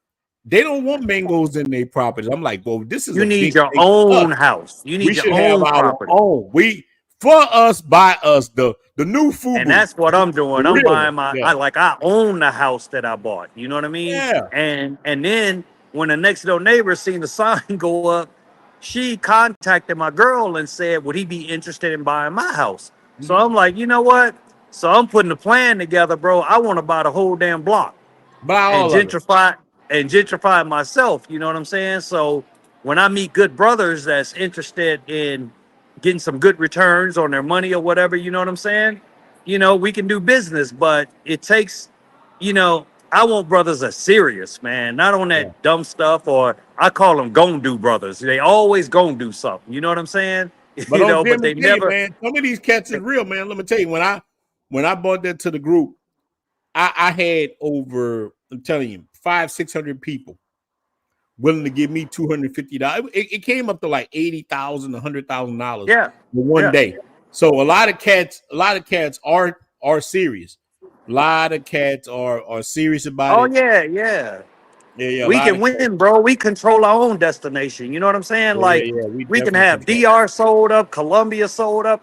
[SPEAKER 1] They don't want mangoes in their properties. I'm like, well, this is
[SPEAKER 5] You
[SPEAKER 1] a
[SPEAKER 5] need
[SPEAKER 1] big
[SPEAKER 5] your
[SPEAKER 1] thing for us.
[SPEAKER 5] own house. You
[SPEAKER 1] We
[SPEAKER 5] need your
[SPEAKER 1] should have
[SPEAKER 5] own
[SPEAKER 1] our
[SPEAKER 5] property.
[SPEAKER 1] own. For us, by us, the new FUBU.
[SPEAKER 5] And that's what I'm doing.
[SPEAKER 1] The
[SPEAKER 5] I'm
[SPEAKER 1] real
[SPEAKER 5] buying
[SPEAKER 1] one.
[SPEAKER 5] I own the house that I bought. You know what I mean?
[SPEAKER 1] Yeah.
[SPEAKER 5] And then when the next door neighbor seen the sign go up, she contacted my girl and said, would he be interested in buying my house? So I'm like, you know what? So I'm putting a plan together, bro. I want to buy the whole damn block
[SPEAKER 1] Buy
[SPEAKER 5] and
[SPEAKER 1] all of it.
[SPEAKER 5] gentrify myself. You know what I'm saying? So when I meet good brothers that's interested in getting some good returns on their money or whatever, you know what I'm saying? We can do business, but it takes, I want brothers that's serious, man, not on that
[SPEAKER 1] Yeah.
[SPEAKER 5] dumb stuff, or I call them gon' do brothers. They always gonna do something. You know what I'm saying?
[SPEAKER 1] But on
[SPEAKER 5] But
[SPEAKER 1] Jim,
[SPEAKER 5] they
[SPEAKER 1] tell you,
[SPEAKER 5] never.
[SPEAKER 1] man, some of these cats is real, man. Let me tell you, when I bought that to the group, I had over, I'm telling you, 500-600 people willing to give me $250. It came up to like $80,000, $100,000
[SPEAKER 5] Yeah.
[SPEAKER 1] for one
[SPEAKER 5] Yeah.
[SPEAKER 1] day. So a lot of cats are serious. A lot of cats are serious about
[SPEAKER 5] Oh
[SPEAKER 1] it.
[SPEAKER 5] yeah, yeah.
[SPEAKER 1] Yeah, a
[SPEAKER 5] We
[SPEAKER 1] lot
[SPEAKER 5] can
[SPEAKER 1] of cats.
[SPEAKER 5] win, bro. We control our own destination. You know what I'm saying? Like
[SPEAKER 1] We
[SPEAKER 5] we can
[SPEAKER 1] definitely
[SPEAKER 5] have
[SPEAKER 1] control.
[SPEAKER 5] DR sold up, Colombia sold up,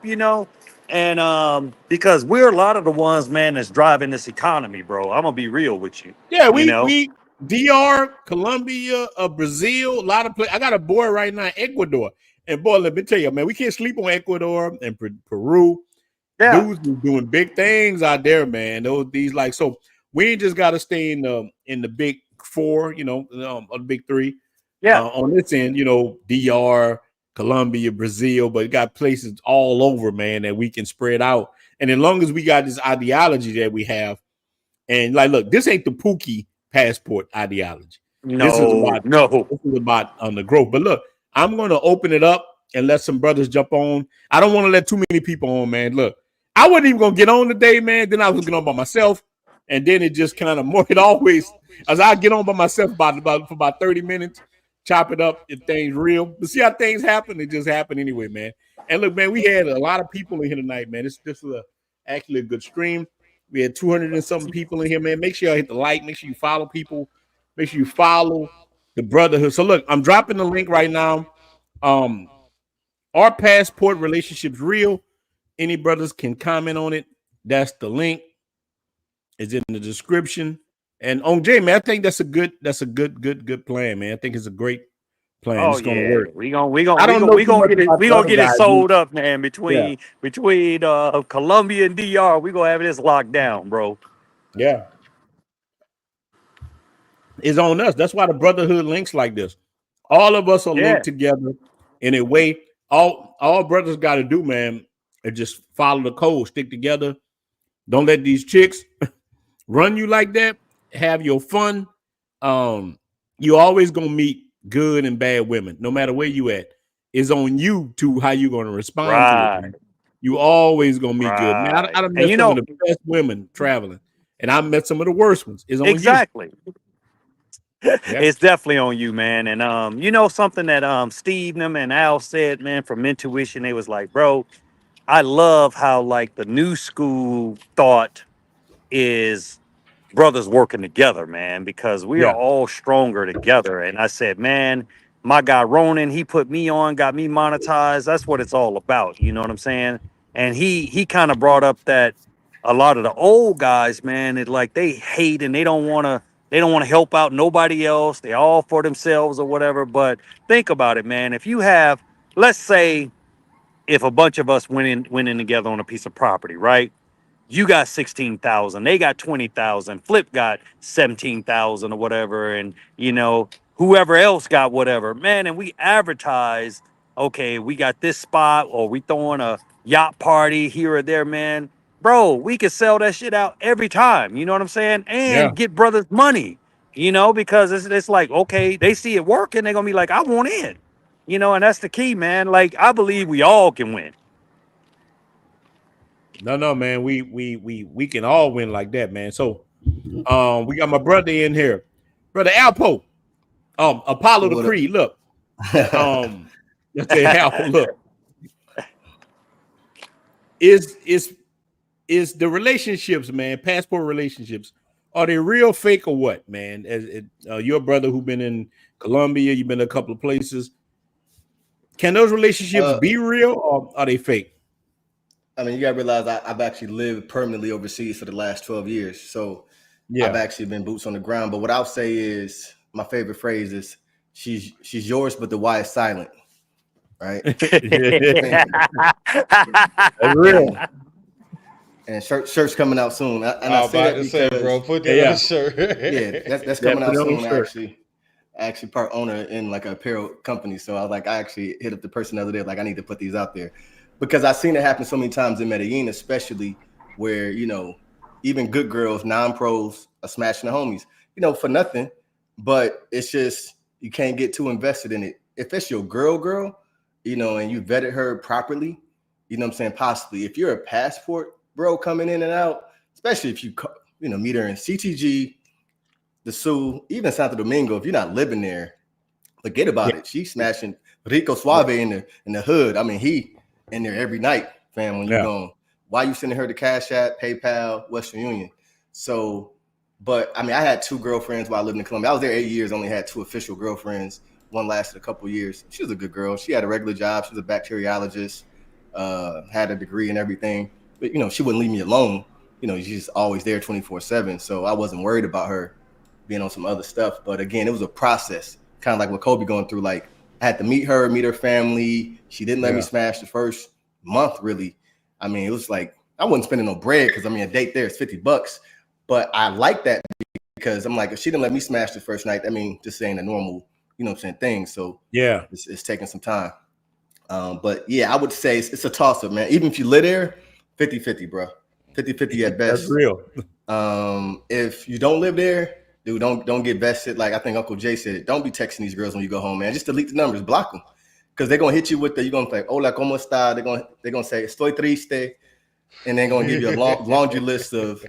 [SPEAKER 5] and because we're a lot of the ones, man, that's driving this economy, bro. I'm gonna be real with you.
[SPEAKER 1] Yeah,
[SPEAKER 5] You know?
[SPEAKER 1] we DR, Colombia, Brazil, a lot of places. I got a boy right now, Ecuador, and boy, let me tell you, man, we can't sleep on Ecuador and Peru.
[SPEAKER 5] Yeah.
[SPEAKER 1] Dudes be doing big things out there, man. So we ain't just got to stay in the big four, or the big three.
[SPEAKER 5] Yeah.
[SPEAKER 1] On this end, DR, Colombia, Brazil, but it got places all over, man, that we can spread out. And as long as we got this ideology that we have, and like, look, this ain't the Pookie passport ideology. This is about on the growth. But look, I'm going to open it up and let some brothers jump on. I don't want to let too many people on, man. Look, I wasn't even going to get on today, man. Then I was getting on by myself. and then it just kind of more. It always as I get on by myself for about 30 minutes, chop it up if things real. But see how things happen, it just happen anyway, man. And look, man, we had a lot of people in here tonight, man. This was actually a good stream. We had 200 and something people in here, man. Make sure you hit the like. Make sure you follow people. Make sure you follow the brotherhood. So look, I'm dropping the link right now. Our passport relationships real. Any brothers can comment on it. That's the link. It's in the description. And on Jay, man, I think that's a good plan, man. I think it's a great plan.
[SPEAKER 5] Oh
[SPEAKER 1] it's gonna
[SPEAKER 5] yeah,
[SPEAKER 1] work.
[SPEAKER 5] we gonna get it sold up, man. Between Colombia and DR, we gonna have this locked down, bro.
[SPEAKER 1] Yeah, it's on us. That's why the brotherhood links like this. All of us are linked together in a way. All brothers got to do, man, is just follow the code, stick together. Don't let these chicks run you like that. Have your fun. You always gonna meet good and bad women, no matter where you at. It's on you to how you gonna respond to it. Man. You always gonna meet good. Man, I done met some of the best women traveling, and I met some of the worst ones. It's on
[SPEAKER 5] exactly.
[SPEAKER 1] you.
[SPEAKER 5] It's definitely on you, man. And you know something that Steve and Al said, man, from Intuition, they was like, bro, I love how like the new school thought is brothers working together, man, because we are all stronger together. And I said, man, my guy Ronin, he put me on, got me monetized. That's what it's all about. You know what I'm saying? And he kind of brought up that a lot of the old guys, man, it like they hate and they don't want to help out nobody else. They all for themselves or whatever. But think about it, man. If you have, let's say, if a bunch of us went in together on a piece of property, right? You got 16,000, they got 20,000, Flip got 17,000 or whatever, and you know, whoever else got whatever, man, and we advertise, okay, we got this spot, or we throwing a yacht party here or there, man. Bro, we could sell that shit out every time, you know what I'm saying? And get brothers money, you know, because it's like, okay, they see it working, they're gonna be like, I want in. You know, and that's the key, man. Like, I believe we all can win.
[SPEAKER 1] No, man. We can all win like that, man. So, we got my brother in here, brother Alpo, Apollo the Creed. Look, let's say Alpo. Look, is the relationships, man? Passport relationships, are they real, fake, or what, man? As your brother who been in Colombia, you've been to a couple of places. Can those relationships be real, or are they fake?
[SPEAKER 6] I mean, you gotta realize I've actually lived permanently overseas for the last 12 years. So I've actually been boots on the ground. But what I'll say is my favorite phrase is she's yours, but the why is silent. Right?
[SPEAKER 1] That's real.
[SPEAKER 6] And shirt's coming out soon. And I say that because,
[SPEAKER 2] bro, put that on the shirt.
[SPEAKER 6] that's coming out soon. I actually part owner in like an apparel company. So I actually hit up the person the other day, like I need to put these out there. Because I've seen it happen so many times in Medellin, especially where, you know, even good girls, non-pros are smashing the homies, you know, for nothing. But it's just, you can't get too invested in it. If it's your girl, you know, and you vetted her properly, you know what I'm saying? Possibly. If you're a passport bro coming in and out, especially if you meet her in CTG, the Sioux, even Santo Domingo, if you're not living there, forget about it. She's smashing Rico Suave in the hood. I mean, he in there every night, fam, when you're going. Why you sending her to Cashapp, PayPal, Western Union? So, but I mean, I had 2 girlfriends while I lived in Colombia. I was there 8 years, only had 2 official girlfriends. One lasted a couple years. She was a good girl. She had a regular job. She was a bacteriologist, had a degree and everything. But, you know, she wouldn't leave me alone. You know, she's always there 24/7. So I wasn't worried about her being on some other stuff. But again, it was a process, kind of like what Kobe going through. Like, I had to meet her family. She didn't let me smash the first month, really. I mean, it was like, I wasn't spending no bread because, I mean, a date there is $50. But I like that because I'm like, if she didn't let me smash the first night, I mean, just saying a normal, you know what I'm saying, thing. So, it's taking some time. But, yeah, I would say it's a toss-up, man. Even if you live there, 50-50, bro. 50-50 at best.
[SPEAKER 1] That's real.
[SPEAKER 6] If you don't live there, dude, don't get vested. Like I think Uncle Jay said, don't be texting these girls when you go home, man. Just delete the numbers, block them, because they're gonna hit you with you're gonna say, "Hola, cómo está?" They're gonna say, "Estoy triste," and they're gonna give you a laundry list of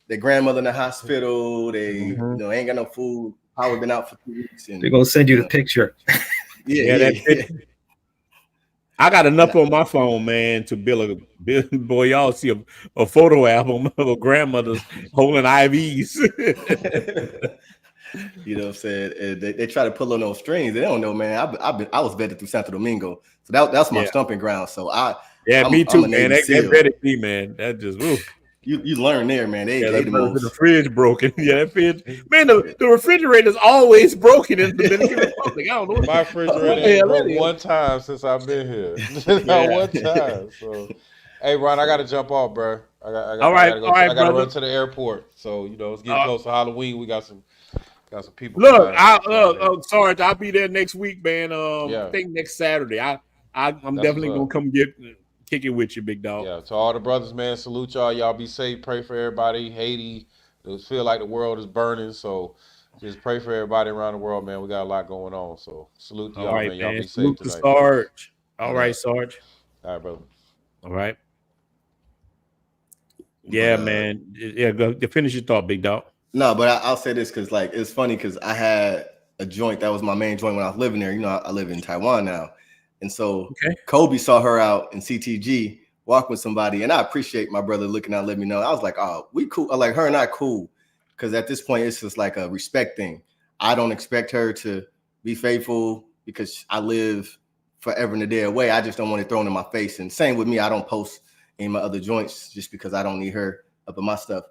[SPEAKER 6] their grandmother in the hospital. They ain't got no food. Power been out for 2 weeks. And
[SPEAKER 4] they're gonna send you the picture.
[SPEAKER 6] Yeah.
[SPEAKER 1] I got enough on my phone, man, to build boy. Y'all see a photo album of a grandmother's holding IVs.
[SPEAKER 6] You know what I'm saying? And they try to pull on those strings. They don't know, man. I was vetted through Santo Domingo, so that's my stomping ground. So
[SPEAKER 1] me too, man. That vetted me, man. That just
[SPEAKER 6] you learn there, man.
[SPEAKER 1] The fridge broken. Yeah, that fridge. Man, the refrigerator's always broken in the Dominican Republic. I don't know.
[SPEAKER 2] My refrigerator ain't broke one time since I've been here. Not one time. So, hey, Ron, I got to jump off, bro. I gotta run to the airport. So it's getting close to Halloween. We got some people.
[SPEAKER 1] Look, Sarge, I'll be there next week, man. I think next Saturday. I'm definitely gonna come kick it with you, big dog.
[SPEAKER 2] Yeah, to all the brothers, man, salute y'all. Y'all be safe. Pray for everybody. Haiti, it feel like the world is burning, so just pray for everybody around the world, man. We got a lot going on, so salute to y'all, man. Y'all be safe tonight.
[SPEAKER 1] Sarge. All right, Sarge.
[SPEAKER 2] All right, brother.
[SPEAKER 1] All right. Yeah, man. Yeah, go finish your thought, big dog.
[SPEAKER 6] No, but I'll say this because it's funny because I had a joint that was my main joint when I was living there. I live in Taiwan now. And so Kobe saw her out in CTG walking with somebody, and I appreciate my brother looking out, let me know. I was like, oh, we cool. Like her and I cool, because at this point it's just like a respect thing. I don't expect her to be faithful because I live forever and a day away. I just don't want it thrown in my face. And same with me, I don't post in my other joints just because I don't need her up in my stuff.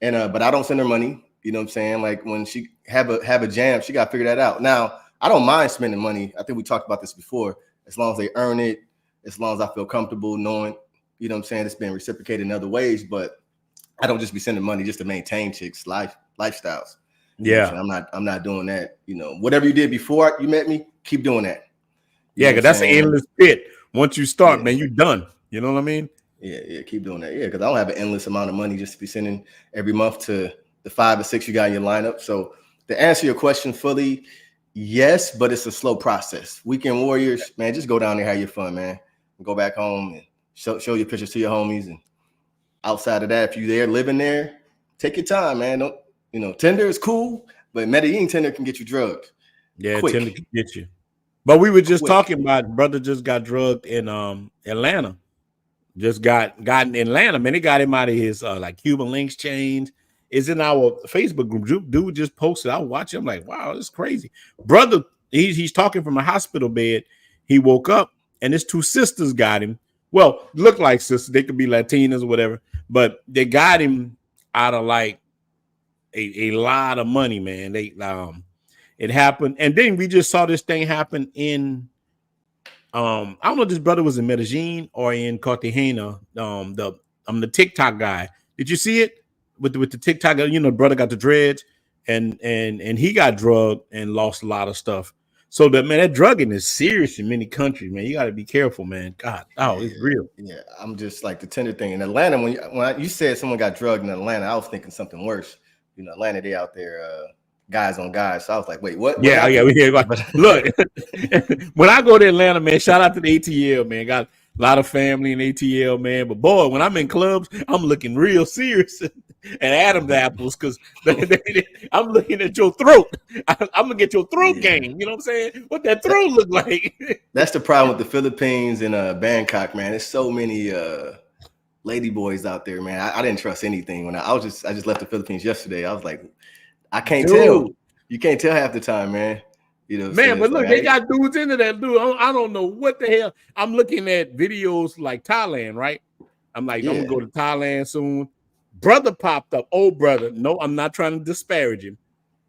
[SPEAKER 6] And but I don't send her money. You know what I'm saying? Like when she have a jam, she got to figure that out. Now I don't mind spending money. I think we talked about this before. As long as they earn it, as long as I feel comfortable knowing, you know what I'm saying, it's been reciprocated in other ways, but I don't just be sending money just to maintain chicks' lifestyles.
[SPEAKER 1] Yeah.
[SPEAKER 6] I'm not doing that. Whatever you did before you met me, keep doing that.
[SPEAKER 1] Yeah, because that's an endless pit. Once you start, man, you're done. You know what I mean?
[SPEAKER 6] Yeah, keep doing that. Yeah, because I don't have an endless amount of money just to be sending every month to the 5 or 6 you got in your lineup. So to answer your question fully, yes, but it's a slow process. Weekend warriors, man, just go down there, have your fun, man. Go back home and show your pictures to your homies. And outside of that, if you're there living there, take your time, man. Don't Tinder is cool, but Medellin Tinder can get you drugged.
[SPEAKER 1] Yeah, quick. Tinder can get you. But we were just talking about brother just got drugged in Atlanta. Just got in Atlanta, man. They got him out of his like Cuban links chains. It's in our Facebook group. Dude just posted. I watch him. I'm like, wow, this is crazy. Brother, he's talking from a hospital bed. He woke up and his 2 sisters got him. Well, look like sisters. They could be Latinas or whatever, but they got him out of like a lot of money, man. It happened, and then we just saw this thing happen in I don't know if this brother was in Medellin or in Cartagena. The TikTok guy. Did you see it with the TikTok? Brother got the dreads, and he got drugged and lost a lot of stuff. So that drugging is serious in many countries, man. You got to be careful, man. God, it's real.
[SPEAKER 6] Yeah, I'm just like the Tinder thing in Atlanta. When you said someone got drugged in Atlanta, I was thinking something worse. Atlanta, they out there. Guys on guys. So I was like, wait, what?
[SPEAKER 1] Yeah. Look, when I go to Atlanta, man, shout out to the ATL, man. Got a lot of family in ATL, man. But boy, when I'm in clubs, I'm looking real serious at Adam's apples because I'm looking at your throat. I'm gonna get your throat game. You know what I'm saying? What that throat look like?
[SPEAKER 6] That's the problem with the Philippines and Bangkok, man. There's so many lady boys out there, man. I didn't trust anything when I just left the Philippines yesterday. I was like, I can't tell. You can't tell half the time, man.
[SPEAKER 1] Man, but look, they got dudes into that dude. I don't know what the hell. I'm looking at videos like Thailand, right? I'm like, I'm gonna go to Thailand soon. Brother popped up, old brother. No, I'm not trying to disparage him.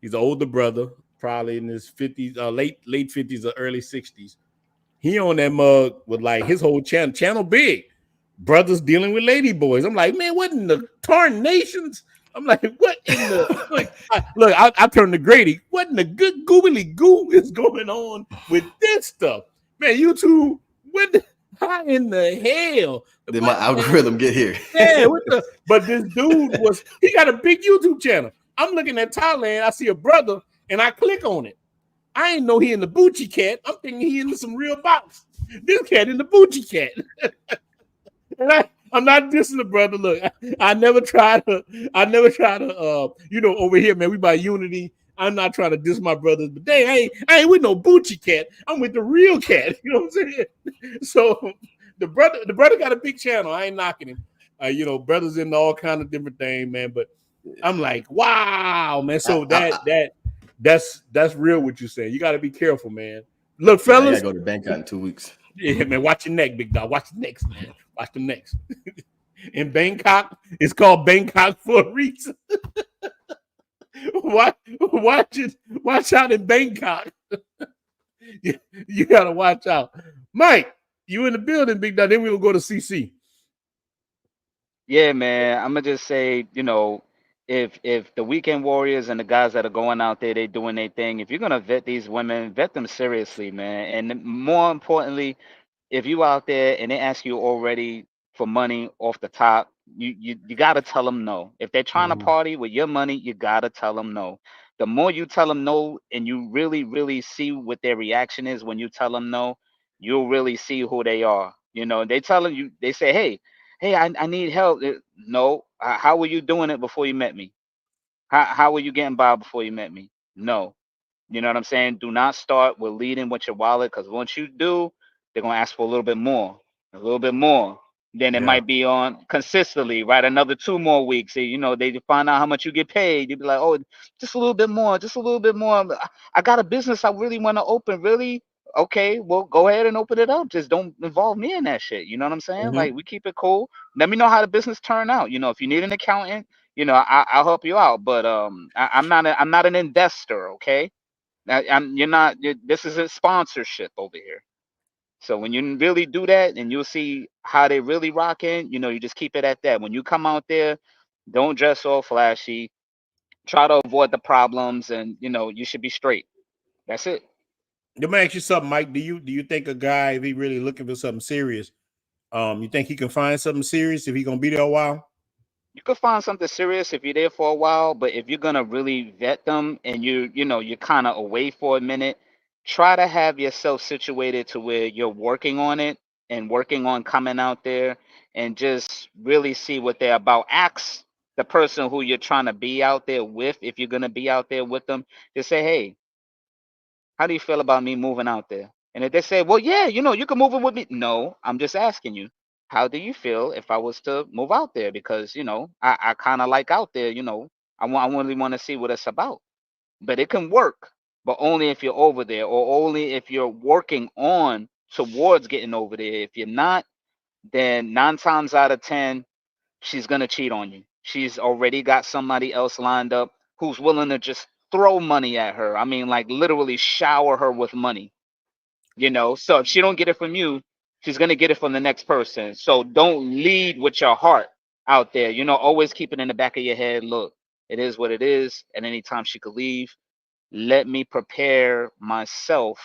[SPEAKER 1] He's an older brother, probably in his 50s, late 50s or early 60s. He on that mug with like his whole channel big. Brothers dealing with lady boys. I'm like, man, what in the tarnations? I'm like, what in the I turned to Grady. What in the good googly goo is going on with this stuff? Man, YouTube, how in the hell
[SPEAKER 6] did my algorithm get here?
[SPEAKER 1] Yeah, but this dude he got a big YouTube channel. I'm looking at Thailand, I see a brother, and I click on it. I ain't know he in the Bucci Cat. I'm thinking he in some real box. This cat in the Bucci Cat. And I'm not dissing the brother. Look, I never try to. Over here, man, we by unity. I'm not trying to diss my brothers, but I ain't with no Bucci cat. I'm with the real cat. You know what I'm saying? So the brother got a big channel. I ain't knocking him. Brothers into all kind of different things, man. But I'm like, wow, man. So that's real what you're saying. You got to be careful, man. Look, fellas.
[SPEAKER 6] I gotta go to Bangkok in 2 weeks.
[SPEAKER 1] Yeah, man. Watch your neck, big dog. Watch the necks, man. Watch the necks. In Bangkok, it's called Bangkok for a reason. Watch out in Bangkok. You gotta watch out. Mike, you in the building, big dog. Then we'll go to CC.
[SPEAKER 7] Yeah, man. I'm gonna just say, if the weekend warriors and the guys that are going out there, they doing their thing. If you're gonna vet these women, vet them seriously, man. And more importantly, if you out there and they ask you already for money off the top, you gotta tell them no. If they're trying to party with your money, you gotta tell them no. The more you tell them no, and you really, really see what their reaction is when you tell them no, you'll really see who they are. They tell them they say, hey, I need help. No. How were you doing it before you met me? How were you getting by before you met me? No. You know what I'm saying? Do not start with leading with your wallet, because once you do, they're gonna ask for a little bit more, a little bit more. Then it might be on consistently, right? Another 2 more weeks. They find out how much you get paid. You'd be like, oh, just a little bit more, just a little bit more. I got a business I really want to open. Really? Okay, well, go ahead and open it up. Just don't involve me in that shit. You know what I'm saying?
[SPEAKER 1] Mhm.
[SPEAKER 7] Like, we keep it cool. Let me know how the business turn out. If you need an accountant, I'll help you out. But I'm not an investor. Okay. This isn't sponsorship over here. So when you really do that, and you'll see how they really rocking, you just keep it at that. When you come out there, don't dress all flashy. Try to avoid the problems, and you should be straight. That's it.
[SPEAKER 1] Let me ask you something, Mike. Do you think a guy, if he really looking for something serious, you think he can find something serious if he gonna be there a while?
[SPEAKER 7] You could find something serious if you're there for a while, but if you're gonna really vet them, and you're kind of away for a minute, try to have yourself situated to where you're working on it and working on coming out there, and just really see what they're about. Ask the person who you're trying to be out there with, if you're gonna be out there with them, just say, hey, how do you feel about me moving out there? And if they say, well, yeah, you can move in with me. No, I'm just asking you, how do you feel if I was to move out there? Because, I kind of like out there, I really want to see what it's about. But it can work, but only if you're over there, or only if you're working on towards getting over there. If you're not, then 9 times out of 10, she's going to cheat on you. She's already got somebody else lined up who's willing to just throw money at her. I mean, like, literally shower her with money. So if she don't get it from you, she's going to get it from the next person. So don't lead with your heart out there. Always keep it in the back of your head. Look, it is what it is. At any time she could leave. Let me prepare myself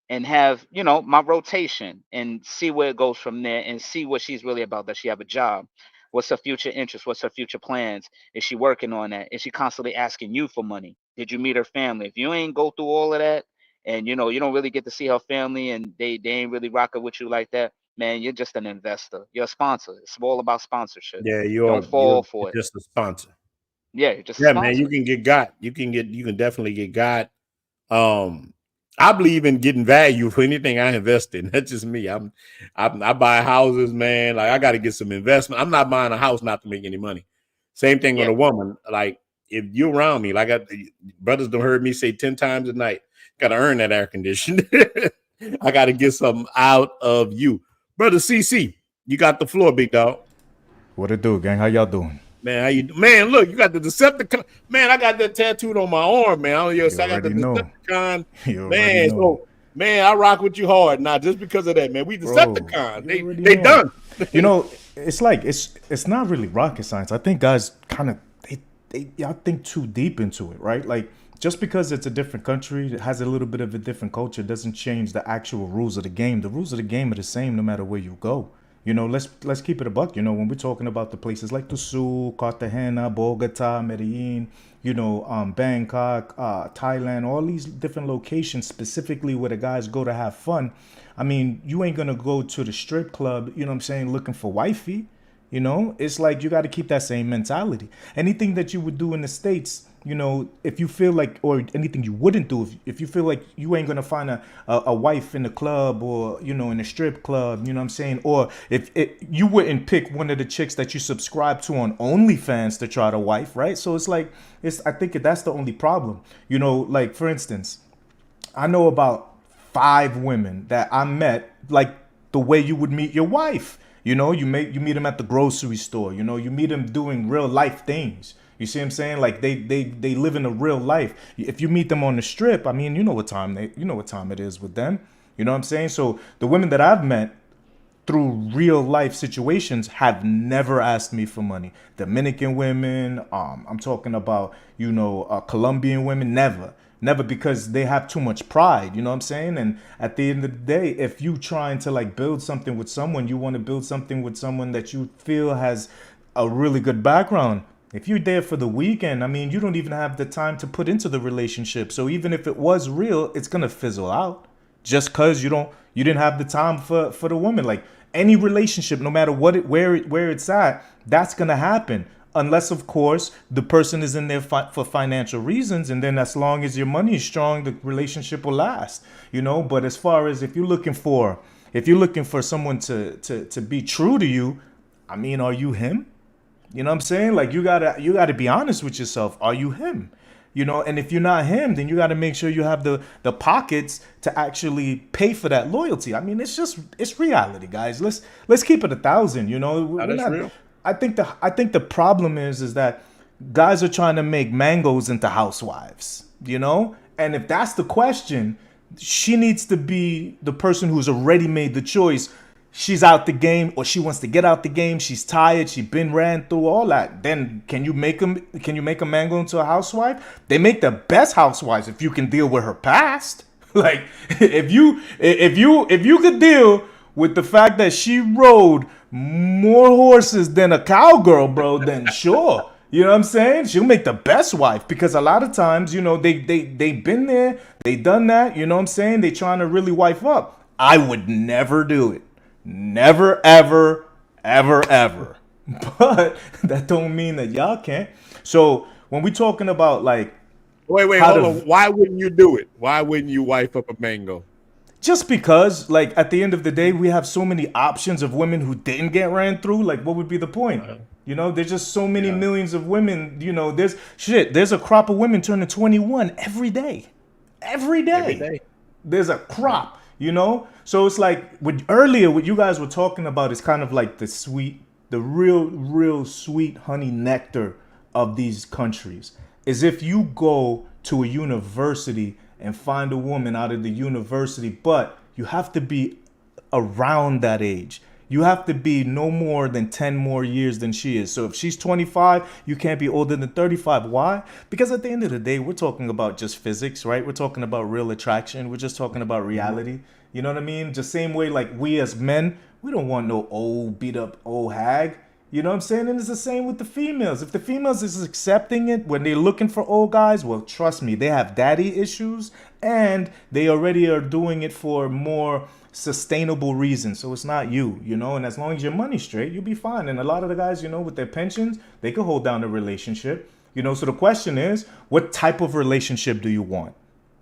[SPEAKER 7] and have, my rotation, and see where it goes from there, and see what she's really about. Does she have a job? What's her future interest? What's her future plans? Is she working on that? Is she constantly asking you for money? Did you meet her family? If you ain't go through all of that, and you don't really get to see her family, and they ain't really rocking with you like that, man, you're just an investor. You're a sponsor. It's all about sponsorship.
[SPEAKER 1] Yeah,
[SPEAKER 7] Don't
[SPEAKER 1] you're
[SPEAKER 7] fall for it.
[SPEAKER 1] just a sponsor.
[SPEAKER 7] Yeah, you're just a
[SPEAKER 1] Yeah, man, you
[SPEAKER 7] sponsor.
[SPEAKER 1] can get got. You can definitely get got. I believe in getting value for anything I invest in. That's just me. I buy houses, man. Like, I got to get some investment. I'm not buying a house not to make any money. Same thing with
[SPEAKER 7] Yeah.
[SPEAKER 1] a woman. Like, if you're around me, like, brothers don't heard me say 10 times a night, got to earn that air conditioning. I got to get something out of you, brother. CC, you got the floor, big dog.
[SPEAKER 8] What it do, gang? How y'all doing?
[SPEAKER 1] Man, how you? Man, look, you got the Decepticon. Man, I got that tattooed on my arm, man. I
[SPEAKER 8] You
[SPEAKER 1] got the
[SPEAKER 8] already know.
[SPEAKER 1] Decepticon.
[SPEAKER 8] You already
[SPEAKER 1] Man,
[SPEAKER 8] know.
[SPEAKER 1] so man, I rock with you hard. Not just because of that, man. We
[SPEAKER 8] Bro,
[SPEAKER 1] Decepticon.
[SPEAKER 8] you already
[SPEAKER 1] They
[SPEAKER 8] know.
[SPEAKER 1] done.
[SPEAKER 8] It's like it's not really rocket science. I think guys kind of y'all think too deep into it, right? Like, just because it's a different country, it has a little bit of a different culture, doesn't change the actual rules of the game. The rules of the game are the same no matter where you go. Let's keep it a buck. When we're talking about the places like Tusu, Cartagena, Bogota, Medellin, Bangkok, Thailand, all these different locations specifically where the guys go to have fun. I mean, you ain't gonna go to the strip club, looking for wifey. You know, it's like you got to keep that same mentality. Anything that you would do in the States, you know, if you feel like, or anything you wouldn't do, if you feel like you ain't gonna find a wife in the club, or, you know, in a strip club, you know what I'm saying? Or if you wouldn't pick one of the chicks that you subscribe to on OnlyFans to try to wife, right? So it's like, I think that's the only problem. You know, like, for instance, I know about 5 women that I met like the way you would meet your wife. You know, you meet them at the grocery store. You know, you meet them doing real life things. You see what I'm saying? Like they live in a real life. If you meet them on the strip, I mean, you know what time it is with them. You know what I'm saying? So the women that I've met through real life situations have never asked me for money. Dominican women, I'm talking about, you know, Colombian women, never, because they have too much pride, you know what I'm saying? And at the end of the day, if you trying to like build something with someone, you want to build something with someone that you feel has a really good background. If you're there for the weekend, I mean, you don't even have the time to put into the relationship. So even if it was real, it's gonna fizzle out just because you didn't have the time for the woman. Like any relationship, no matter where it's at, that's gonna happen, unless of course the person is in there for financial reasons, and then as long as your money is strong, the relationship will last, you know. But as far as if you're looking for someone to be true to you, I mean, are you him? You know what I'm saying? Like you gotta be honest with yourself. Are you him? You know, and if you're not him, then you got to make sure you have the pockets to actually pay for that loyalty. I mean, it's reality, guys. Let's keep it 1,000. You know,
[SPEAKER 1] That's real.
[SPEAKER 8] I think the problem is that guys are trying to make mangoes into housewives. You know, and if that's the question, she needs to be the person who's already made the choice. She's out the game, or she wants to get out the game. She's tired. She's been ran through all that. Then can you make a mango into a housewife? They make the best housewives if you can deal with her past. Like if you could deal with the fact that she rode more horses than a cowgirl, bro, then sure. You know what I'm saying? She'll make the best wife, because a lot of times, you know, they've been there, they done that. You know what I'm saying? They trying to really wife up. I would never do it. Never, ever, ever, ever. But that don't mean that y'all can't. So when we talking about like,
[SPEAKER 1] wait, hold on. Why wouldn't you do it? Why wouldn't you wife up a mango?
[SPEAKER 8] Just because, like, at the end of the day, we have so many options of women who didn't get ran through. Like, what would be the point? You know, there's just so many millions of women. You know, there's a crop of women turning 21 every day. Every day. There's a crop. You know, so it's like what you guys were talking about is kind of like the real sweet honey nectar of these countries. Is if you go to a university and find a woman out of the university, but you have to be around that age. You have to be no more than 10 more years than she is. So if she's 25, you can't be older than 35. Why? Because at the end of the day, we're talking about just physics, right? We're talking about real attraction. We're just talking about reality. You know what I mean? Just same way like we as men, we don't want no old, beat up old hag. You know what I'm saying? And it's the same with the females. If the females is accepting it when they're looking for old guys, well, trust me, they have daddy issues, and they already are doing it for more sustainable reasons. So it's not you, you know, and as long as your money's straight, you'll be fine. And a lot of the guys, you know, with their pensions, they could hold down the relationship. You know, so the question is, what type of relationship do you want?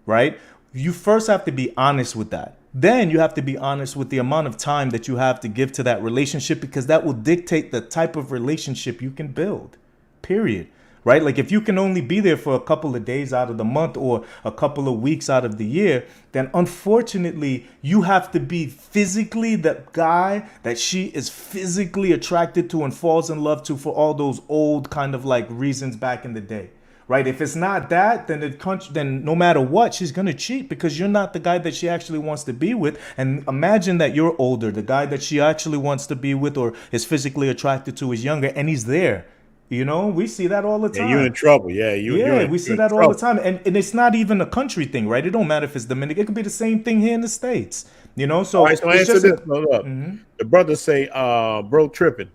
[SPEAKER 8] Right? You first have to be honest with that. Then you have to be honest with the amount of time that you have to give to that relationship, because that will dictate the type of relationship you can build, period. Right? Like if you can only be there for a couple of days out of the month or a couple of weeks out of the year, then unfortunately you have to be physically the guy that she is physically attracted to and falls in love to for all those old kind of like reasons back in the day. Right? If it's not that, then no matter what, she's going to cheat, because you're not the guy that she actually wants to be with. And imagine that you're older, the guy that she actually wants to be with or is physically attracted to is younger, and he's there. You know, we see that all the time.
[SPEAKER 1] Yeah, you're in trouble.
[SPEAKER 8] We see that all the time. And it's not even a country thing, right? It don't matter if it's Dominican. It could be the same thing here in the States. You know, so,
[SPEAKER 1] all right, so answer this. The brothers say, bro, tripping.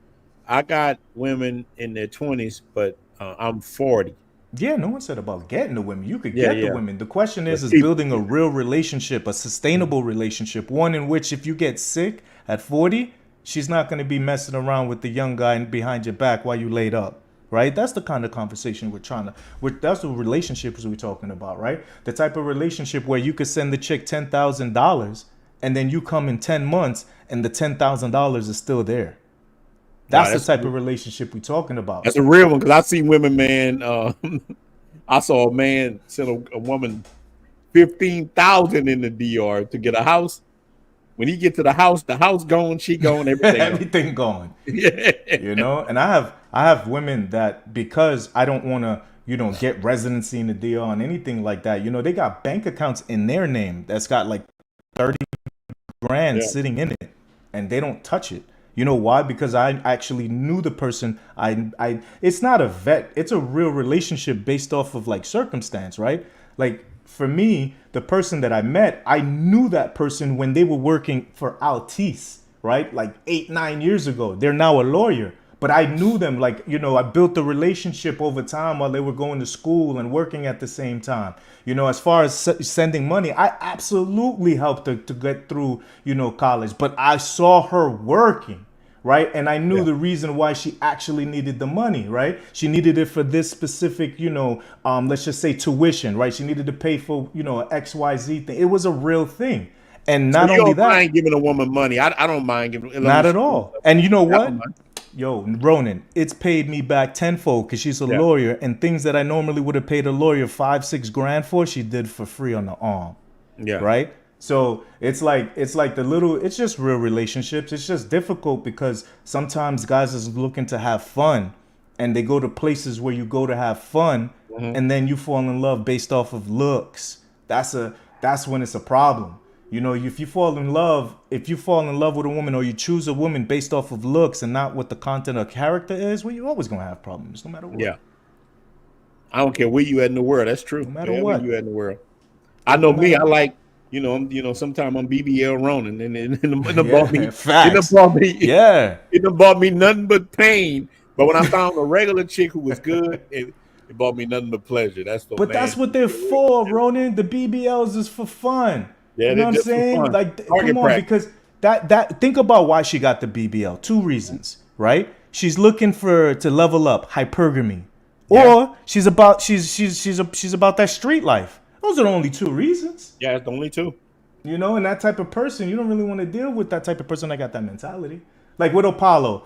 [SPEAKER 1] I got women in their 20s, but I'm 40.
[SPEAKER 8] Yeah, no one said about getting the women. You could get the women. The question is building a real relationship, a sustainable relationship, one in which if you get sick at 40, She's not going to be messing around with the young guy behind your back while you laid up, right? That's the kind of conversation that's the relationships we're talking about, right? The type of relationship where you could send the chick $10,000 and then you come in 10 months and the $10,000 is still there. That's the type of relationship we're talking about.
[SPEAKER 1] That's a real one, because I see women, man. I saw a man send a woman $15,000 in the DR to get a house. When he get to the house gone, she gone,
[SPEAKER 8] everything gone.
[SPEAKER 1] Yeah.
[SPEAKER 8] You know, and I have women that, because I don't want to, get residency in the DR and anything like that, they got bank accounts in their name that's got like 30 grand sitting in it, and they don't touch it. You know why? Because I actually knew the person. It's not a vet. It's a real relationship based off of like circumstance, right? Like for me, the person that I met, I knew that person when they were working for Altice, right? Like 8-9 years ago. They're now a lawyer, but I knew them. Like, I built the relationship over time while they were going to school and working at the same time. As far as sending money, I absolutely helped her to get through, college, but I saw her working. Right. And I knew the reason why she actually needed the money. Right. She needed it for this specific, let's just say tuition. Right. She needed to pay for, an XYZ thing. It was a real thing. And not only that,
[SPEAKER 1] I ain't giving a woman money. I don't mind giving.
[SPEAKER 8] Not at all. And you know what? Yo, Ronin, it's paid me back tenfold because she's a lawyer, and things that I normally would have paid a lawyer $5-6 grand for, she did for free on the arm. Yeah. Right. So it's just real relationships. It's just difficult because sometimes guys is looking to have fun, and they go to places where you go to have fun, and then you fall in love based off of looks. That's when it's a problem. If you fall in love with a woman, or you choose a woman based off of looks and not what the content or character is, well, you're always gonna have problems, no matter what. Yeah.
[SPEAKER 1] I don't care where you at in the world. That's true.
[SPEAKER 8] No matter what.
[SPEAKER 1] Where you at in the world. I know me. I like. Sometimes I'm BBL Ronin, and it bought me facts. It bought me nothing but pain. But when I found a regular chick who was good, it brought me nothing but pleasure. That's
[SPEAKER 8] what they're for, Ronin. The BBLs is for fun. Yeah, you know what I'm saying? Like, come on, because that think about why she got the BBL. 2 reasons, right? She's looking to level up, hypergamy, or she's about that street life. Those are the only 2 reasons.
[SPEAKER 1] Yeah, it's the only 2.
[SPEAKER 8] And that type of person, you don't really want to deal with that type of person that got that mentality. Like with Apollo,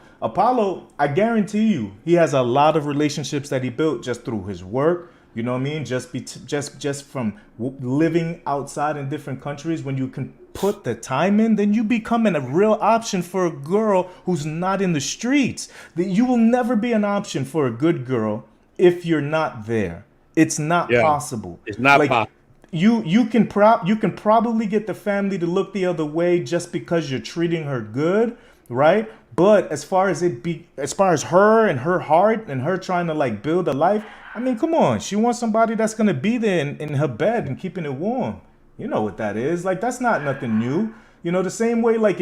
[SPEAKER 8] I guarantee you, he has a lot of relationships that he built just through his work. You know what I mean? Just from living outside in different countries. When you can put the time in, then you becoming a real option for a girl who's not in the streets. You will never be an option for a good girl if you're not there. It's not possible.
[SPEAKER 1] It's not possible.
[SPEAKER 8] You can probably get the family to look the other way just because you're treating her good, right? But as far as her and her heart and her trying to like build a life, I mean, come on. She wants somebody that's gonna be there in her bed and keeping it warm. You know what that is? Like, that's not nothing new. The same way, like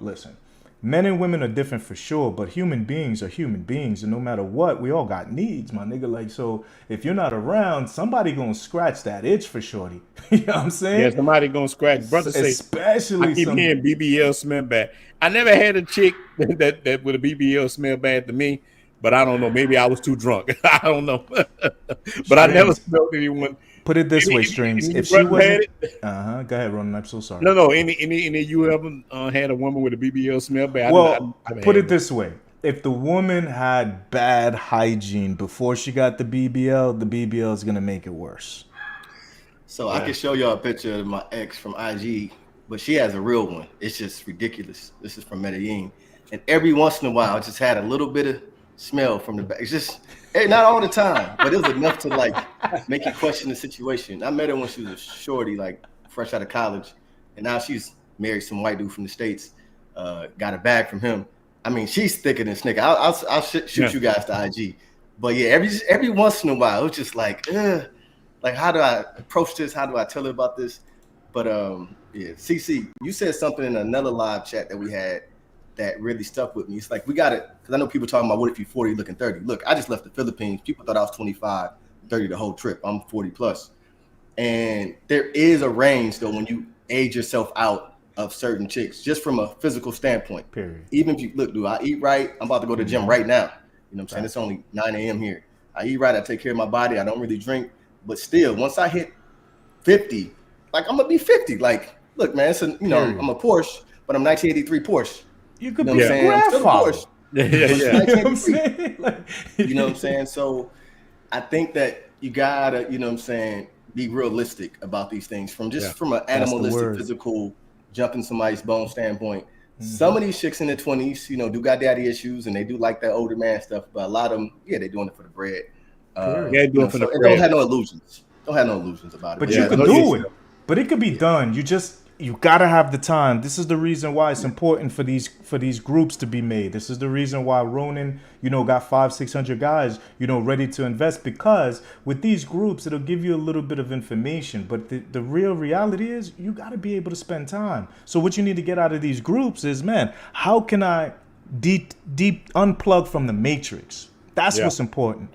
[SPEAKER 8] listen. Men and women are different for sure, but human beings are human beings, and no matter what, we all got needs, my nigga. Like, so if you're not around, somebody gonna scratch that itch for shorty. You know what I'm saying?
[SPEAKER 1] Yeah, somebody gonna scratch. Brother say, especially I keep hearing BBL smell bad. I never had a chick that with a BBL smell bad to me, but I don't know. Maybe I was too drunk. I don't know. But I never smelled anyone.
[SPEAKER 8] Put it this way, Strings. If she wasn't, go ahead, Ronan. I'm so sorry.
[SPEAKER 1] No. Any you ever had a woman with a BBL smell bad?
[SPEAKER 8] Well, put it this way: if the woman had bad hygiene before she got the BBL is gonna make it worse.
[SPEAKER 6] So I can show y'all a picture of my ex from IG, but she has a real one. It's just ridiculous. This is from Medellin, and every once in a while, I just had a little bit of smell from the back. It's just not all the time, but it was enough to like make you question the situation. I met her when she was a shorty, like fresh out of college, and now she's married some white dude from the States. Got a bag from him. I mean, she's thicker than Snicker. I'll shoot you guys to IG, but yeah, every once in a while, it's just like how do I approach this? How do I tell her about this? But CC, you said something in another live chat that we had that really stuck with me. It's like, we got it, because I know people talking about, what if you're 40 looking 30? Look, I just left the Philippines. People thought I was 25, 30 the whole trip. I'm 40 plus. And there is a range, though, when you age yourself out of certain chicks, just from a physical standpoint.
[SPEAKER 8] Period.
[SPEAKER 6] Even if you look, do I eat right? I'm about to go to the gym right now. You know what I'm saying? It's only 9 a.m. here. I eat right. I take care of my body. I don't really drink. But still, once I hit 50, like I'm gonna be 50. Like, look, man, it's I'm a Porsche, but I'm 1983 Porsche.
[SPEAKER 8] You could
[SPEAKER 6] know
[SPEAKER 8] be
[SPEAKER 6] what I'm saying? I'm still a
[SPEAKER 8] grandfather.
[SPEAKER 6] Porsche.
[SPEAKER 1] Yeah.
[SPEAKER 8] You know what I'm saying? Like,
[SPEAKER 6] You know what I'm saying? So I think that you gotta, you know what I'm saying, be realistic about these things from an animalistic,
[SPEAKER 8] word.
[SPEAKER 6] physical, jumping somebody's bone standpoint. Some of these chicks in their 20s, do got daddy issues and they do like that older man stuff, but a lot of them, they're doing it for the bread. Don't have no illusions. Don't have no illusions about it.
[SPEAKER 8] But you could do it. But it could be done. You gotta have the time. This is the reason why it's important for these groups to be made. This is the reason why Ronin, got 500-600 guys, ready to invest, because with these groups it'll give you a little bit of information. But the real reality is you gotta be able to spend time. So what you need to get out of these groups is, man, how can I deep unplug from the matrix? That's what's important.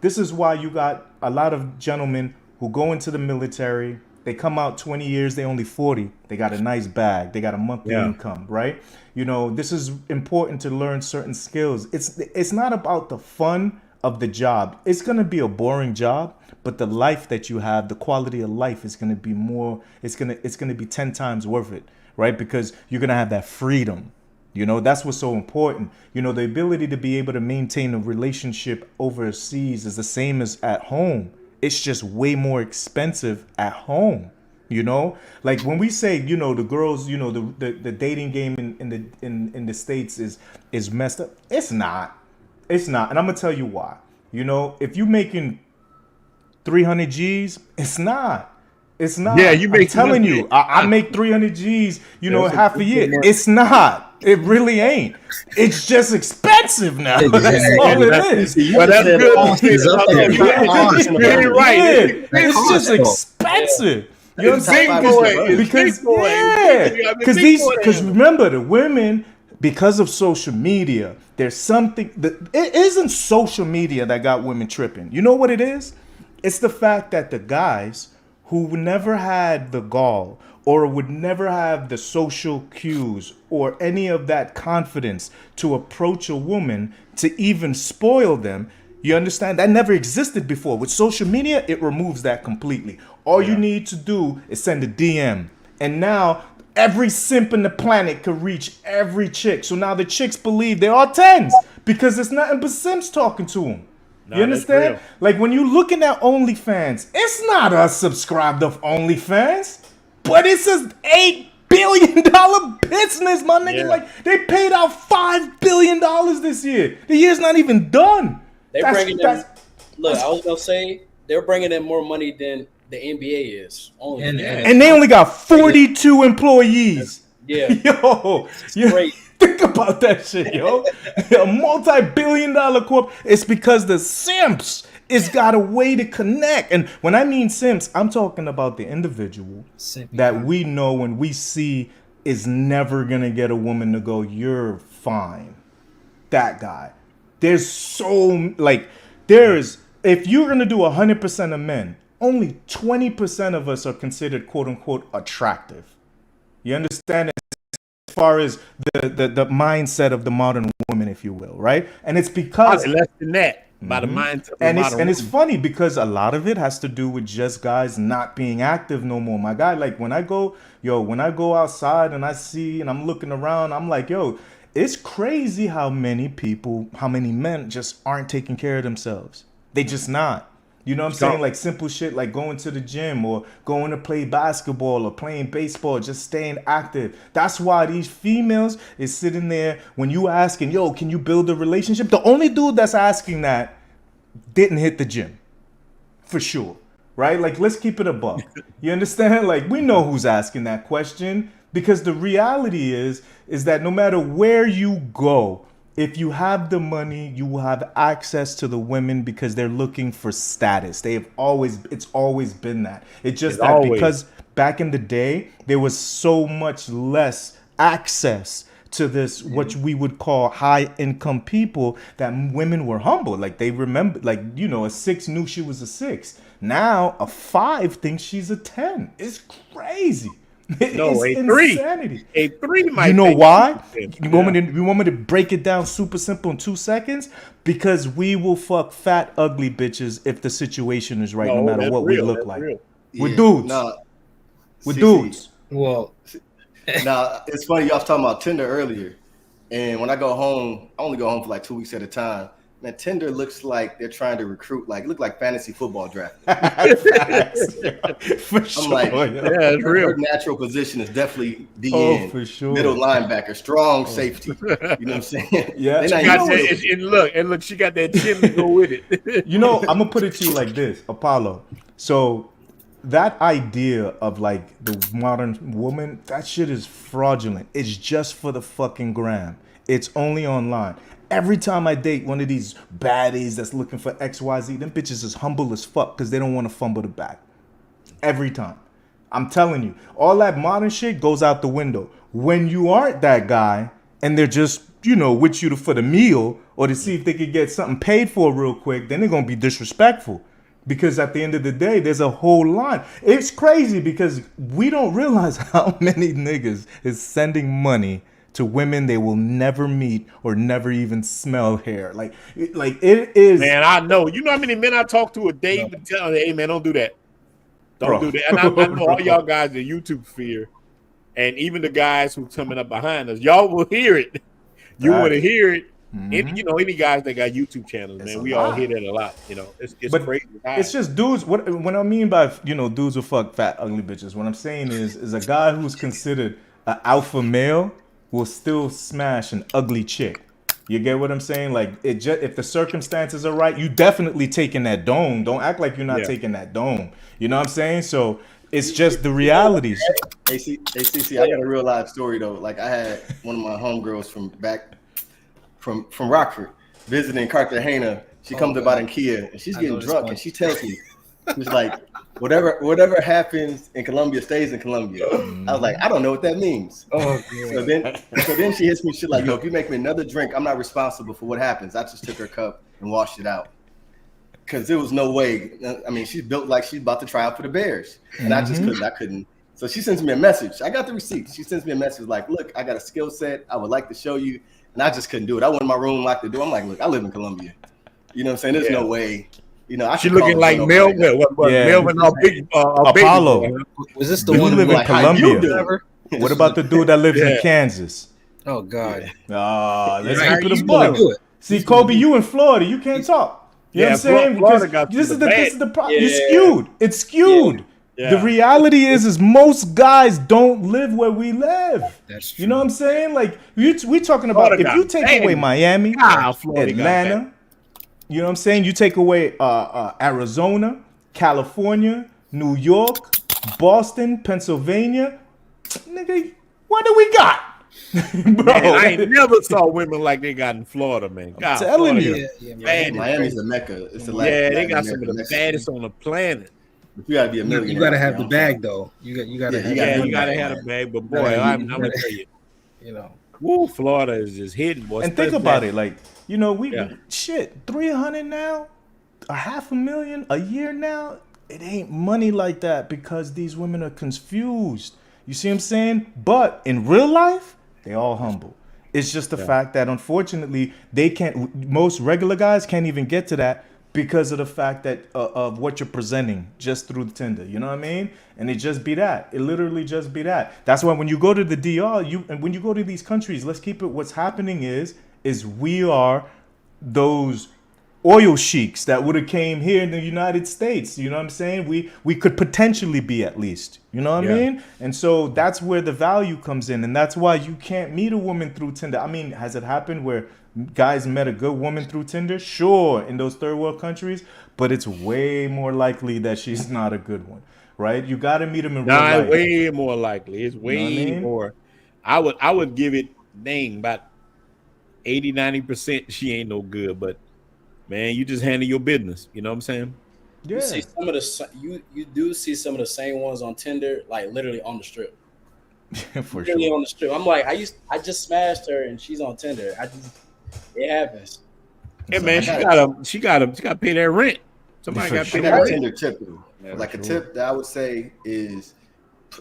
[SPEAKER 8] This is why you got a lot of gentlemen who go into the military. They come out 20 years, they only 40. They got a nice bag. They got a monthly income, right? This is important to learn certain skills. It's not about the fun of the job. It's going to be a boring job, but the life that you have, the quality of life is going to be more, it's going to be 10 times worth it, right? Because you're going to have that freedom. That's what's so important. The ability to be able to maintain a relationship overseas is the same as at home. It's just way more expensive at home, Like when we say, the girls, the dating game in the States is messed up. It's not. And I'm gonna tell you why. If you making 300 G's, it's not. It's not.
[SPEAKER 1] Yeah, I'm
[SPEAKER 8] telling you, I make 300 G's, half a year. It's not. It really ain't. It's just expensive now. That's all it is.
[SPEAKER 1] Well, that's good. You're right.
[SPEAKER 8] It's just expensive. You know what I'm saying? Because remember, the women, because of social media, there's something that it isn't social media that got women tripping. You know what it is? It's the fact that the guys who never had the gall or would never have the social cues or any of that confidence to approach a woman to even spoil them. You understand? That never existed before. With social media, it removes that completely. All you need to do is send a DM. And now every simp in the planet could reach every chick. So now the chicks believe they are tens because it's nothing but simps talking to them. You understand? Like when you looking at OnlyFans, it's not us subscribed of OnlyFans. But it's an $8 billion business, my nigga. Yeah. Like, they paid out $5 billion this year. The year's not even done.
[SPEAKER 3] Look, I was going to say, they're bringing in more money than the NBA is.
[SPEAKER 8] And they only got 42 employees.
[SPEAKER 3] Yeah.
[SPEAKER 8] Yo. Great. Think about that shit, yo. A multi-billion-dollar corp. It's because the simps it's got a way to connect. And when I mean simps, I'm talking about the individual that we know and we see is never going to get a woman to go, you're fine. That guy. There's if you're going to do 100% of men, only 20% of us are considered quote unquote attractive. You understand? As far as the mindset of the modern woman, if you will, right? And it's because
[SPEAKER 1] less than that. By the mind,
[SPEAKER 8] and it's funny because a lot of it has to do with just guys not being active no more. My guy, like when I go outside and I see and I'm looking around, I'm like, yo, it's crazy how many men just aren't taking care of themselves. They just not. You know what I'm saying? Like simple shit like going to the gym or going to play basketball or playing baseball, just staying active. That's why these females is sitting there when you asking, yo, can you build a relationship? The only dude that's asking that didn't hit the gym. For sure. Right? Like, let's keep it a buck. You understand? Like, we know who's asking that question because the reality is that no matter where you go, if you have the money, you will have access to the women because they're looking for status. It's always been that. It's just that because back in the day, there was so much less access to this, what we would call high income people, that women were humble. Like they remember, like, a 6 knew she was a 6. Now a 5 thinks she's a 10. It's crazy.
[SPEAKER 1] No,
[SPEAKER 8] It's
[SPEAKER 1] a three.
[SPEAKER 8] insanity.
[SPEAKER 1] A three might.
[SPEAKER 8] You know
[SPEAKER 1] make
[SPEAKER 8] why?
[SPEAKER 1] sense.
[SPEAKER 8] You want me to break it down super simple in 2 seconds? Because we will fuck fat, ugly bitches if the situation is right, no matter
[SPEAKER 1] that's
[SPEAKER 8] what
[SPEAKER 1] real.
[SPEAKER 8] we look
[SPEAKER 1] That's
[SPEAKER 8] like.
[SPEAKER 1] real.
[SPEAKER 8] We're dudes.
[SPEAKER 6] No,
[SPEAKER 8] We're dudes.
[SPEAKER 4] Well,
[SPEAKER 6] now it's funny y'all was talking about Tinder earlier, and when I go home, I only go home for like 2 weeks at a time. Man, Tinder looks like they're trying to recruit, like look like fantasy football draft.
[SPEAKER 8] For
[SPEAKER 6] I'm
[SPEAKER 8] sure.
[SPEAKER 6] like,
[SPEAKER 8] yeah.
[SPEAKER 1] Yeah, it's real.
[SPEAKER 6] her natural position is definitely
[SPEAKER 8] Oh,
[SPEAKER 6] DN,
[SPEAKER 8] for sure.
[SPEAKER 6] middle linebacker, strong safety. You know what I'm saying?
[SPEAKER 8] Yeah.
[SPEAKER 6] They
[SPEAKER 8] She
[SPEAKER 6] not
[SPEAKER 1] Got
[SPEAKER 6] used
[SPEAKER 1] that,
[SPEAKER 6] to it.
[SPEAKER 1] and look, she got that chin to go with it.
[SPEAKER 8] You know, I'm gonna put it to you like this, Apollo. So that idea of like the modern woman, that shit is fraudulent. It's just for the fucking gram. It's only online. Every time I date one of these baddies that's looking for XYZ, them bitches is humble as fuck because they don't want to fumble the bag. Every time. I'm telling you, all that modern shit goes out the window. When you aren't that guy and they're just, with you for the meal or to see if they could get something paid for real quick, then they're going to be disrespectful. Because at the end of the day, there's a whole line. It's crazy because we don't realize how many niggas is sending money to women they will never meet or never even smell hair. Like it is.
[SPEAKER 1] Man, I know. You know how many men I talk to a day and tell them, hey, man, don't do that. Don't do that. And I know all y'all guys in YouTube sphere, and even the guys who coming up behind us, y'all will hear it. You want to hear it.
[SPEAKER 8] Mm-hmm.
[SPEAKER 1] Any guys that got YouTube channels, man, we all hear that a lot. It's crazy.
[SPEAKER 8] It's just dudes. What I mean by dudes who fuck fat ugly bitches. What I'm saying is a guy who's considered an alpha male will still smash an ugly chick. You get what I'm saying? Like if the circumstances are right, you definitely taking that dome. Don't act like you're not taking that dome. You know what I'm saying? So it's just the realities.
[SPEAKER 6] Hey, CC, I got a real life story though. Like I had one of my homegirls from Rockford visiting Cartagena. She comes about in Kia and she's getting drunk and she tells me, she's like, whatever happens in Colombia stays in Colombia. I was like, I don't know what that means.
[SPEAKER 4] oh,
[SPEAKER 6] So then she hits me shit like, yo, if you make me another drink, I'm not responsible for what happens. I just took her cup and washed it out. Cause there was no way. I mean, she's built like she's about to try out for the Bears. And I couldn't. So she sends me a message. I got the receipts. She sends me a message like, look, I got a skill set. I would like to show you. And I just couldn't do it. I went in my room, locked the door. I'm like, look, I live in Colombia. You know what I'm saying? There's no way.
[SPEAKER 1] She looking like Melvin. Melvin, big
[SPEAKER 8] Apollo.
[SPEAKER 4] Was this the
[SPEAKER 8] You
[SPEAKER 4] one
[SPEAKER 8] live in
[SPEAKER 6] like, how you
[SPEAKER 8] Colombia.
[SPEAKER 6] doing?
[SPEAKER 8] What about the dude that lives in Kansas?
[SPEAKER 4] Oh God.
[SPEAKER 8] Let's
[SPEAKER 4] Right,
[SPEAKER 8] keep it a
[SPEAKER 4] you wanna
[SPEAKER 8] buck.
[SPEAKER 4] do it.
[SPEAKER 8] See, Kobe, you in Florida, you can't talk. You know what I'm saying?
[SPEAKER 1] Florida
[SPEAKER 8] Because
[SPEAKER 1] got
[SPEAKER 8] this is the problem.
[SPEAKER 3] Yeah.
[SPEAKER 8] You're skewed. It's skewed.
[SPEAKER 1] Yeah.
[SPEAKER 8] The reality is most guys don't live where we live.
[SPEAKER 4] That's true.
[SPEAKER 8] You know what I'm saying? Like we talking about
[SPEAKER 1] Florida
[SPEAKER 8] if you
[SPEAKER 1] got
[SPEAKER 8] take
[SPEAKER 1] bad.
[SPEAKER 8] away Miami,
[SPEAKER 1] Florida got
[SPEAKER 8] Atlanta, you know what I'm saying? You take away Arizona, California, New York, Boston, Pennsylvania, nigga, what do we got? Bro,
[SPEAKER 1] Man, I ain't never saw women like they got in Florida, man. God,
[SPEAKER 8] telling
[SPEAKER 1] Florida
[SPEAKER 8] you.
[SPEAKER 1] got bad.
[SPEAKER 6] Miami's a mecca. It's the
[SPEAKER 1] They got some of the baddest on the planet.
[SPEAKER 6] You gotta be a millionaire.
[SPEAKER 4] You gotta have the bag though. You gotta.
[SPEAKER 1] You gotta have a bag, but boy, I'm gonna tell you, woo, Florida is just hidden, boy.
[SPEAKER 8] And think about it, like shit, 300 now, $500,000 a year now. It ain't money like that because these women are confused. You see what I'm saying? But in real life, they all humble. It's just the fact that unfortunately they can't. Most regular guys can't even get to that because of the fact that of what you're presenting just through Tinder. You know what I mean? And it just be that. It literally just be that. That's why when you go to the DR, and when you go to these countries, let's keep it. What's happening is we are those oil sheiks that would have came here in the United States. You know what I'm saying? We could potentially be at least. You know what I mean? And so that's where the value comes in. And that's why you can't meet a woman through Tinder. I mean, has it happened where guys met a good woman through Tinder? Sure, in those third world countries. But it's way more likely that she's not a good one. Right? You got to meet them in real life.
[SPEAKER 1] Way more likely. It's way more. I would give it, about 80-90% she ain't no good. But man, you just handle your business. You know what I'm saying?
[SPEAKER 3] Yeah. You see some of the you do see some of the same ones on Tinder, like literally on the strip.
[SPEAKER 8] For
[SPEAKER 3] literally
[SPEAKER 8] sure.
[SPEAKER 3] on the strip. I'm like, I just smashed her and she's on Tinder. It happens.
[SPEAKER 1] Yeah, man, she gotta pay that rent. Somebody got to pay that rent.
[SPEAKER 6] Tinder tip, like a tip that I would say is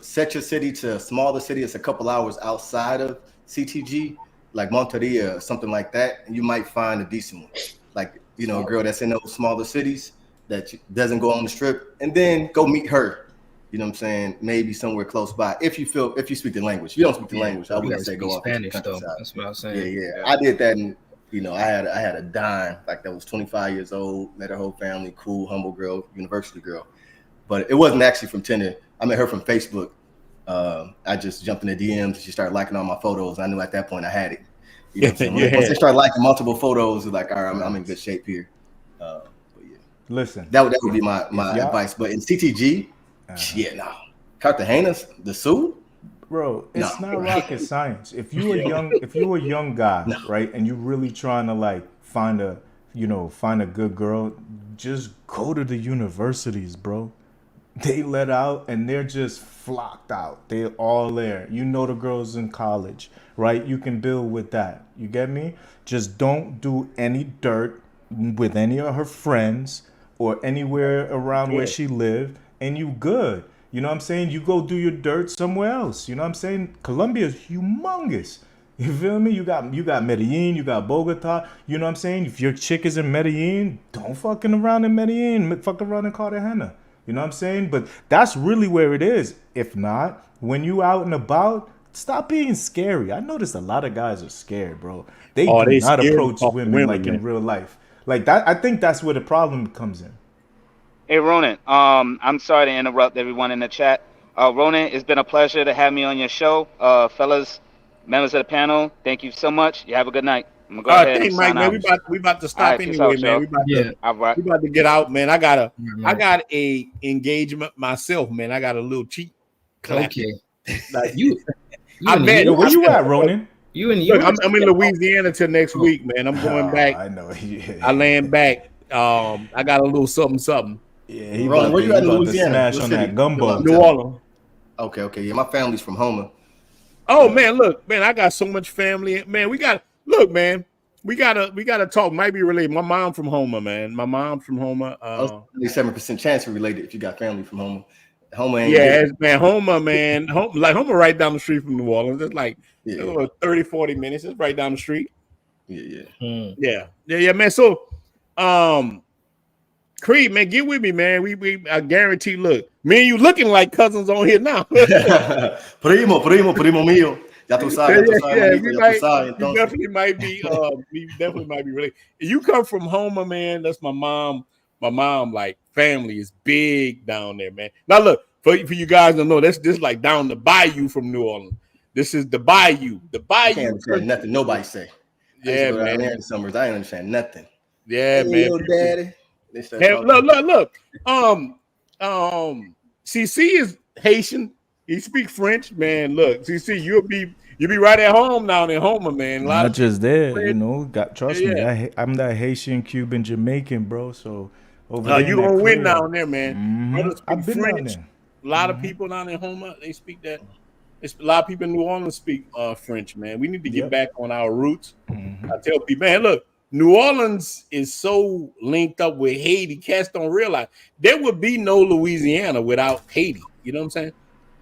[SPEAKER 6] set your city to a smaller city. It's a couple hours outside of CTG, like Monteria or something like that, and you might find a decent one. Like, you know, a girl that's in those smaller cities that doesn't go on the strip, and then go meet her. You know what I'm saying? Maybe somewhere close by. If you speak the language. If you don't speak the language, I wouldn't say go off into the countryside.
[SPEAKER 4] That's what I was saying.
[SPEAKER 6] Yeah. I did that, and you know, I had a dime like that was 25 years old. Met her whole family, cool, humble girl, university girl. But it wasn't actually from Tinder. I met her from Facebook. I just jumped in the DMs and she started liking all my photos. I knew at that point I had it. You know what I'm saying? Once they start liking multiple photos, it's like, all right, I'm in good shape here. But yeah.
[SPEAKER 8] Listen,
[SPEAKER 6] that would be my advice. But in CTG, no. Cartagena, the Sul?
[SPEAKER 8] Bro, it's not rocket science. If you a young guy, right, and you really trying to like find a good girl, just go to the universities, bro. They let out and they're just flocked out. They're all there. You know the girls in college, right? You can build with that. You get me? Just don't do any dirt with any of her friends or anywhere around where she lived, and you good. You know what I'm saying? You go do your dirt somewhere else. You know what I'm saying? Colombia is humongous. You feel me? You got Medellin, you got Bogota. You know what I'm saying? If your chick is in Medellin, don't fucking around in Medellin. Fuck around in Cartagena. You know what I'm saying? But that's really where it is. If not, when you out and about, stop being scary. I noticed a lot of guys are scared, bro. They do not approach women like in real life. Like that, I think that's where the problem comes in.
[SPEAKER 7] Hey, Ronin, I'm sorry to interrupt everyone in the chat. Ronin, it's been a pleasure to have me on your show. Fellas, members of the panel, thank you so much. You have a good night. I'm gonna go ahead and sign
[SPEAKER 1] man,
[SPEAKER 7] out.
[SPEAKER 1] we about to stop anyway, man. We about to get out, man. I got a engagement myself, man. I got a little cheat.
[SPEAKER 4] Okay.
[SPEAKER 1] Like,
[SPEAKER 8] where you at, Ronin?
[SPEAKER 1] I'm in Louisiana till next week, man. I'm going back.
[SPEAKER 8] I know. Yeah.
[SPEAKER 1] I land back. I got a little something.
[SPEAKER 8] Yeah, he Ronin, where you at in Louisiana? Smash on that gumbo.
[SPEAKER 1] New Orleans.
[SPEAKER 6] Okay. Yeah, my family's from Houma.
[SPEAKER 1] Oh man, look, man, I got so much family. Man, we gotta talk. Might be related. My mom from Houma, man. My mom's from Houma.
[SPEAKER 6] 7% chance we're related if you got family from Houma. Houma ain't
[SPEAKER 1] Houma, man. Houma right down the street from New Orleans. It's like 30, 40 minutes. It's right down the street. Yeah, man. So Creed, man, get with me, man. I guarantee, look, me and you looking like cousins on here now.
[SPEAKER 6] primo mío. Ya tú sabes,
[SPEAKER 1] we definitely might be related. You come from Houma, man. That's my mom. My mom, like, family is big down there, man. Now look, for you guys to know, that's just like down the bayou from New Orleans. This is the bayou. The bayou.
[SPEAKER 6] I can't understand nothing nobody say.
[SPEAKER 1] Yeah, man.
[SPEAKER 6] In summers, I ain't understand nothing.
[SPEAKER 1] Yeah, man.
[SPEAKER 6] Yo, daddy.
[SPEAKER 1] Hey, look. CC is Haitian. He speaks French, man. Look, CC, you'll be right at home down in Houma, man.
[SPEAKER 8] Not just there, you know. Trust me, I'm that Haitian, Cuban, Jamaican, bro. So over there,
[SPEAKER 1] you gonna win down there, man.
[SPEAKER 8] Mm-hmm. I've been
[SPEAKER 1] French.
[SPEAKER 8] down there.
[SPEAKER 1] A lot of people down in Houma, they speak that. It's a lot of people in New Orleans speak French, man. We need to get back on our roots. I tell people, man, look. New Orleans is so linked up with Haiti. Cats don't realize there would be no Louisiana without Haiti. You know what I'm saying?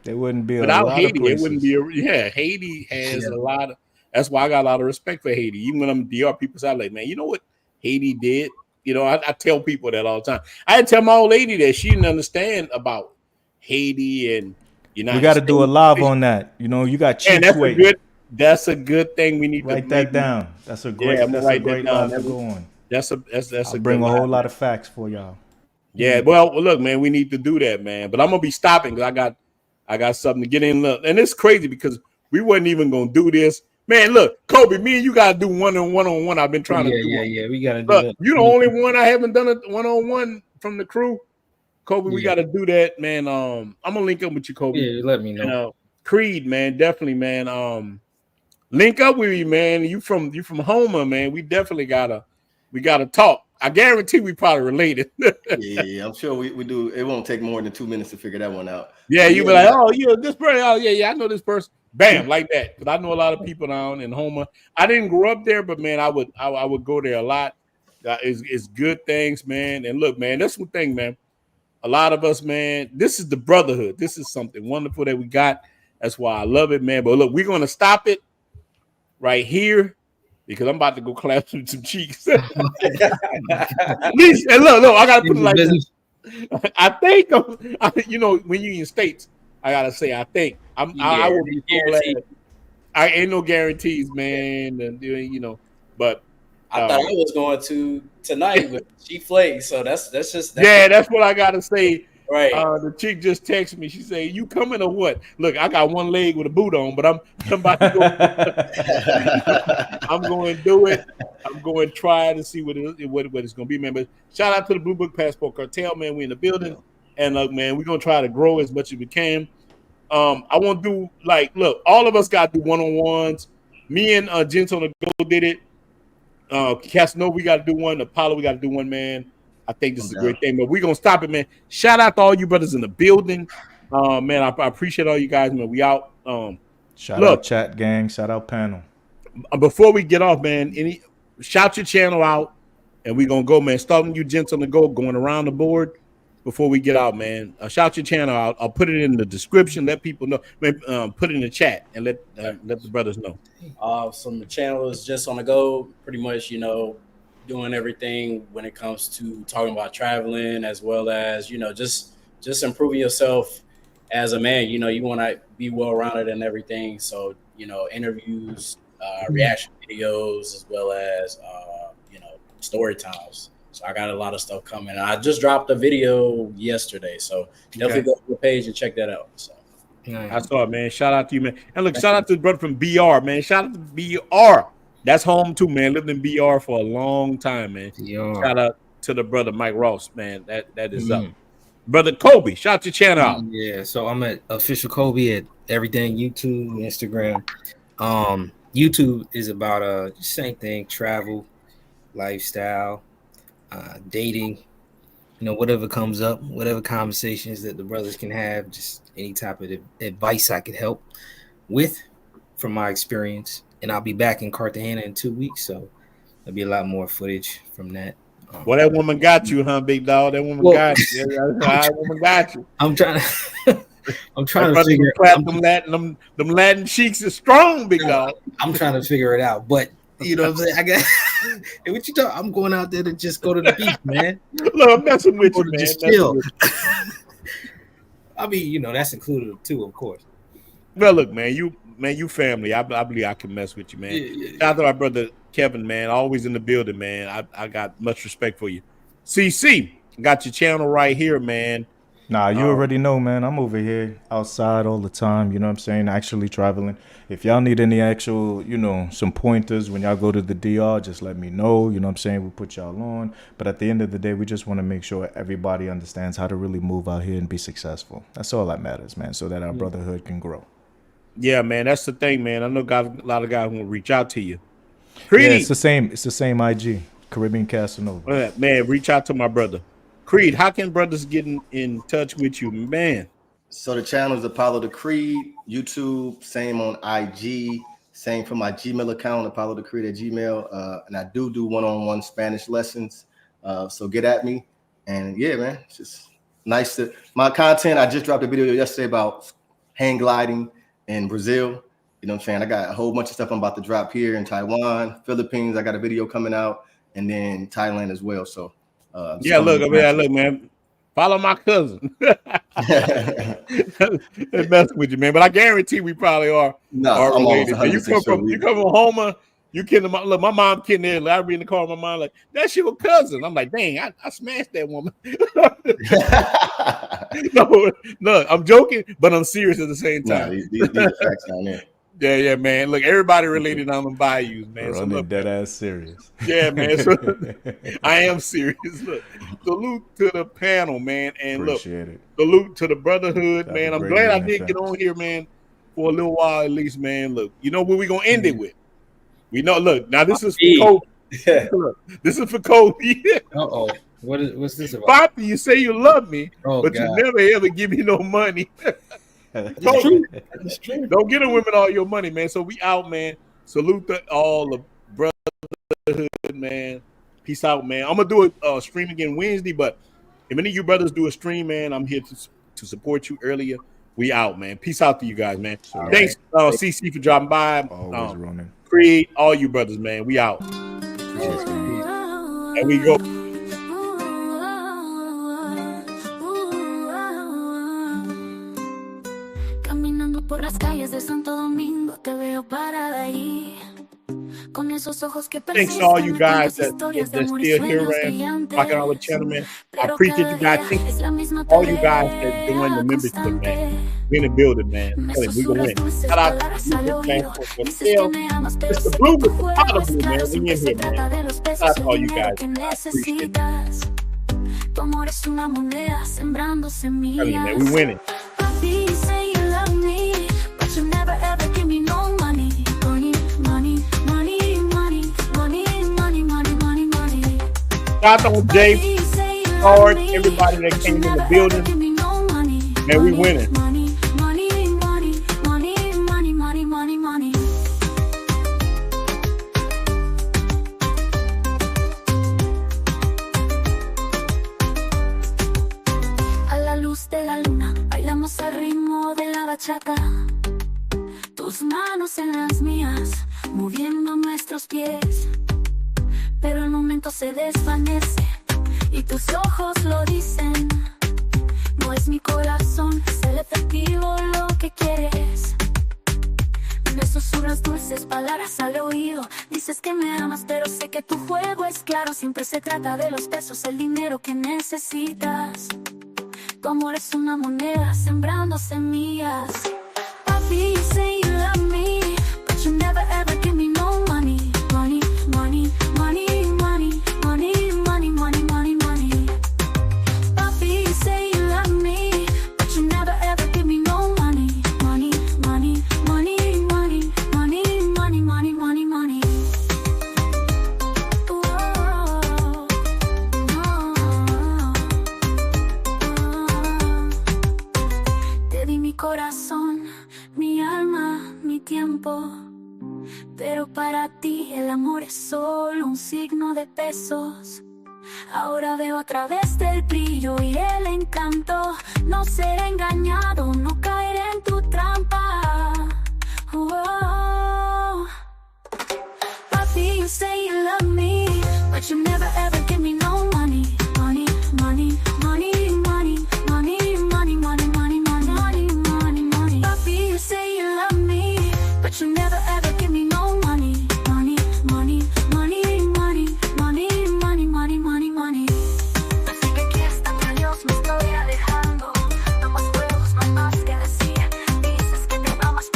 [SPEAKER 8] There wouldn't be
[SPEAKER 1] without
[SPEAKER 8] a lot
[SPEAKER 1] Haiti.
[SPEAKER 8] Of places.
[SPEAKER 1] It wouldn't be. Haiti has a lot of. That's why I got a lot of respect for Haiti. Even when I'm DR, people say like, man, you know what Haiti did? You know, I tell people that all the time. I had to tell my old lady that she didn't understand about Haiti and United
[SPEAKER 8] We got to
[SPEAKER 1] States.
[SPEAKER 8] do a live on that. You know, you got Chiefs waiting.
[SPEAKER 1] That's a good thing. We need
[SPEAKER 8] write that down. That's a great. That's a great live to go on.
[SPEAKER 1] That's
[SPEAKER 8] a bring a whole lot of facts for y'all.
[SPEAKER 1] Yeah, well, look, man, we need to do that, man. But I'm gonna be stopping because I got something to get in. And it's crazy because we wasn't even gonna do this, man. Look, Kobe, me and you gotta do one-on-one. I've been trying to do.
[SPEAKER 4] Yeah, we gotta do that.
[SPEAKER 1] You're the only one I haven't done a one-on-one from the crew. Kobe, we gotta do that, man. I'm gonna link up with you, Kobe.
[SPEAKER 4] Yeah, let me know.
[SPEAKER 1] And, Creed, man, definitely, man. Link up with me, man. You from Houma, man. We definitely gotta talk. I guarantee we probably related.
[SPEAKER 6] Yeah, I'm sure we do. It won't take more than 2 minutes to figure that one out.
[SPEAKER 1] Yeah, you be like, oh, yeah, this person. Oh, yeah, I know this person. Bam, like that. Because I know a lot of people down in Houma. I didn't grow up there, but man, I would go there a lot. It's good things, man. And look, man, that's one thing, man. a lot of us, man, this is the brotherhood. This is something wonderful that we got. That's why I love it, man. But look, we're gonna stop it right here because I'm about to go clap some cheeks. At least, and look, I gotta put it like this. I think, you know, when you in states, I gotta say, I think I will be glad. I ain't no guarantees, man, and you know, but
[SPEAKER 3] I thought I was going to tonight, but she flaked. So that's
[SPEAKER 1] what I gotta say.
[SPEAKER 3] Right.
[SPEAKER 1] The chick just texted me. She said, "You coming or what?" Look, I got one leg with a boot on, but I'm about to go. I'm going to do it. I'm going to try to see what it's going to be, man. But shout out to the Blue Book Passport Cartel, man. We in the building, and look, man, we're gonna try to grow as much as we can. I want to do look, all of us got to do one-on-ones. Me and Gents on the Go did it. Casanova, we got to do one. Apollo, we got to do one, man. I think this is a great thing, but we're gonna stop it, man. Shout out to all you brothers in the building. Man, I appreciate all you guys, man. We out.
[SPEAKER 8] Shout out chat gang, shout out panel.
[SPEAKER 1] Before we get off, man, shout your channel out, and we're gonna go, man. Starting you Gents on the Go, going around the board before we get out, man. Shout your channel out. I'll put it in the description, let people know. Put it in the chat and let the brothers know.
[SPEAKER 3] So the channel is Just on the Go, pretty much, you know, doing everything when it comes to talking about traveling, as well as, you know, just improving yourself as a man. You know, you want to be well-rounded and everything. So, you know, interviews, reaction videos, as well as, you know, story times. So I got a lot of stuff coming. I just dropped a video yesterday. So definitely go to the page and check that out. So
[SPEAKER 1] I saw it, man. Shout out to you, man. And look, shout out to the brother from BR, man. Shout out to BR. That's home too, man. Lived in BR for a long time, man. Shout out to the brother Mike Ross, man. That is up. Brother Kobe, shout your channel out.
[SPEAKER 4] Yeah, so I'm at official Kobe at everything, YouTube, Instagram. YouTube is about same thing, travel, lifestyle, dating, you know, whatever comes up, whatever conversations that the brothers can have, just any type of advice I could help with from my experience. And I'll be back in Cartagena in 2 weeks, so there'll be a lot more footage from that.
[SPEAKER 1] Well, that woman got you, huh, big dog? That woman got you. That woman got you.
[SPEAKER 4] I'm trying to figure
[SPEAKER 1] them Latin cheeks is strong, big dog.
[SPEAKER 4] I'm trying to figure it out, but you know what I'm saying? I got hey, what you talking? I'm going out there to just go to the beach, man.
[SPEAKER 1] Look, I'm messing with you, man.
[SPEAKER 4] Just chill. I mean, you know, that's included too, of course.
[SPEAKER 1] Well, look, man, you family. I believe I can mess with you, man. Yeah. Shout out to my brother Kevin, man. Always in the building, man. I got much respect for you. CC, got your channel right here, man.
[SPEAKER 8] Nah, you already know, man. I'm over here outside all the time. You know what I'm saying? Actually traveling. If y'all need any actual, you know, some pointers when y'all go to the DR, just let me know. You know what I'm saying? We'll put y'all on. But at the end of the day, we just want to make sure everybody understands how to really move out here and be successful. That's all that matters, man, so that our brotherhood can grow.
[SPEAKER 1] Yeah, man, that's the thing, man. I know a lot of guys want to reach out to you.
[SPEAKER 8] Creedy. Yeah, it's the same IG, Caribbean Casanova.
[SPEAKER 1] Man, reach out to my brother. Creed, how can brothers get in touch with you, man?
[SPEAKER 6] So the channel is Apollo the Creed, YouTube, same on IG, same for my Gmail account, Apollo the Creed at Gmail. And I do one-on-one Spanish lessons. So get at me. And yeah, man, it's just nice to my content. I just dropped a video yesterday about hang gliding in Brazil. You know what I'm saying? I got a whole bunch of stuff I'm about to drop here in Taiwan, Philippines. I got a video coming out, and then Thailand as well. So
[SPEAKER 1] look, man. Follow my cousin. They're messing with you, man. But I guarantee we probably are related. You come from Homer. You kidding? Look, my mom kidding there. I read in the car. My mom like, that's your cousin. I'm like, dang, I smashed that woman. No, I'm joking, but I'm serious at the same time.
[SPEAKER 6] These are facts down there.
[SPEAKER 1] Yeah, man. Look, everybody related on the bayous, man.
[SPEAKER 8] So look, dead ass serious.
[SPEAKER 1] Yeah, man. So, I am serious. Look, salute to the panel, man, and
[SPEAKER 8] appreciate it.
[SPEAKER 1] Salute to the brotherhood, man. I'm glad I did get on here, man, for a little while at least, man. Look, you know what we're gonna end it with? We know. Look, now this is for Kobe. Look, this is for Kobe.
[SPEAKER 4] What's this about?
[SPEAKER 1] Poppy, you say you love me, but you never ever give me no money. It's true. Don't get the women all your money, man. So we out, man. Salute to all the brotherhood, man. Peace out, man. I'm gonna do a stream again Wednesday, but If any of you brothers do a stream, man, I'm here to support you earlier. We out, man. Peace out to you guys, man. Thanks, CC, for dropping by.
[SPEAKER 8] Always running.
[SPEAKER 1] Creed, all you brothers, man. We out. And we go.
[SPEAKER 9] Caminando por las calles de Santo Domingo, te veo parada ahí. Con esos ojos que
[SPEAKER 1] thanks to all you guys that's still here, man. Rocking out with channel, man. I appreciate you guys. Thanks all you guys that doing the membership, man. We in the building, man. We gonna win. Shout out to you, man. It's the blue with the powder blue, man. We in here, man. Shout out to all you guys. I appreciate it.
[SPEAKER 9] Tu amor es una moneda sembrando semillas.
[SPEAKER 1] Man, we winning.
[SPEAKER 9] Papi, you say you love me, but you never ever give me no money.
[SPEAKER 1] Shout out to Jay, Hard, everybody that came in the building. Man, we winning.
[SPEAKER 9] A la luz de la luna, bailamos al ritmo de la bachata. Tus manos en las mías, moviendo nuestros pies. Pero el momento se desvanece y tus ojos lo dicen. No es mi corazón, es el efectivo lo que quieres. Me susurras dulces palabras al oído. Dices que me amas, pero sé que tu juego es claro. Siempre se trata de los pesos, el dinero que necesitas. Tu amor es una moneda sembrando semillas. Papi, you say you love me, but you never ever give me no money. Money, money, money. Corazón, mi alma, mi tiempo, pero para ti el amor es solo un signo de pesos. Ahora veo a través del brillo y el encanto. No seré engañado, no caeré en tu trampa. Papi, you say you love me, but you never ever give me no money. Money, money, money, money, money, money, money, money. Say you love me, but you never ever give me no money. Money, money, money, money, money, money, money, money, money. Así que aquí está mi adiós, me estoy alejando. No más juegos, no hay más que decir. Dices que te amas,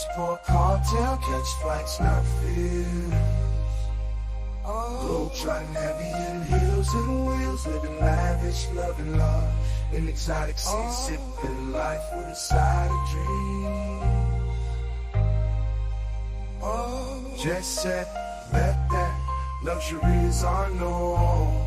[SPEAKER 10] Passport cartel, catch flights, not fear. Globe trotting heavy in heels and wheels, living lavish, loving love, in exotic seas, sipping life with a side of dream. Jet set, let that luxury is our norm.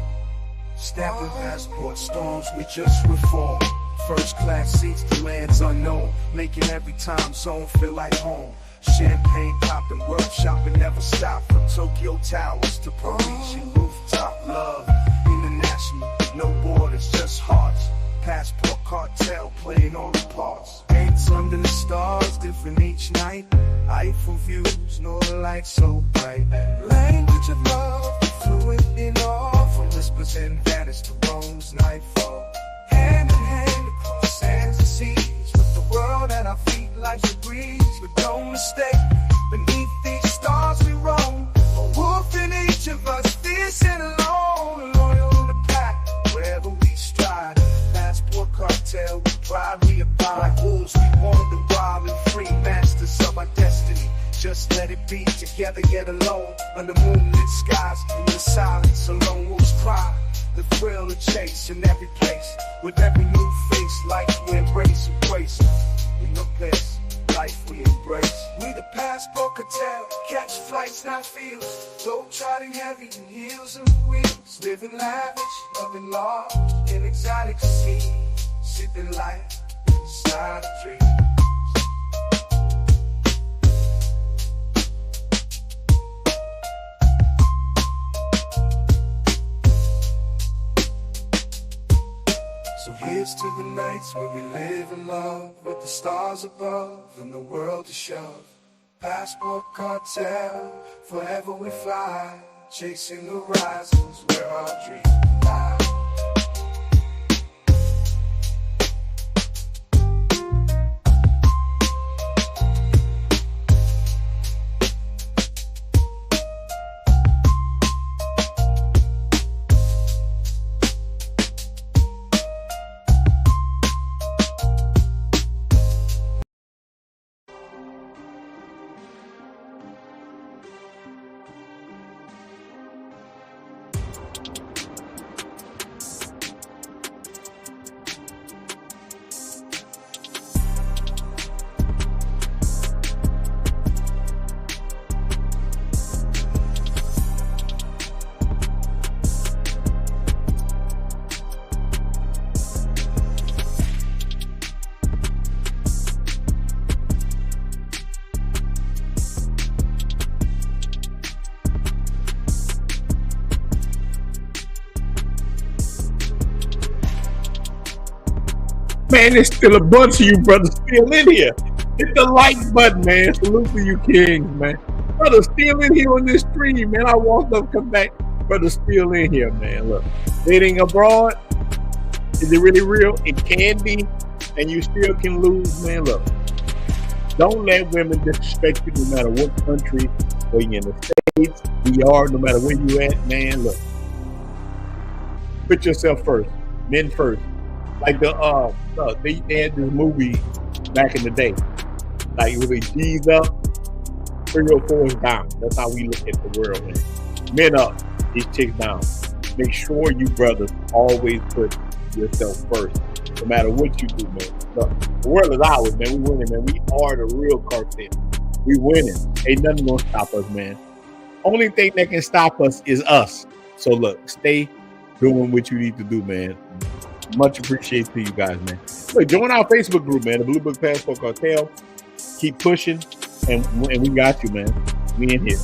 [SPEAKER 10] Stamping passport storms, we just reform. First class seats to lands unknown, making every time zone feel like home. Champagne popping, world shopping never stop. From Tokyo Towers to Parisian rooftop. Love, international, no borders, just hearts. Passport cartel playing all the parts. Paints under the stars, different each night. Eiffel views, no light so bright. Language of love, fluent in all. From whispers and vanish to Rome's nightfall. Hand in hand across sands and seas, with the world at our feet life's a breeze. But don't mistake, beneath these stars we roam. A wolf in each of us, fierce and alone. Loyal to the pack, wherever we stride. Passport cartel, with pride we abide. Like wolves we wander wild and free, masters of our destiny. Just let it be, together yet alone. Under moonlit skies, in the silence, alone wolves cry. The thrill of chase in every place. With every new face, life we embrace, embrace. We no place, life we embrace. We the passport cartel, catch flights, not fields. Globe trotting heavy in heels and wheels. Living lavish, loving large, in exotic seas. Sipping life, inside a dream. So here's to the nights where we live in love, with the stars above and the world to shove. Passport cartel, forever we fly, chasing horizons where our dreams lie.
[SPEAKER 1] Man, there's still a bunch of you brothers still in here. Hit the like button, man. Salute to you kings, man. Brothers still in here on this stream, man. I walked up, come back. Brothers still in here, man. Look, dating abroad, is it really real? It can be, and you still can lose, man. Look, don't let women disrespect you no matter what country, or you're in the States, we are, no matter where you at, man. Look, put yourself first, men first. Like they had this movie back in the day. Like it was a G's up, 3 or 4 is down. That's how we look at the world, man. Men up, these chicks down. Make sure you brothers always put yourself first, no matter what you do, man. Look, the world is ours, man. We winning, man. We are the real cartel. We winning. Ain't nothing gonna stop us, man. Only thing that can stop us is us. So look, stay doing what you need to do, man. Much appreciated to you guys, man. Look, join our Facebook group, man. The Blue Book Passport Cartel. Keep pushing, and we got you, man. We in here.